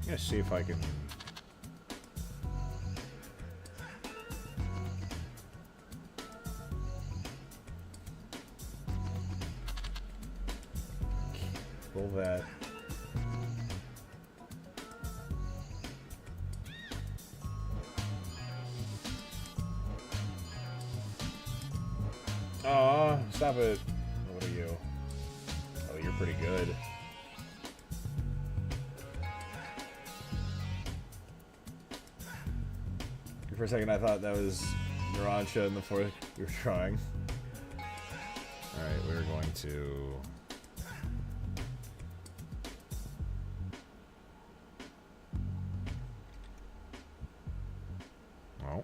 Let's see if I can... pull that. Aw, stop it. What are you? Oh, you're pretty good. For a second I thought that was Narancia in the fourth you were trying. Alright, we're going to... Oh.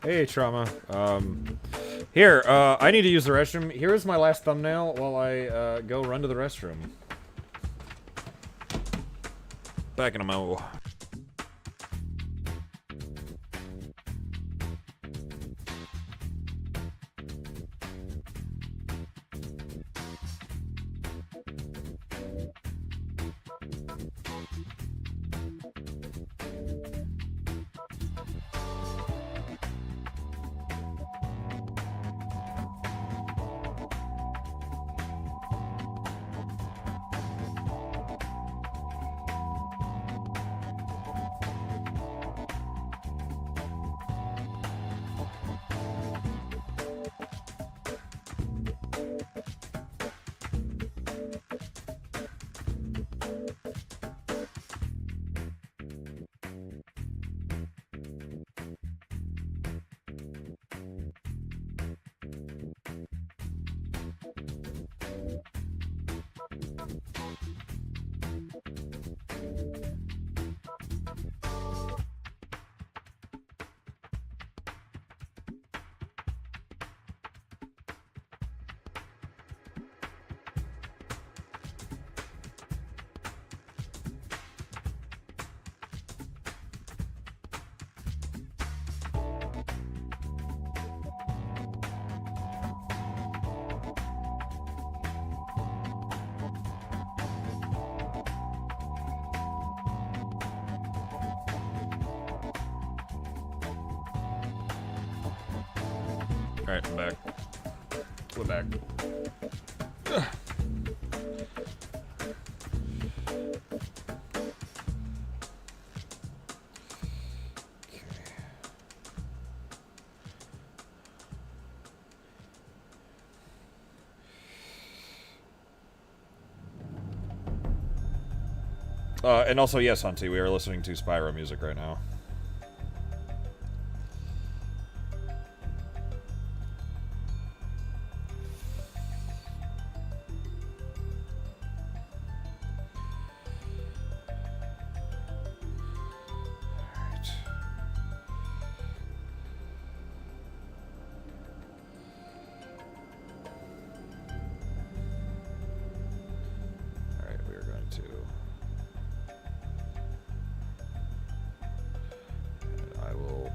Hey, Trauma. Here, I need to use the restroom. Here is my last thumbnail while I, go run to the restroom. Back in a mo. Alright, I'm back. We're back. Ugh. And also, yes, Hunty, we are listening to Spyro music right now.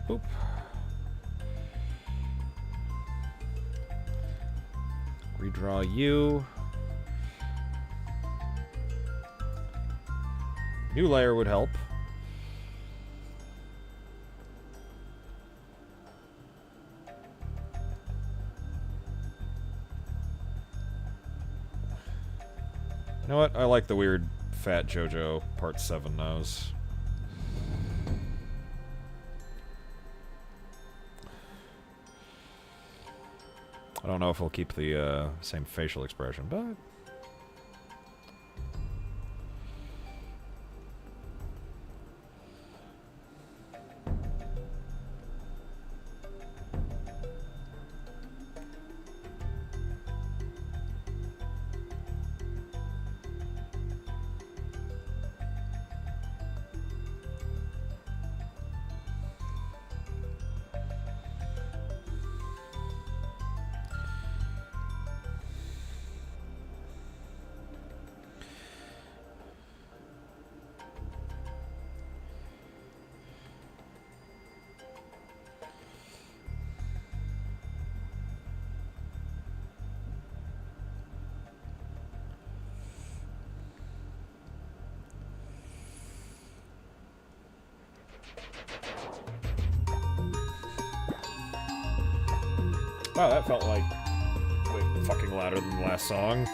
Boop. Redraw you. New layer would help. You know what? I like the weird Fat JoJo Part 7 nose. I don't know if we'll keep the same facial expression, but... Wow, that felt like way fucking louder than the last song.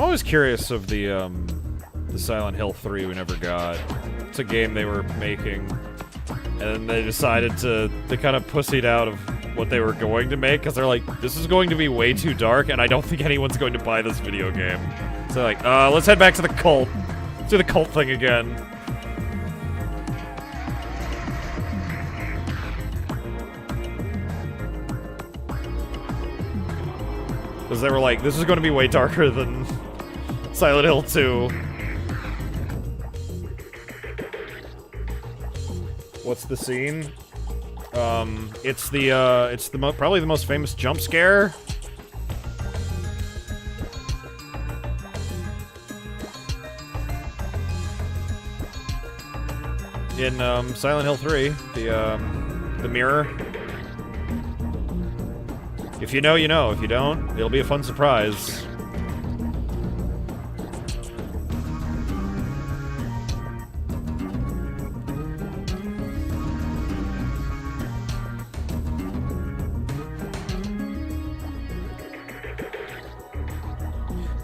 I'm always curious of the Silent Hill 3 we never got. It's a game they were making, and they decided to kind of pussied out of what they were going to make, because they're like, this is going to be way too dark, and I don't think anyone's going to buy this video game. So they're like, let's head back to the cult. Let's do the cult thing again. Because they were like, this is going to be way darker than Silent Hill 2. What's the scene? It's probably the most famous jump scare. In, Silent Hill 3, the mirror. If you know, you know. If you don't, it'll be a fun surprise.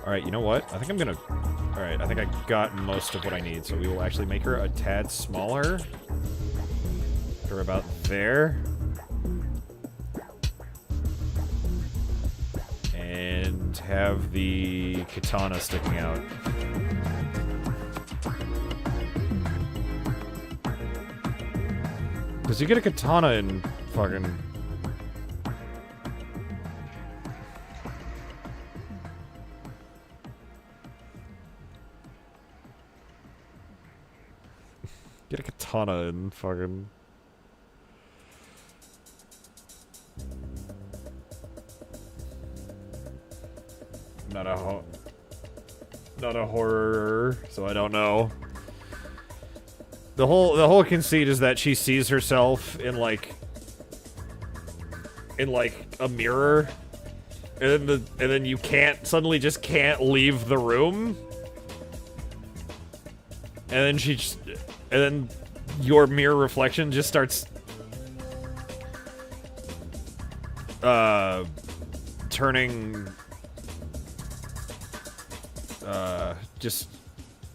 Alright, you know what? I think I'm gonna... Alright, I think I got most of what I need, so we will actually make her a tad smaller. Put her about there. And have the katana sticking out. Because you get a katana in fucking... Get a katana in fucking... Not a horror, so I don't know. The whole conceit is that she sees herself in like a mirror, and then you suddenly just can't leave the room, and then your mirror reflection just starts turning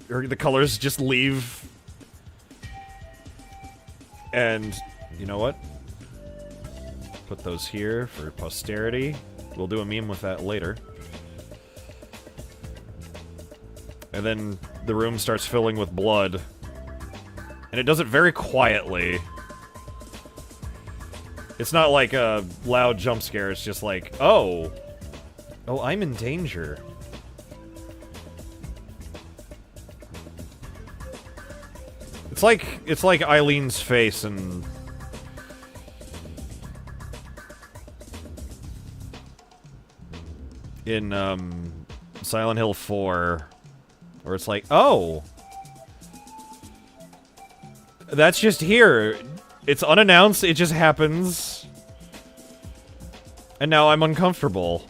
the colors just leave. And you know what? Put those here for posterity. We'll do a meme with that later. And then the room starts filling with blood. And it does it very quietly. It's not like a loud jump scare, it's just like, oh, I'm in danger. It's like Eileen's face in Silent Hill 4, where it's like, oh, that's just here. It's unannounced, it just happens. And now I'm uncomfortable.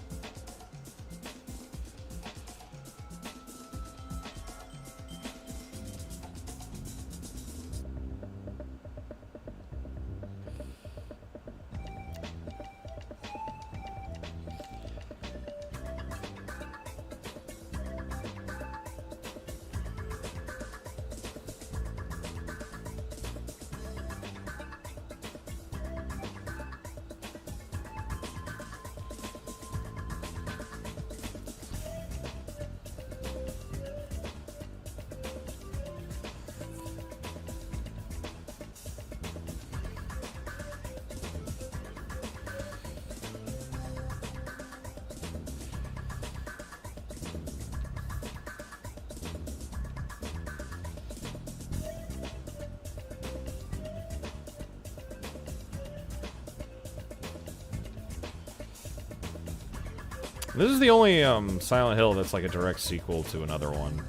This is the only Silent Hill that's like a direct sequel to another one.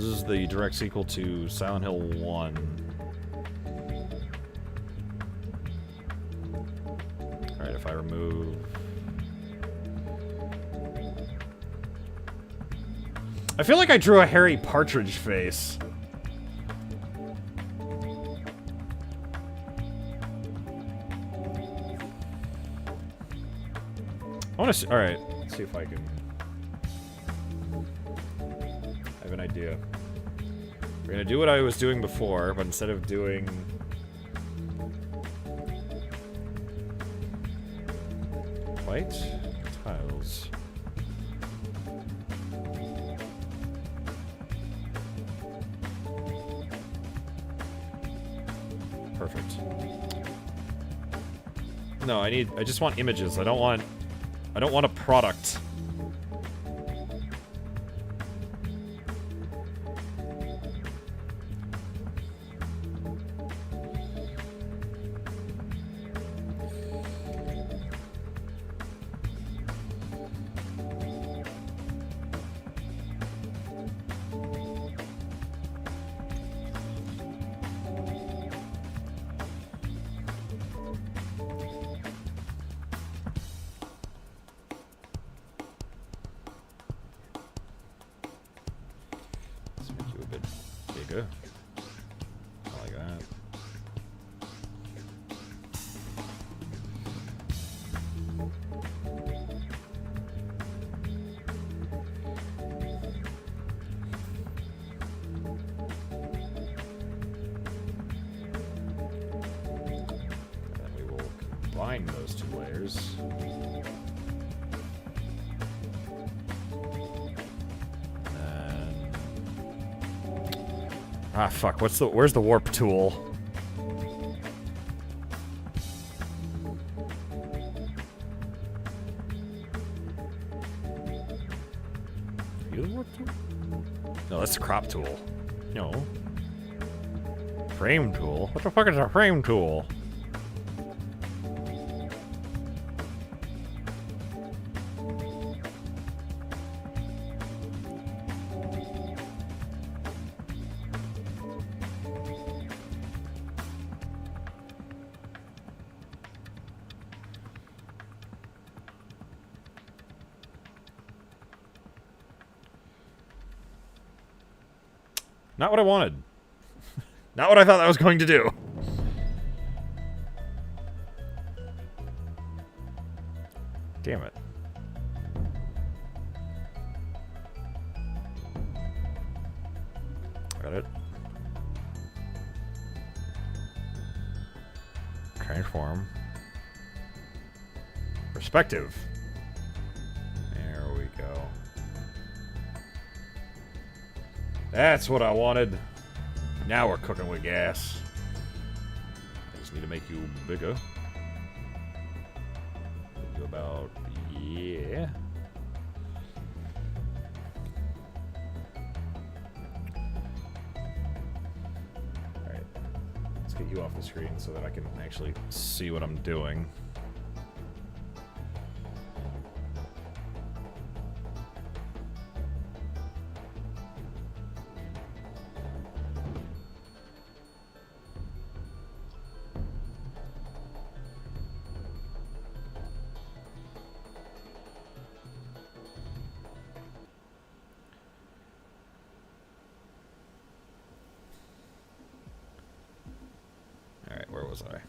This is the direct sequel to Silent Hill 1. Alright, if I remove... I feel like I drew a hairy partridge face. I want to see... Alright, let's see if I can... I have an idea. We're gonna do what I was doing before, but instead of doing... white tiles. Perfect. No, I just want images. I don't want a product. Those two layers. And... ah, fuck. Where's the warp tool? Are you the warp tool? No, that's the crop tool. No. Frame tool? What the fuck is a frame tool? Not what I wanted. Not what I thought I was going to do. Damn it. Got it. Transform. Perspective. There we go. That's what I wanted. Now we're cooking with gas. I just need to make you bigger. Make you about... yeah. Alright. Let's get you off the screen so that I can actually see what I'm doing. Where was I?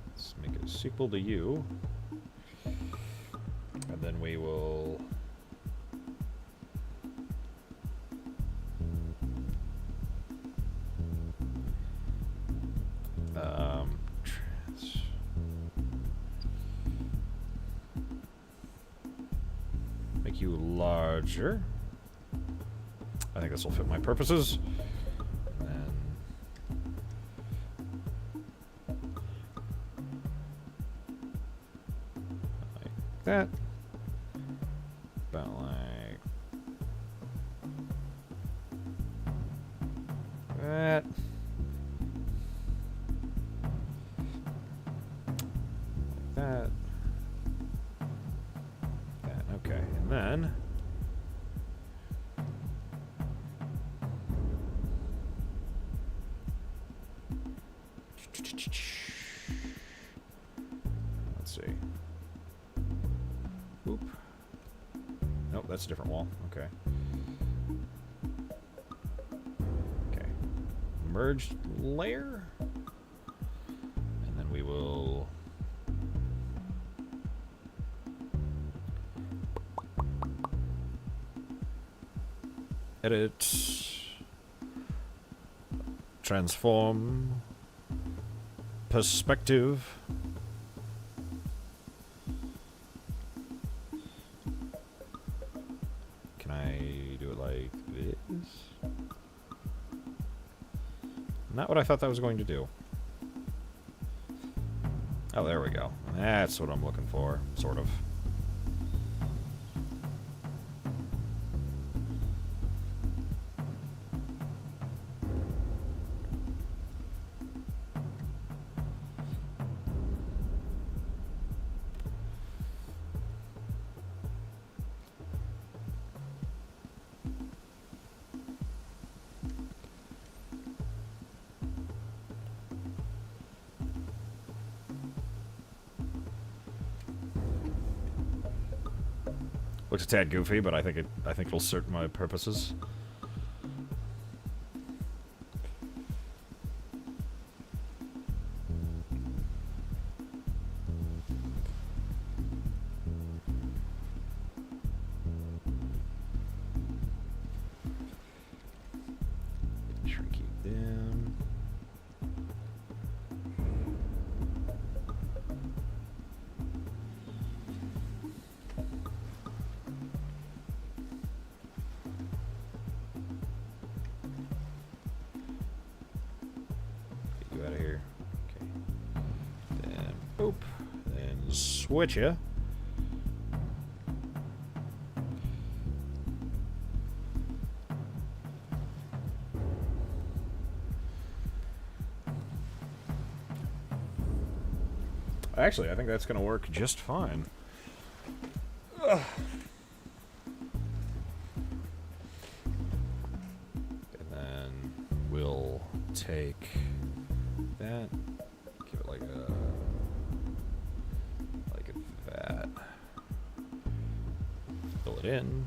Let's make a sequel to you. And then we will... make you larger. I think this will fit my purposes. And then like that. About like that. Like that. That, okay. And then... Let's see. Oop. Nope, that's a different wall. Okay. Okay. Merged layer. And then we will... edit. Transform. Perspective. Can I do it like this? Not what I thought that was going to do. Oh, there we go. That's what I'm looking for, sort of. Looks a tad goofy, but I think it'll serve my purposes. Shrink it down. Get you out of here. Okay. Then boop. Then switch ya. Actually, I think that's gonna work just fine. Ugh. And then we'll take that, give it like that. Fill it in.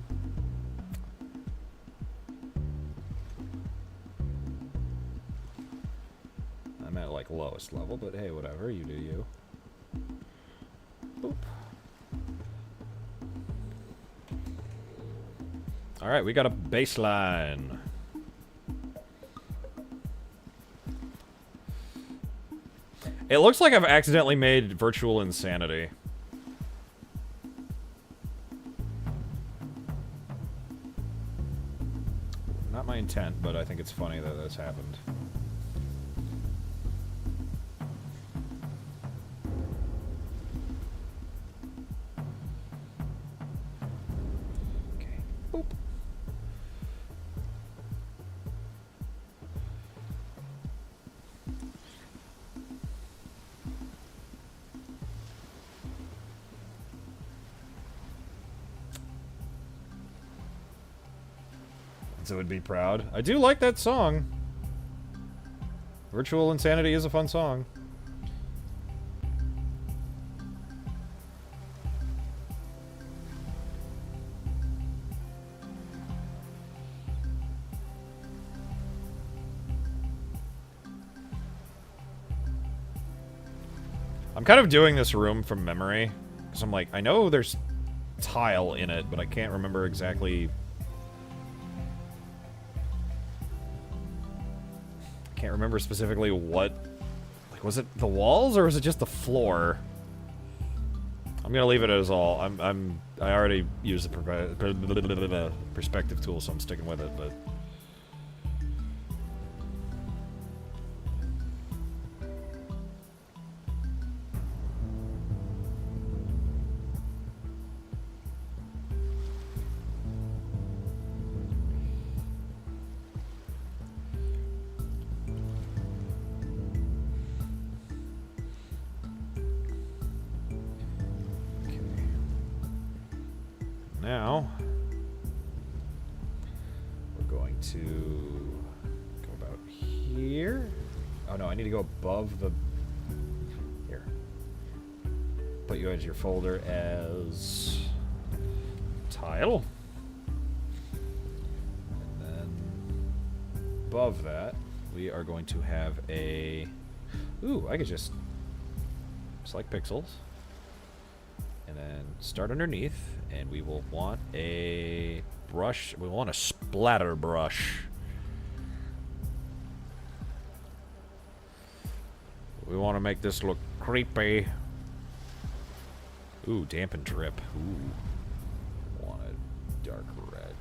I'm at like lowest level, but hey, whatever, you do you. Boop. Alright, we got a baseline. It looks like I've accidentally made virtual insanity. Not my intent, but I think it's funny that this happened. Boop. So would be proud. I do like that song. Virtual Insanity is a fun song. I'm kind of doing this room from memory, because I'm like, I know there's tile in it, but I can't remember exactly. I can't remember specifically what. Like, was it the walls or was it just the floor? I'm gonna leave it as all. I already used the perspective tool, so I'm sticking with it, but. now we're going to go about here. Oh no, I need to go above the... Here. Put you as your folder as... tile. And then above that, we are going to have a... Ooh, I could just select pixels. And then start underneath, and we will want a brush. We want a splatter brush. We want to make this look creepy. Ooh, dampen drip. Ooh. Want a dark red.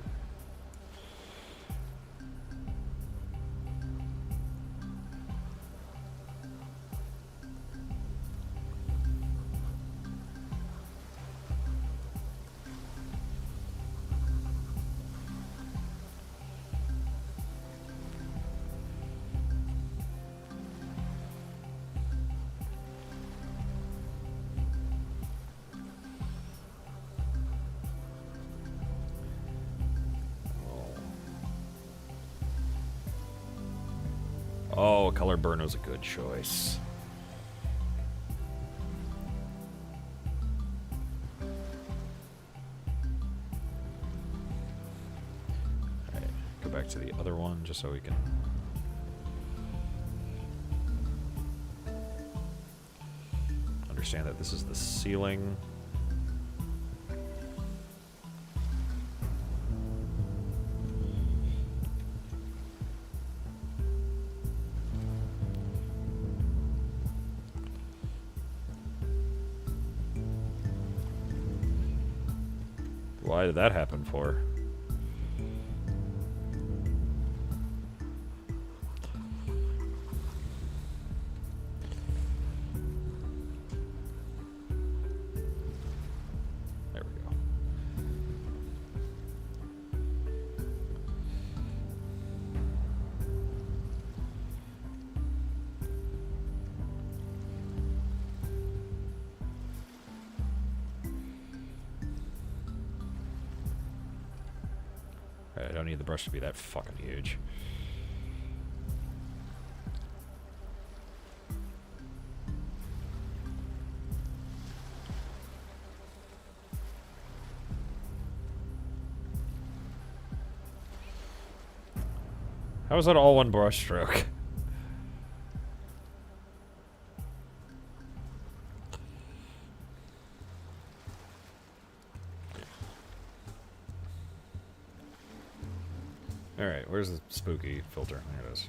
Oh, color burn was a good choice. Alright, go back to the other one just so we can... understand that this is the ceiling. Why did that happen for? There we go. I don't need the brush to be that fucking huge. How is that all one brush stroke? Alright, where's the spooky filter? There it is.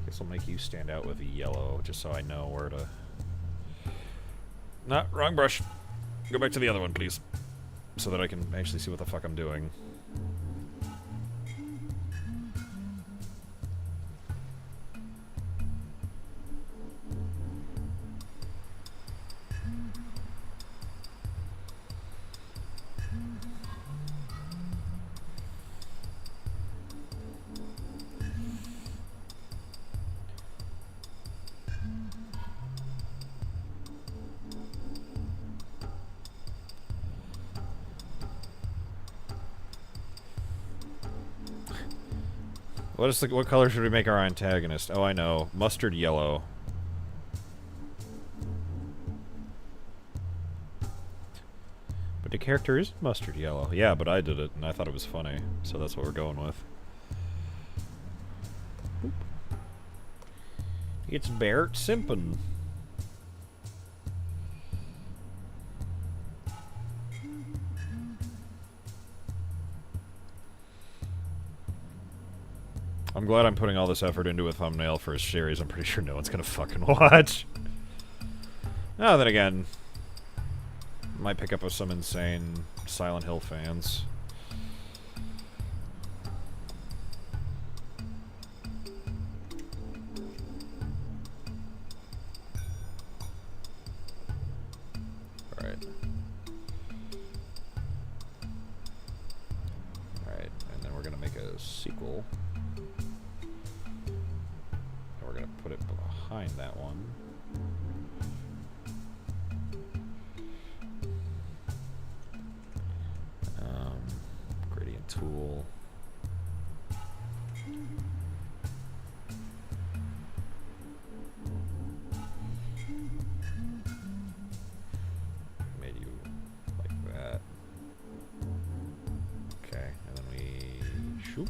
This will make you stand out with yellow, just so I know where to... Nah, wrong brush. Go back to the other one, please. So that I can actually see what the fuck I'm doing. What color should we make our antagonist? Oh, I know. Mustard yellow. But the character is mustard yellow. Yeah, but I did it, and I thought it was funny. So that's what we're going with. Boop. It's Bert Simpson. I'm glad I'm putting all this effort into a thumbnail for a series I'm pretty sure no one's gonna fucking watch. Oh, then again, might pick up with some insane Silent Hill fans. Alright. Alright, and then we're gonna make a sequel. And we're gonna put it behind that one. Gradient tool. Made you like that. Okay, and then we shoop.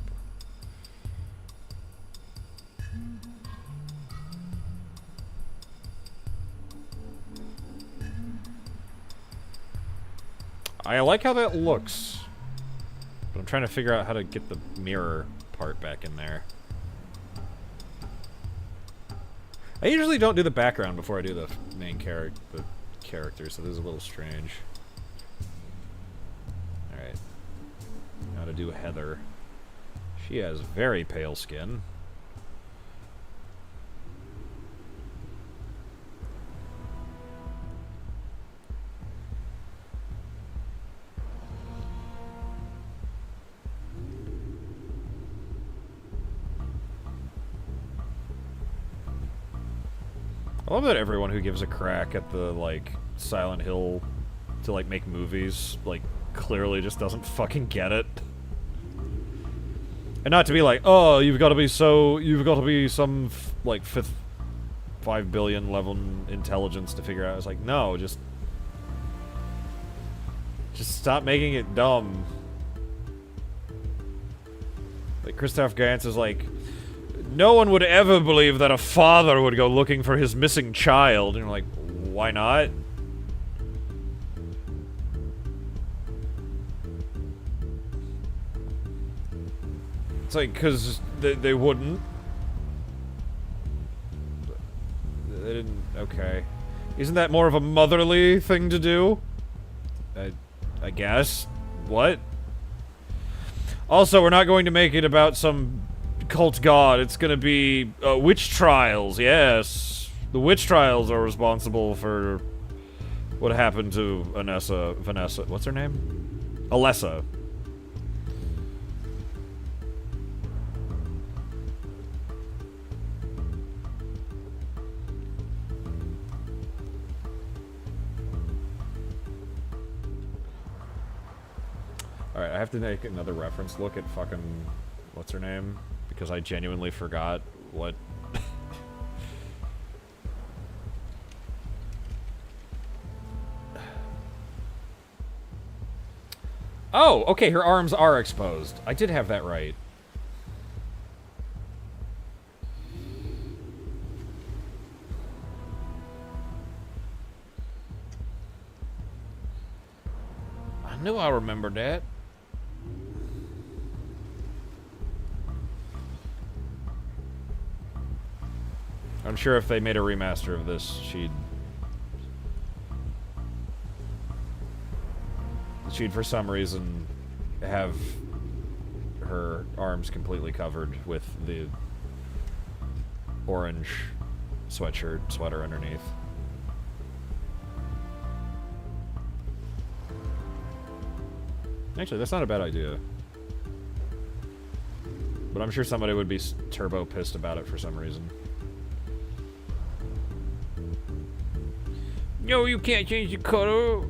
I like how that looks, but I'm trying to figure out how to get the mirror part back in there. I usually don't do the background before I do the main character, so this is a little strange. Alright. Now to do Heather. She has very pale skin. I love that everyone who gives a crack at the, like, Silent Hill to, like, make movies, like, clearly just doesn't fucking get it. And not to be like, oh, you've got to be some, like, 5 billion level intelligence to figure out. It's like, no, just stop making it dumb. Like, Christoph Gans is like, no one would ever believe that a father would go looking for his missing child. And you're like, why not? It's like, because they wouldn't. They didn't. Okay. Isn't that more of a motherly thing to do? I guess. What? Also, we're not going to make it about some cult god. It's gonna be witch trials. Yes, the witch trials are responsible for what happened to Vanessa. What's her name? Alessa. Alright, I have to make another reference look at fucking what's her name? Because I genuinely forgot what... Oh, okay, her arms are exposed. I did have that right. I knew I remembered that. I'm sure if they made a remaster of this, she'd for some reason have her arms completely covered with the orange sweater underneath. Actually, that's not a bad idea. But I'm sure somebody would be turbo pissed about it for some reason. No, you can't change the color.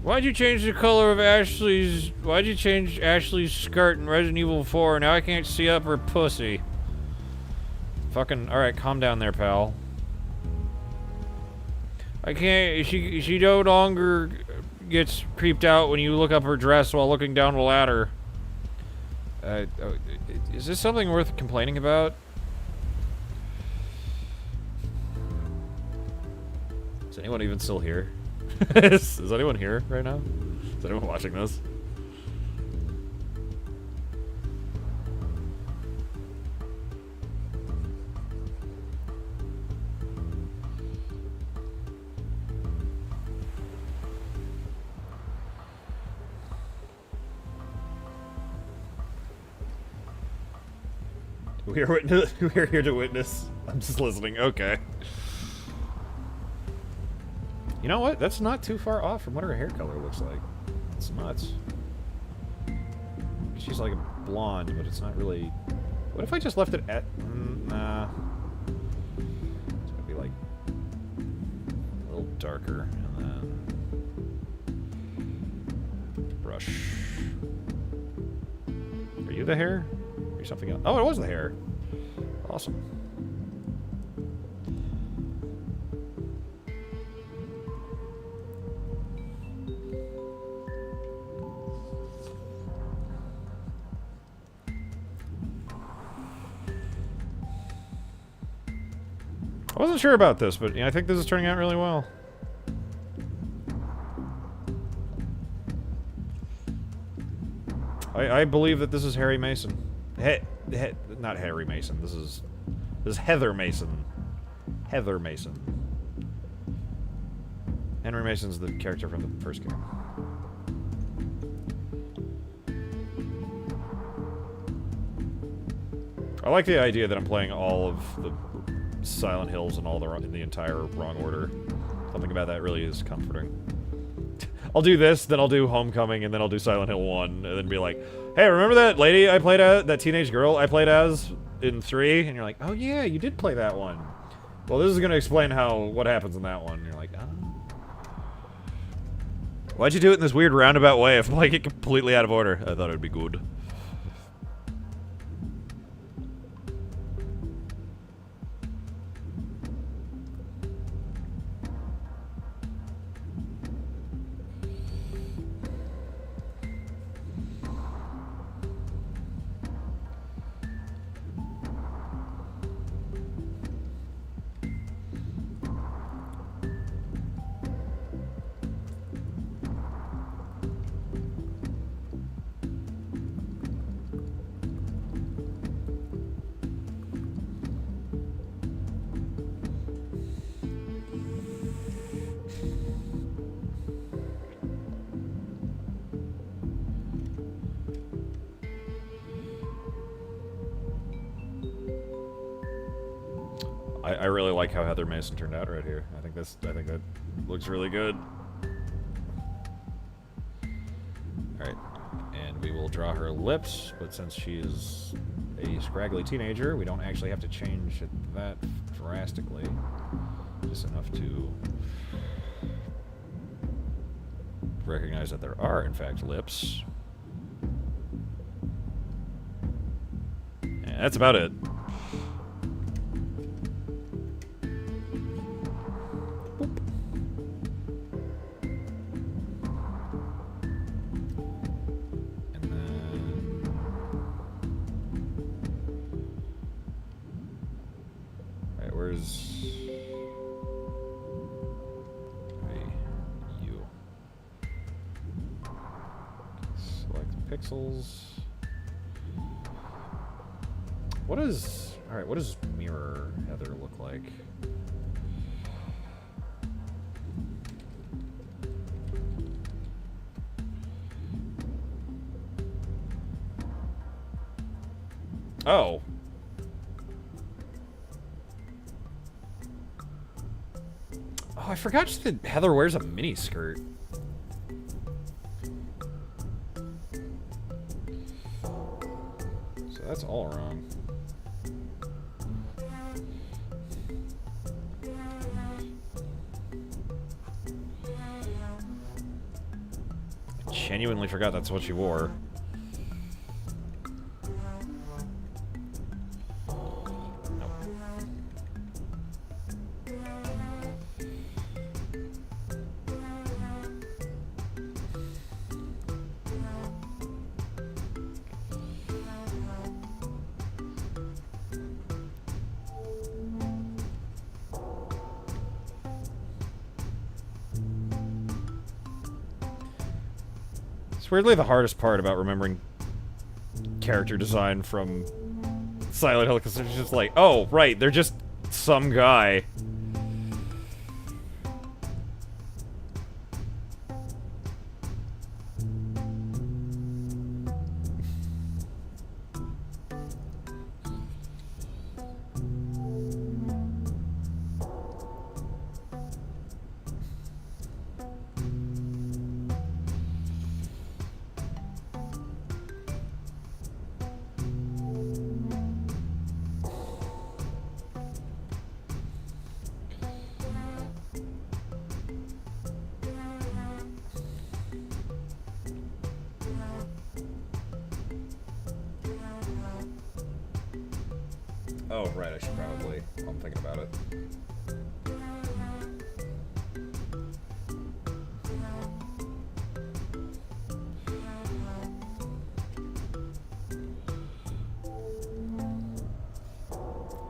Why'd you change the color of Ashley's... Why'd you change Ashley's skirt in Resident Evil 4? Now I can't see up her pussy. Fucking... Alright, calm down there, pal. I can't... She no longer gets creeped out when you look up her dress while looking down the ladder. Is this something worth complaining about? Is anyone even still here? Is anyone here right now? Is anyone watching this? We're here to witness. I'm just listening. Okay. You know what? That's not too far off from what her hair color looks like. It's nuts. She's like a blonde, but it's not really... What if I just left it at... nah. It's gonna be like... a little darker, and then... brush. Are you the hair? Or something else? Oh, it was the hair. Awesome. I wasn't sure about this, but I think this is turning out really well. I believe that this is Harry Mason. Not Harry Mason. This is Heather Mason. Heather Mason. Henry Mason's the character from the first game. I like the idea that I'm playing all of the Silent Hills in the entire wrong order. Something about that really is comforting. I'll do this, then I'll do Homecoming, and then I'll do Silent Hill 1, and then be like, hey, remember that lady I played as, that teenage girl I played as in 3? And you're like, oh yeah, you did play that one. Well, this is going to explain what happens in that one. And you're like, oh. Why'd you do it in this weird roundabout way if I'm like it completely out of order? I thought it would be good. I really like how Heather Mason turned out right here. I think that looks really good. Alright. And we will draw her lips, but since she is a scraggly teenager, we don't actually have to change it that drastically. Just enough to recognize that there are, in fact, lips. And that's about it. What does mirror Heather look like? Oh. Oh, I forgot that Heather wears a mini skirt. So that's all wrong. Genuinely forgot that's what she wore. It's weirdly the hardest part about remembering character design from Silent Hill, because it's just like, oh, right, they're just some guy. Oh, right, I should probably... I'm thinking about it.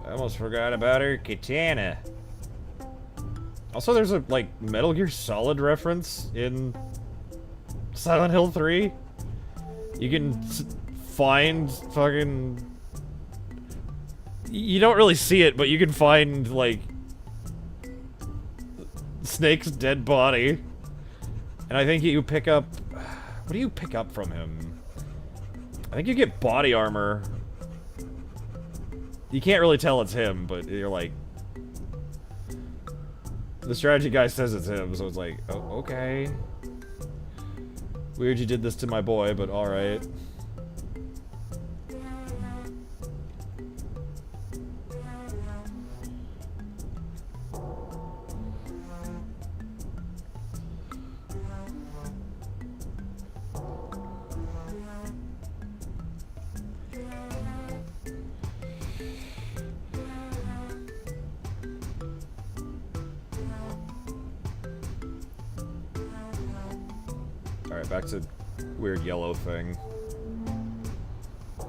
I almost forgot about her katana. Also, there's a, like, Metal Gear Solid reference in Silent Hill 3. You can find fucking... You don't really see it, but you can find, like, Snake's dead body. And I think you pick up... What do you pick up from him? I think you get body armor. You can't really tell it's him, but you're like... The strategy guy says it's him, so it's like, oh, okay. Weird you did this to my boy, but alright. Alright, back to weird yellow thing. Okay,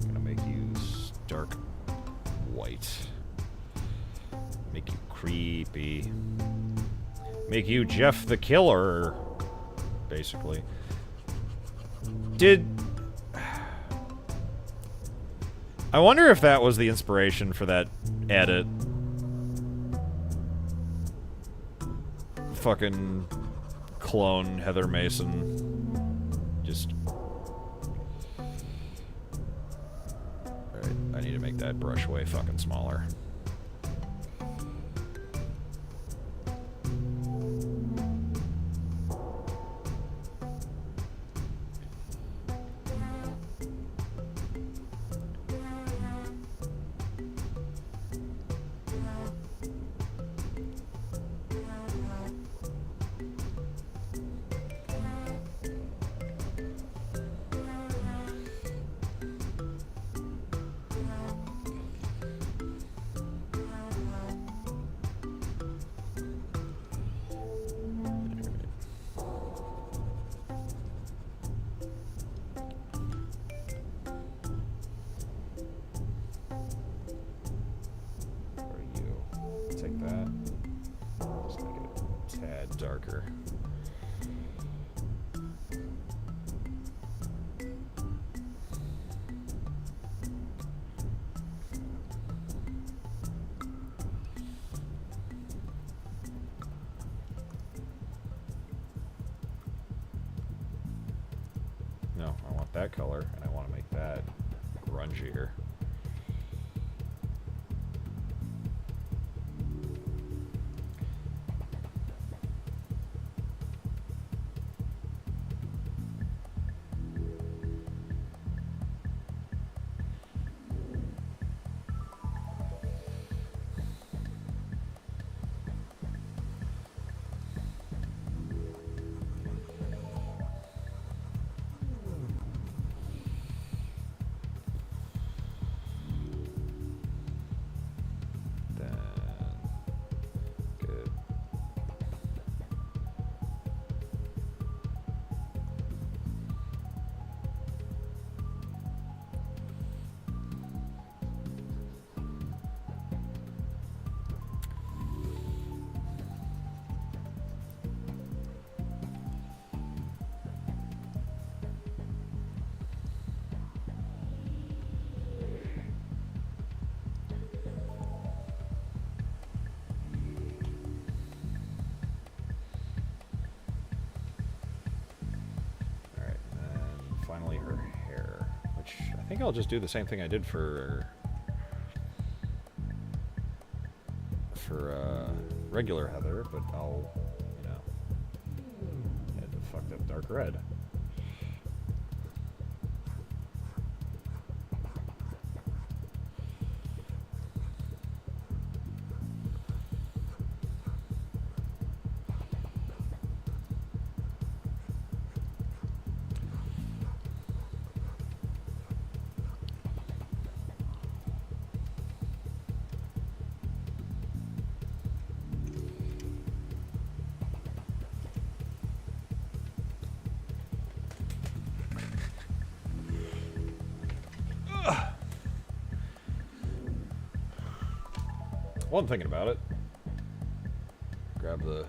I'm gonna make you dark white. Make you creepy. Make you Jeff the Killer, basically. I wonder if that was the inspiration for that edit. Fucking clone Heather Mason. Just... Alright, I need to make that brush way fucking smaller. Darker. No, I want that color, and I want to make that grungier. finally her hair, which I think I'll just do the same thing I did for regular Heather, but I'll, you know, add the fucked up dark red. Well, I'm thinking about it. Grab the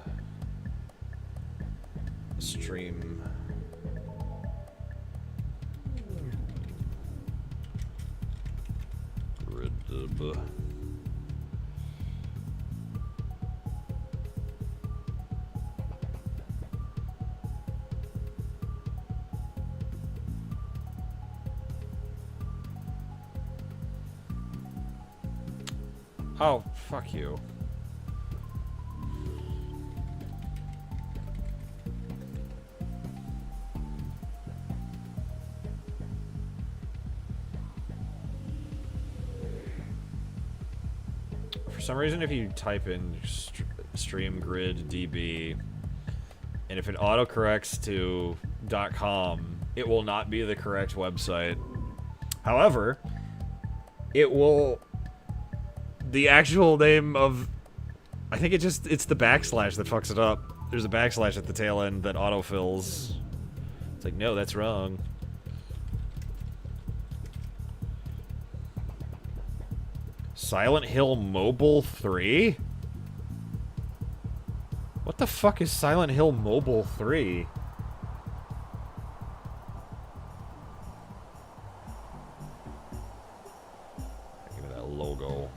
stream. Grid. Oh, fuck you. For some reason, if you type in stream grid DB, and if it autocorrects to .com, it will not be the correct website. However, it will... The actual name of... I think it's the backslash that fucks it up. There's a backslash at the tail end that autofills. It's like, no, that's wrong. Silent Hill Mobile 3? What the fuck is Silent Hill Mobile 3? Give me that logo.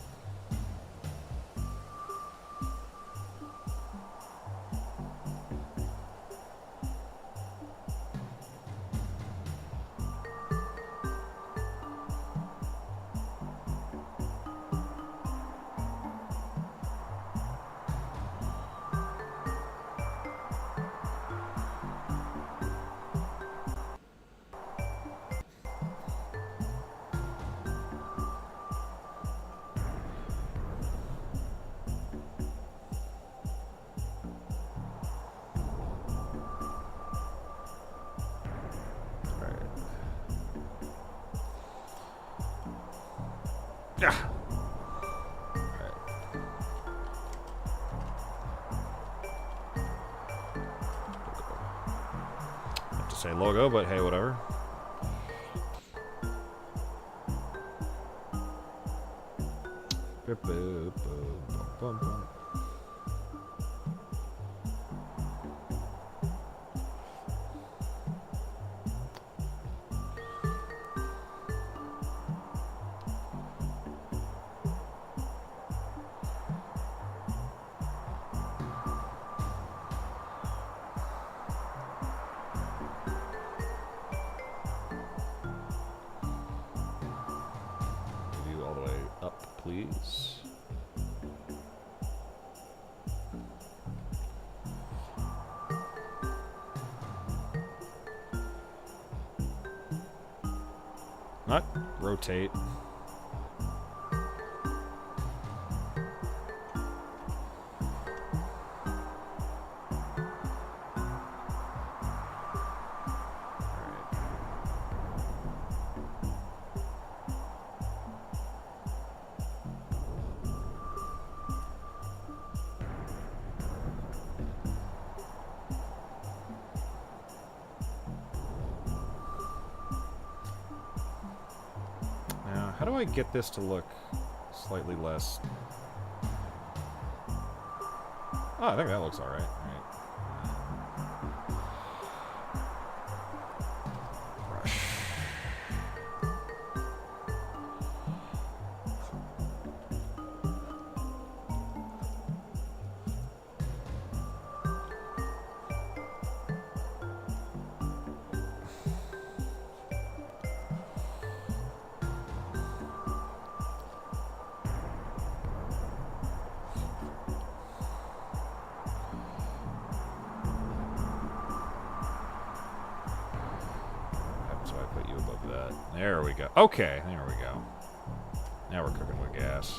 Say logo, but hey, whatever. Please. Not rotate. How do I get this to look slightly less? Oh, I think that looks alright. Brush. like that. There we go. Okay, there we go. Now we're cooking with gas.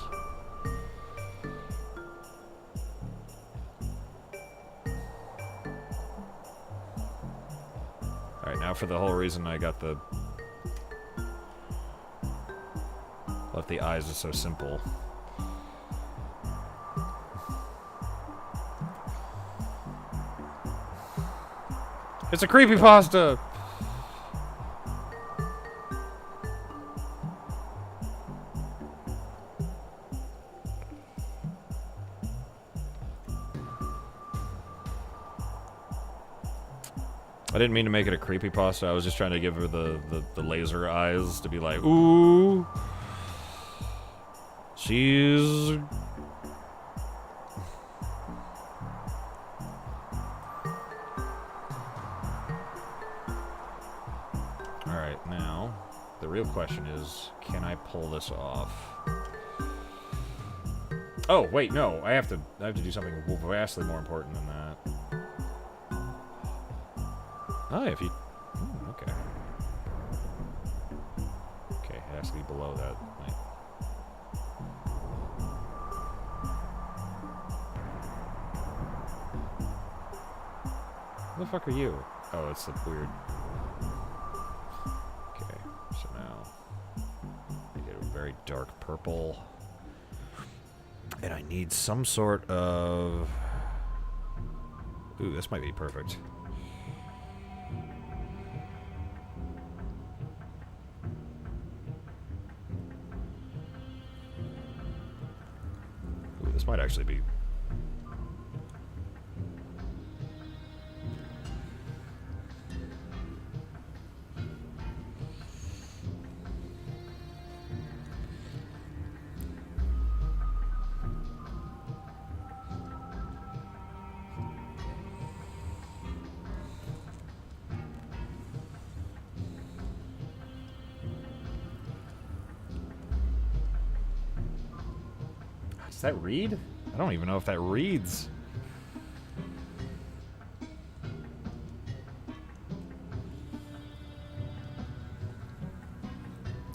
Alright, now for the whole reason I got the... Left the eyes is so simple. It's a creepypasta! I didn't mean to make it a creepypasta. I was just trying to give her the laser eyes to be like, ooh. She's... Alright, now, the real question is, can I pull this off? Oh, wait, no. I have to do something vastly more important than that. Oh, if you... okay. Okay, it has to be below that. Like, who the fuck are you? Oh, it's the weird... Okay, so now... I get a very dark purple. And I need some sort of... Ooh, this might be perfect. This might actually be... Does that read? I don't even know if that reads.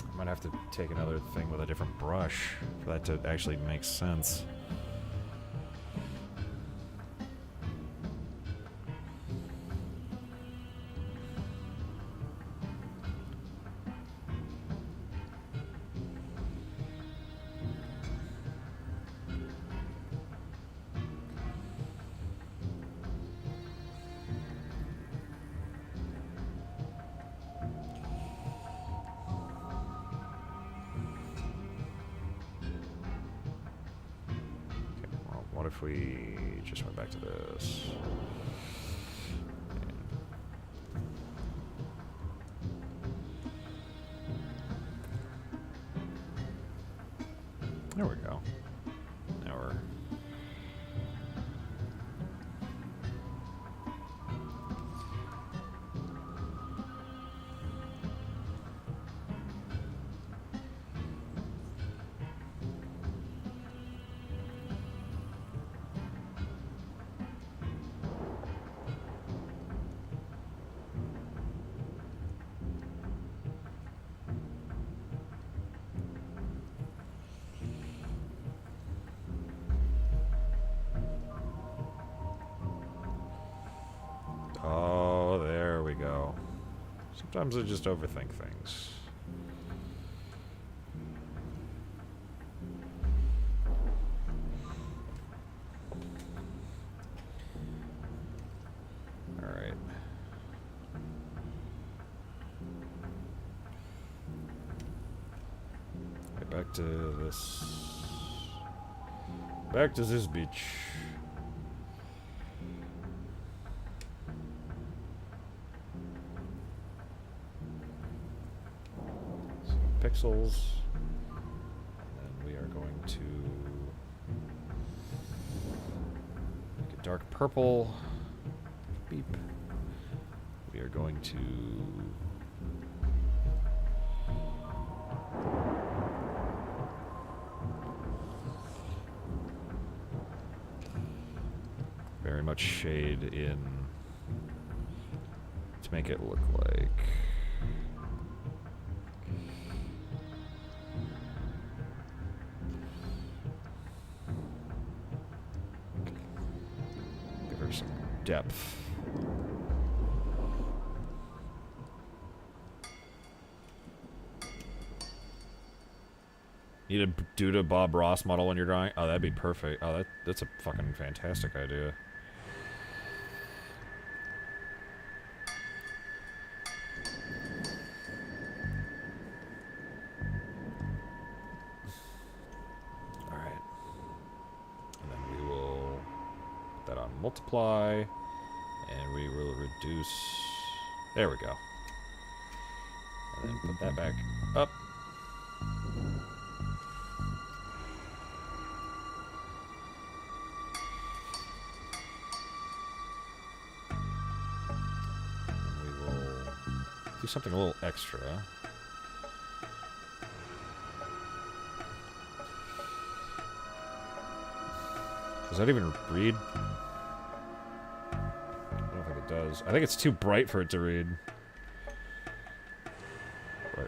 I might have to take another thing with a different brush for that to actually make sense. What if we just went back to this? There we go. Now we're... Oh, there we go. Sometimes I just overthink things. Alright. Right, back to this. Back to this beach. Pixels, and then we are going to make it dark purple. Beep. We are going to very much shade in to make it look like depth. Need a Duda Bob Ross model when you're drawing? Oh, that'd be perfect. Oh, that's a fucking fantastic idea. Alright. And then we will put that on multiply. And we will reduce... There we go. And then put that back up. Do something a little extra. Does that even read? I don't think it does. I think it's too bright for it to read.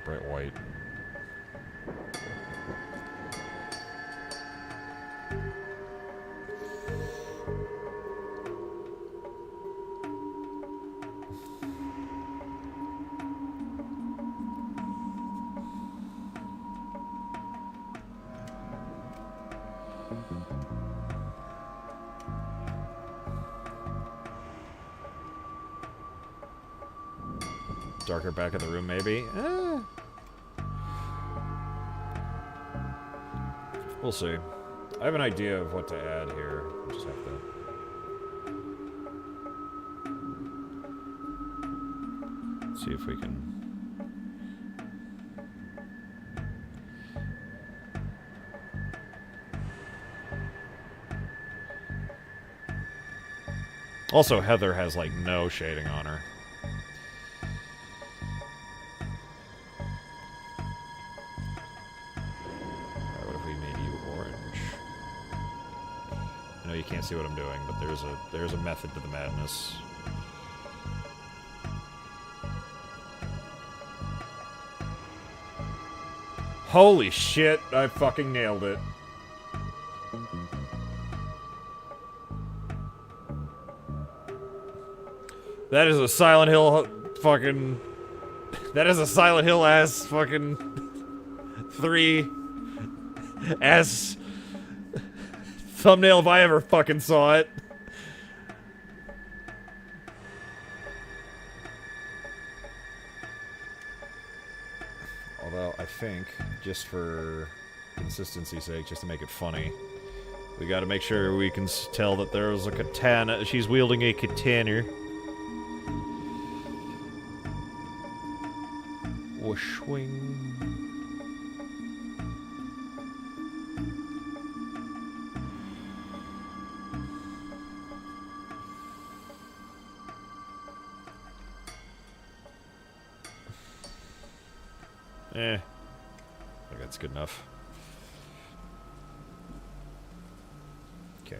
Bright white. Darker back of the room, maybe? We'll see. I have an idea of what to add here. I just have to see if we can... Also, Heather has, like, no shading on her. Alright, what if we made you orange? I know you can't see what I'm doing, but there's a method to the madness. Holy shit, I fucking nailed it. That is a Silent Hill fucking... That is a Silent Hill ass fucking... 3... ass... thumbnail if I ever fucking saw it. Although, I think, just for consistency's sake, just to make it funny, we gotta make sure we can tell that there's a katana. She's wielding a katana. Whooshwing. I think that's good enough. Okay.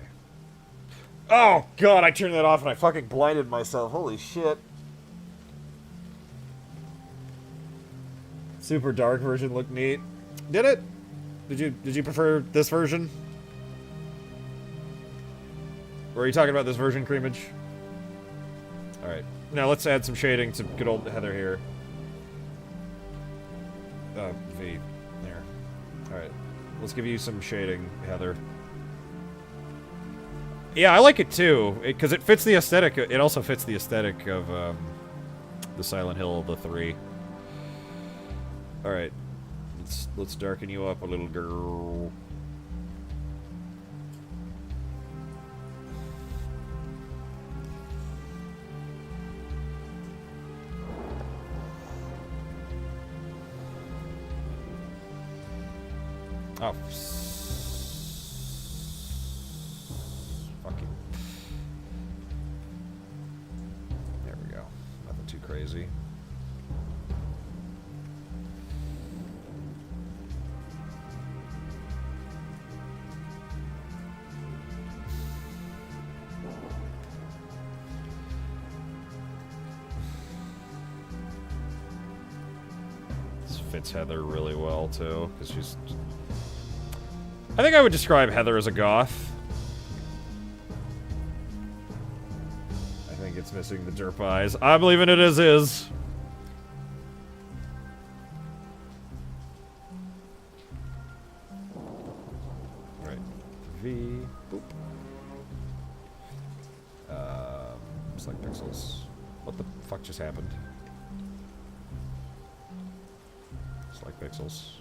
Oh, God, I turned that off and I fucking blinded myself. Holy shit. Super dark version looked neat. Did it? Did you prefer this version? Or are you talking about this version, Creamage? Alright. Now let's add some shading to good old Heather here. V. There. Alright. Let's give you some shading, Heather. Yeah, I like it too, because it fits the aesthetic. It also fits the aesthetic of the Silent Hill, the 3. Alright. Let's darken you up a little, girl. Oh. Fucking. There we go. Nothing too crazy. This fits Heather really well, too, because she's... I think I would describe Heather as a goth. It's missing the derp eyes. I'm leaving it as is. Right. V. Boop. Select pixels. What the fuck just happened? Select pixels.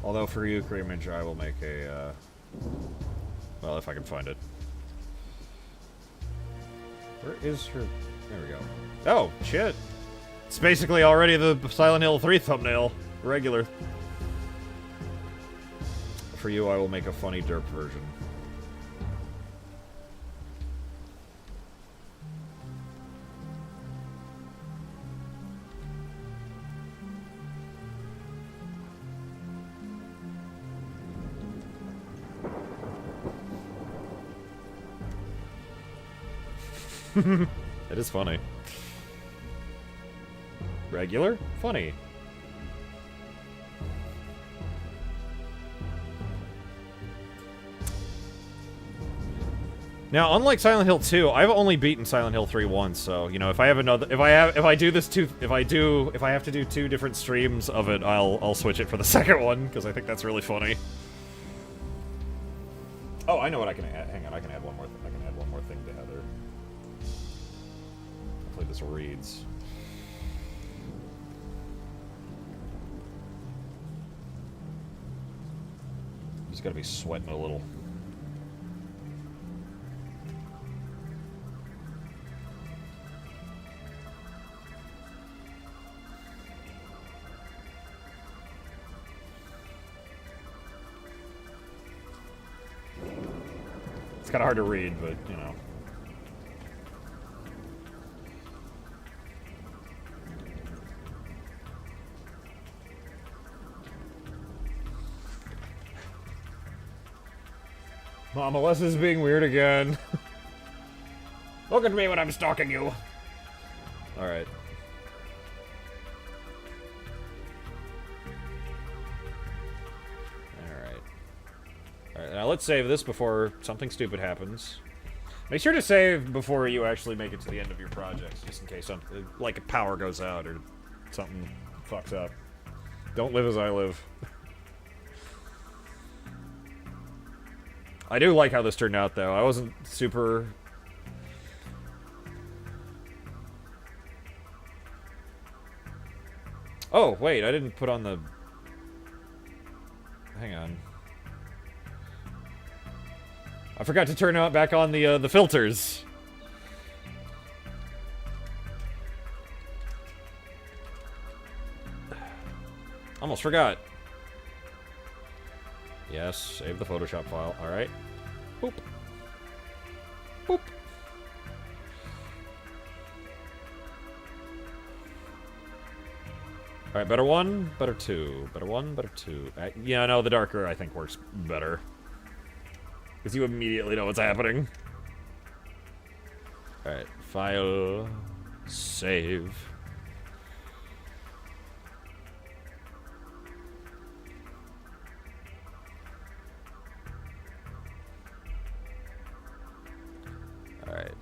Although for you, Creamage, I will make a, well, if I can find it. Where is her? There we go. Oh, shit. It's basically already the Silent Hill 3 thumbnail. Regular. For you, I will make a funny derp version. It is funny. Regular? Funny. Now, unlike Silent Hill 2, I've only beaten Silent Hill 3 once, so, you know, if I have another, if I have to do 2 different streams of it, I'll switch it for the second one, because I think that's really funny. Oh, I know what I can add. Hang on, I can add one more thing to Heather. Hopefully this reads. He's gotta be sweating a little. It's kind of hard to read, but, you know. Mom, Alessa's being weird again. Look at me when I'm stalking you. Alright. Alright, now let's save this before something stupid happens. Make sure to save before you actually make it to the end of your project, just in case something, like power goes out or something fucks up. Don't live as I live. I do like how this turned out, though. I wasn't super... Oh, wait, I didn't put on the... Hang on. I forgot to turn out back on the filters. Almost forgot. Yes, save the Photoshop file. Alright. Boop. Boop. Alright, better one, better two. Better one, better two. Yeah, no, the darker I think works better. Because you immediately know what's happening. Alright, file, save. Alright.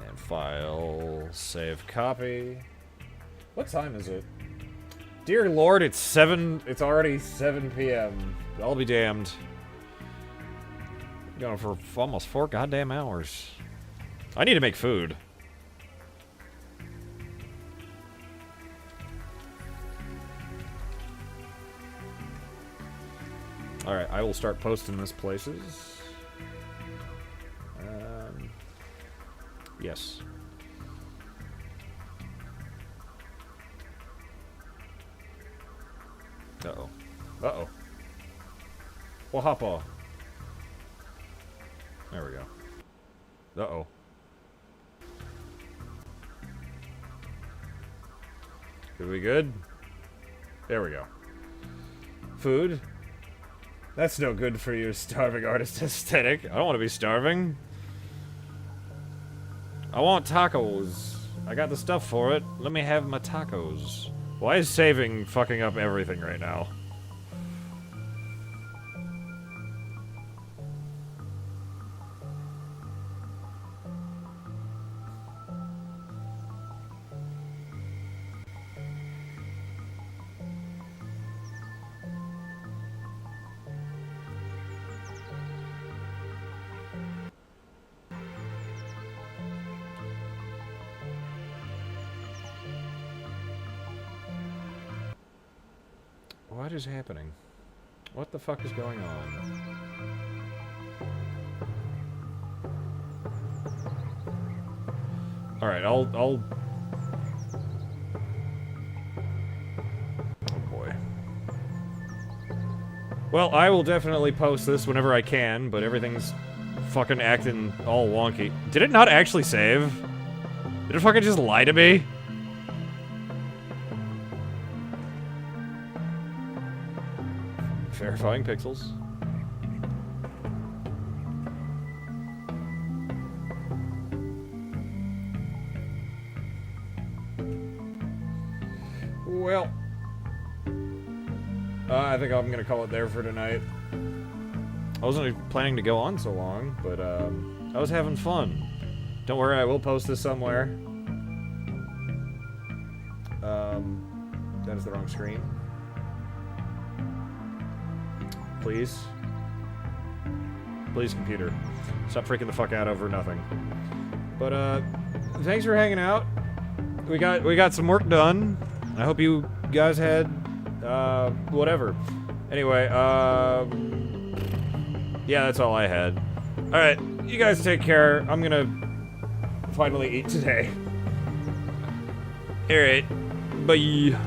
And file, save copy. What time is it? Dear Lord, it's already 7 p.m. I'll be damned. Going for almost 4 goddamn hours. I need to make food. Alright, I will start posting this places. Yes. Uh-oh. Uh-oh. Well, hop off. There we go. Uh-oh. Are we good? There we go. Food? That's no good for your starving artist aesthetic. I don't want to be starving. I want tacos. I got the stuff for it. Let me have my tacos. Why is saving fucking up everything right now? What is happening? What the fuck is going on? Alright, I'll... Oh boy. Well, I will definitely post this whenever I can, but everything's fucking acting all wonky. Did it not actually save? Did it fucking just lie to me? Verifying pixels. Well, I think I'm gonna call it there for tonight. I wasn't planning to go on so long, but I was having fun. Don't worry, I will post this somewhere. That is the wrong screen. Please. Please, computer. Stop freaking the fuck out over nothing. But, thanks for hanging out. We got some work done. I hope you guys had, whatever. Anyway, yeah, that's all I had. Alright, you guys take care. I'm gonna finally eat today. Alright, bye.